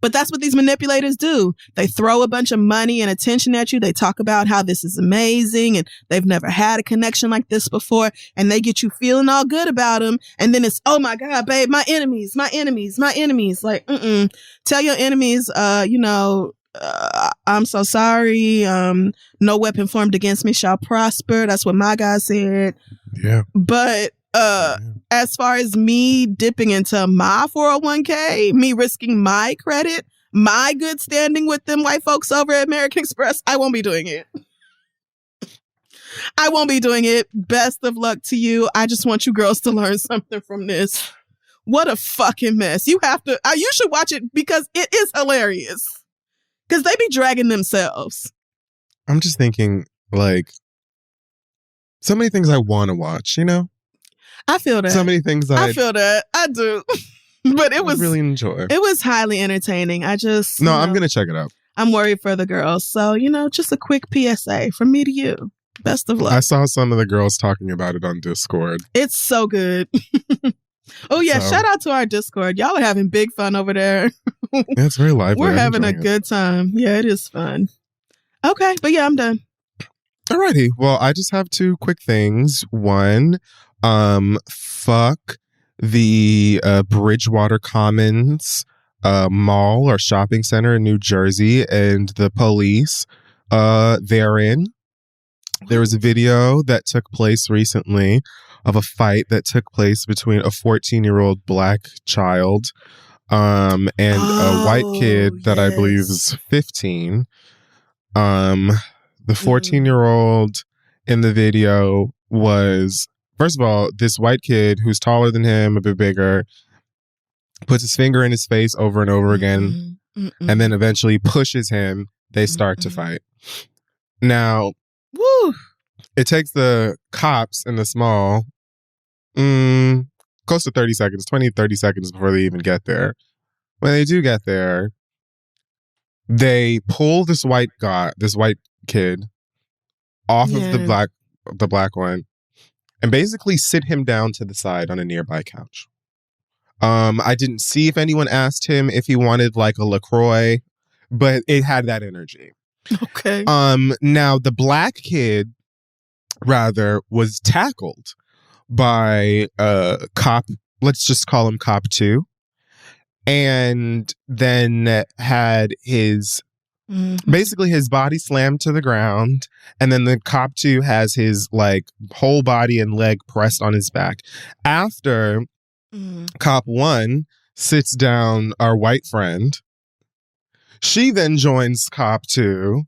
But that's what these manipulators do. They throw a bunch of money and attention at you. They talk about how this is amazing and they've never had a connection like this before. And they get you feeling all good about them. And then it's, oh my God, babe, my enemies. Like, tell your enemies, I'm so sorry. No weapon formed against me shall prosper. That's what my guy said. Yeah. But as far as me dipping into my 401k, me risking my credit, my good standing with them white folks over at American Express, I won't be doing it. I won't be doing it. Best of luck to you. I just want you girls to learn something from this. What a fucking mess. You should watch it because it is hilarious. Because they be dragging themselves. I'm just thinking, like, so many things I want to watch, I feel that. So many things I feel that. I do. But it was really enjoy. It was highly entertaining. I'm going to check it out. I'm worried for the girls. So, just a quick PSA from me to you. Best of luck. I saw some of the girls talking about it on Discord. It's so good. Oh, yeah. Shout out to our Discord. Y'all are having big fun over there. Yeah, it's very lively. We're having a good time. Yeah, it is fun. Okay. But yeah, I'm done. Alrighty. Well, I just have two quick things. One, fuck the Bridgewater Commons mall or shopping center in New Jersey and the police therein. There was a video that took place recently of a fight that took place between a 14-year-old Black child and a white kid that I believe is 15. The 14-year-old in the video was, first of all, this white kid who's taller than him, a bit bigger, puts his finger in his face over and over again, and then eventually pushes him. They start to fight. Now, it takes the cops in the small close to 30 seconds, 20, 30 seconds before they even get there. When they do get there, they pull this white kid off of the black one and basically sit him down to the side on a nearby couch. I didn't see if anyone asked him if he wanted like a LaCroix, but it had that energy. Okay. Now the black kid rather was tackled by cop, let's just call him Cop 2, and then had his basically his body slammed to the ground, and then the Cop 2 has his like whole body and leg pressed on his back. After Cop 1 sits down our white friend, she then joins Cop 2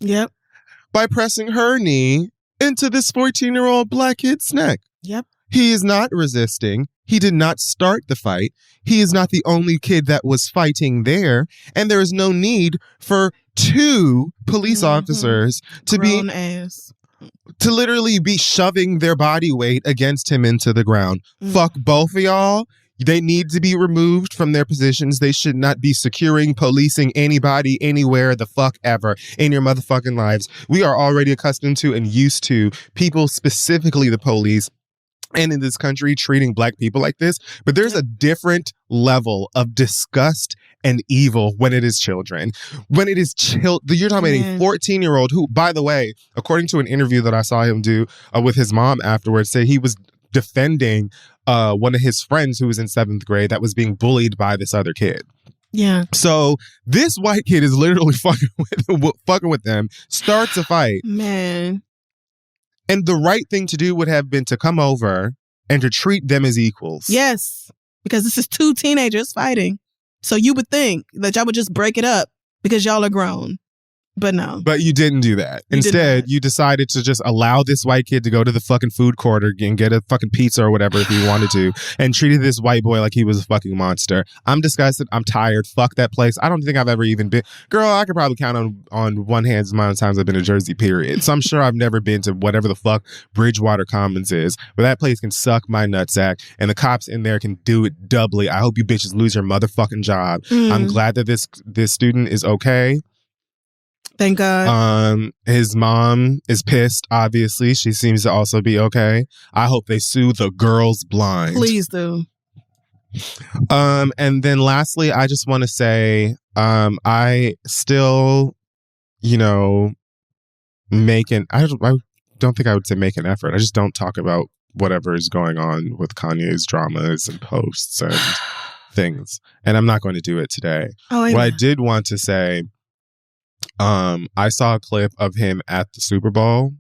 by pressing her knee into this 14-year-old black kid's neck. Yep. He is not resisting. He did not start the fight. He is not the only kid that was fighting there. And there is no need for 2 police officers to to literally be shoving their body weight against him into the ground. Fuck both of y'all. They need to be removed from their positions. They should not be securing, policing anybody, anywhere, the fuck ever in your motherfucking lives. We are already accustomed to and used to people, specifically the police, and in this country treating black people like this. But there's a different level of disgust and evil when it is children. When it is you're talking about a 14-year-old who, by the way, according to an interview that I saw him do with his mom afterwards, said he was defending one of his friends who was in 7th grade that was being bullied by this other kid. Yeah. So this white kid is literally fucking with them, starts a fight. Man. And the right thing to do would have been to come over and to treat them as equals. Yes. Because this is 2 teenagers fighting. So you would think that y'all would just break it up because y'all are grown. But no. But you didn't do that. Instead, you decided to just allow this white kid to go to the fucking food court and get a fucking pizza or whatever if he wanted to, and treated this white boy like he was a fucking monster. I'm disgusted. I'm tired. Fuck that place. I don't think I've ever even been. Girl, I could probably count on one hand the amount of times I've been to Jersey, period. So I'm sure I've never been to whatever the fuck Bridgewater Commons is. But that place can suck my nutsack, and the cops in there can do it doubly. I hope you bitches lose your motherfucking job. I'm glad that this student is okay. Thank God. His mom is pissed, obviously. She seems to also be okay. I hope they sue the girls blind. Please do. And then lastly, I just want to say, I still, I don't think I would say make an effort. I just don't talk about whatever is going on with Kanye's dramas and posts and things. And I'm not going to do it today. What I did want to say, I saw a clip of him at the Super Bowl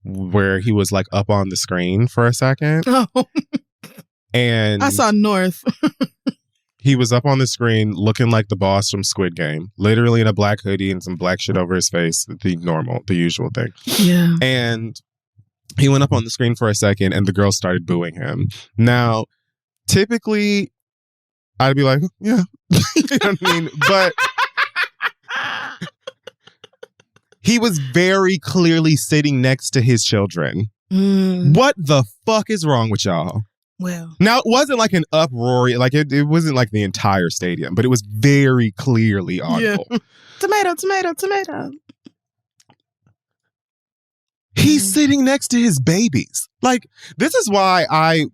where he was like up on the screen for a second. Oh. And I saw North. He was up on the screen looking like the boss from Squid Game, literally in a black hoodie and some black shit over his face, the usual thing. Yeah. And he went up on the screen for a second and the girls started booing him. Now, typically, I'd be like, yeah. You know what I mean? But he was very clearly sitting next to his children. What the fuck is wrong with y'all? Well, now it wasn't like an uproar, like it wasn't like the entire stadium, but it was very clearly audible. Yeah. Tomato, tomato, tomato. He's sitting next to his babies. Like, this is why I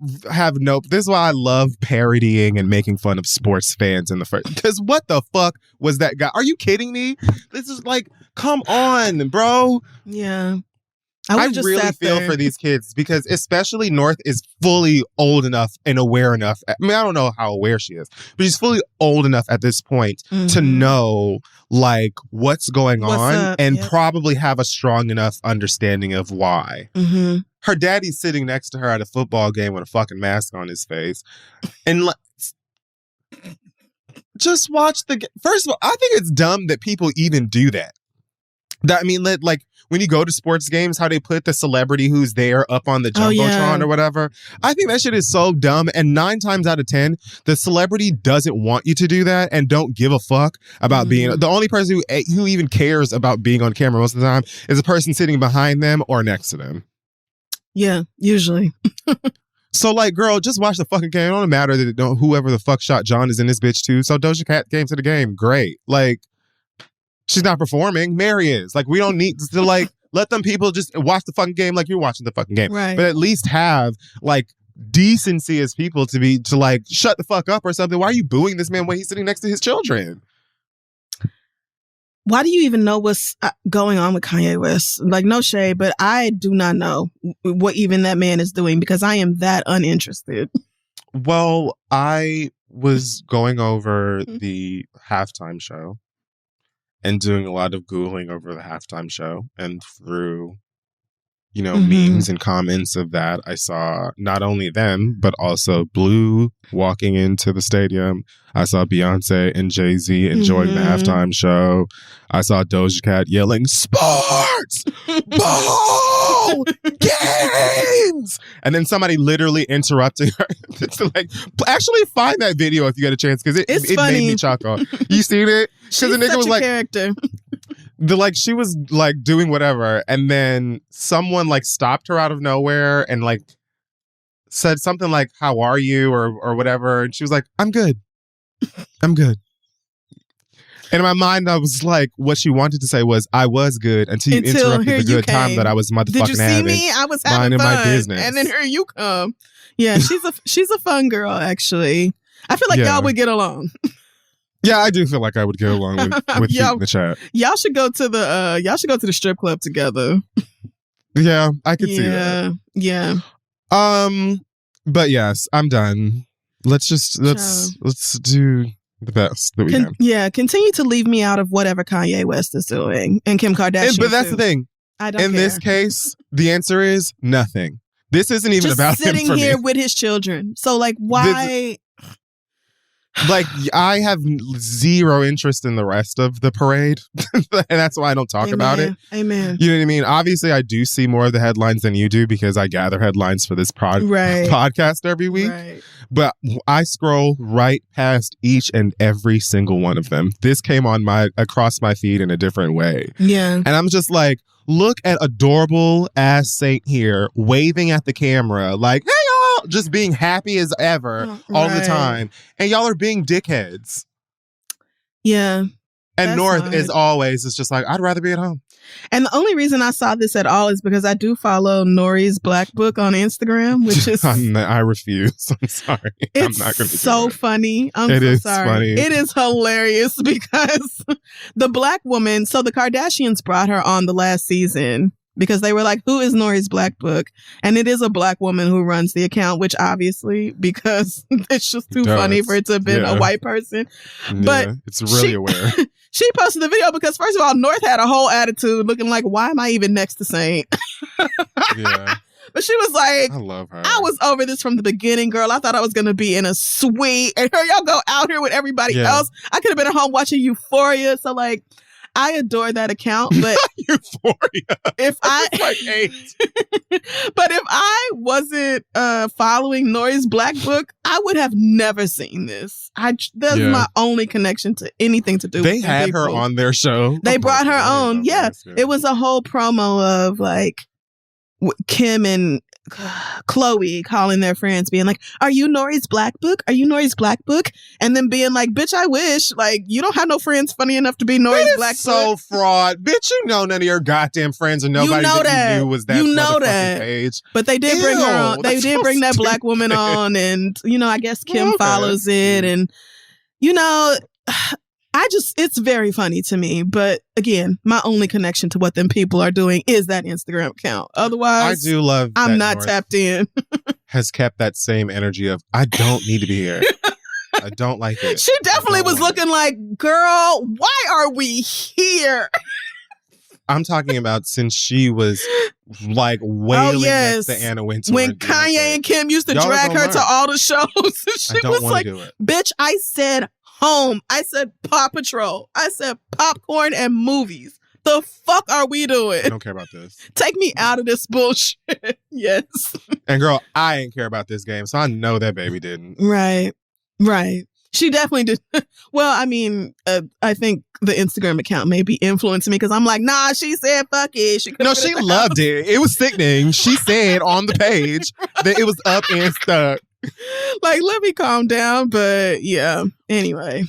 love parodying and making fun of sports fans in the first. Because what the fuck was that guy? Are you kidding me? This is like, come on, bro. Yeah. I really feel for these kids because especially North is fully old enough and aware enough. I mean, I don't know how aware she is, but she's fully old enough at this point to know like what's going on and probably have a strong enough understanding of why. Her daddy's sitting next to her at a football game with a fucking mask on his face. And just watch first of all, I think it's dumb that people even do that. I mean, like when you go to sports games, how they put the celebrity who's there up on the Jumbotron or whatever. I think that shit is so dumb. And 9 times out of 10, the celebrity doesn't want you to do that and don't give a fuck about being. The only person who even cares about being on camera most of the time is the person sitting behind them or next to them. Yeah, usually. So, like, girl, just watch the fucking game. It don't matter that whoever the fuck shot John is in this bitch, too. So Doja Cat came to the game. Great. Like, she's not performing. Mary is. Like, we don't need to, like, let them people just watch the fucking game like you're watching the fucking game. Right. But at least have, like, decency as people to like, shut the fuck up or something. Why are you booing this man when he's sitting next to his children? Why do you even know what's going on with Kanye West? Like, no shade, but I do not know what even that man is doing because I am that uninterested. Well, I was going over the halftime show and doing a lot of Googling over the halftime show, and through, you know, memes and comments of that, I saw not only them, but also Blue walking into the stadium. I saw Beyonce and Jay-Z enjoying the halftime show. I saw Doja Cat yelling, "Sports! Ball! Games!" And then somebody literally interrupting her to, like, actually find that video if you get a chance, because it made me chuckle. You seen it? Because the nigga was like, character. She was like doing whatever, and then someone like stopped her out of nowhere and like said something like, "How are you?" or whatever, and she was like, "I'm good. I'm good." And in my mind, I was like, what she wanted to say was, "I was good until you interrupted the good time that I was motherfucking having." Did you see me? I was having fun. My business. And then here you come. Yeah, she's a fun girl, actually. I feel like y'all would get along. Yeah, I do feel like I would get along with you in the chat. Y'all should go to the strip club together. Yeah, I could see that. Yeah. But yes, I'm done. Let's do the best that we can. Yeah, continue to leave me out of whatever Kanye West is doing and Kim Kardashian. But that's the thing. I don't care. In this case, the answer is nothing. This isn't even just about him for me. Sitting here with his children. So, like, why? Like, I have zero interest in the rest of the parade, and that's why I don't talk about it. Amen. You know what I mean? Obviously, I do see more of the headlines than you do because I gather headlines for this podcast every week. Right. But I scroll right past each and every single one of them. This came on across my feed in a different way. Yeah. And I'm just like, look at adorable ass Saint here waving at the camera like, "Hey, y'all," just being happy as ever all the time. And y'all are being dickheads. Yeah. And North is always, it's just like, I'd rather be at home. And the only reason I saw this at all is because I do follow Nori's Black Book on Instagram, which is... I refuse. I'm sorry. I'm not going to It's so funny. It is funny. It is hilarious because the Black woman... So the Kardashians brought her on the last season because they were like, who is Nori's Black Book? And it is a Black woman who runs the account, which obviously, because it's just too funny for it to have been a white person. Yeah, but it's really aware. She posted the video because, first of all, North had a whole attitude looking like, why am I even next to Saint? Yeah. But she was like, I love her. I was over this from the beginning, girl. I thought I was going to be in a suite. And here y'all go out here with everybody else. I could have been at home watching Euphoria. So, like, I adore that account, but Euphoria. If I like 8. But if I wasn't following Nori's Black Book, I would have never seen this. That's my only connection to anything to do with They had her on their show. They brought her on. Yeah. It was a whole promo of like Kim and Chloe calling their friends, being like, "Are you Nori's Black Book? Are you Nori's Black Book?" And then being like, "Bitch, I wish. Like, you don't have no friends funny enough to be Nori's Black Book." So fraud, bitch. You know none of your goddamn friends and nobody that you knew was that. You know that page. But they did bring her on. They did bring that Black woman on, and I guess Kim follows it, and it's very funny to me. But again, my only connection to what them people are doing is that Instagram account. Otherwise, I do love I'm not tapped in. Has kept that same energy of, I don't need to be here. I don't like it. She definitely was looking like, girl, why are we here? I'm talking about since she was like wailing next to Anna Wintour. When Kanye and Kim used to drag her to all the shows. She was like, bitch, I said home. I said Paw Patrol. I said popcorn and movies. The fuck are we doing? I don't care about this. Take me out of this bullshit. Yes. And girl, I ain't care about this game, so I know that baby didn't. Right. She definitely did. Well, I mean, I think the Instagram account may be influencing me because I'm like, nah, she said fuck it. She loved it. It was sickening. She said on the page that it was up and stuck. Like, let me calm down. But yeah, anyway.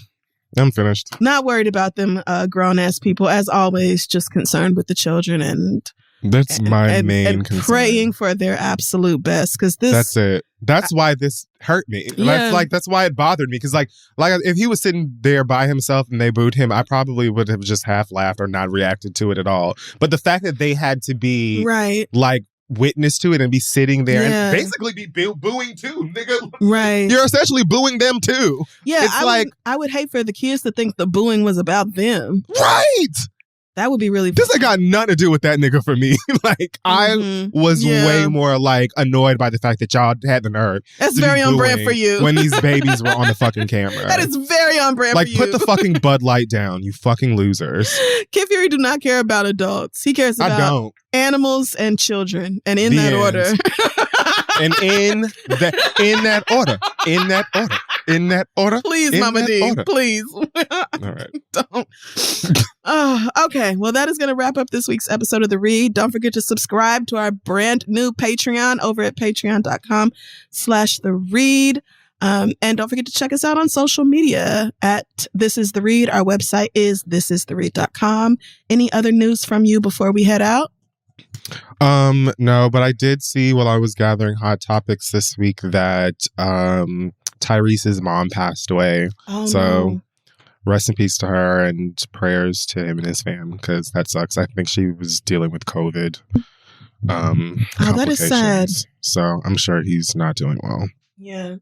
I'm finished. Not worried about them grown-ass people. As always, just concerned with the children and... That's my main concern. Praying for their absolute best, because this. That's it. That's why this hurt me. Yeah. That's why it bothered me. Because like if he was sitting there by himself and they booed him, I probably would have just half laughed or not reacted to it at all. But the fact that they had to be like witness to it and be sitting there and basically be booing too, nigga. Right. You're essentially booing them too. Yeah. I would hate for the kids to think the booing was about them. Right. That would be really This ain't got nothing to do with that nigga for me. Like, I was way more, like, annoyed by the fact that y'all had the nerve. That's very on brand for you. When these babies were on the fucking camera. That is very on brand for you. Like, put the fucking Bud Light down, you fucking losers. Kid Fury do not care about adults. He cares about animals and children. And in that order. And in that order. Please, Mama D, please. All right. Don't. Okay. Well, that is going to wrap up this week's episode of The Read. Don't forget to subscribe to our brand new Patreon over at patreon.com/TheRead. And don't forget to check us out on social media at This Is The Read. Our website is thisistheread.com. Any other news from you before we head out? No, but I did see while I was gathering hot topics this week that Tyrese's mom passed away. Oh, so no. Rest in peace to her and prayers to him and his fam, because that sucks. I think she was dealing with COVID. That is sad. So I'm sure he's not doing well. Yeah.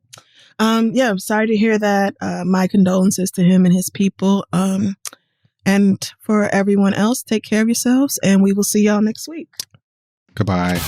I'm sorry to hear that. My condolences to him and his people. And for everyone else, take care of yourselves, and we will see y'all next week. Goodbye.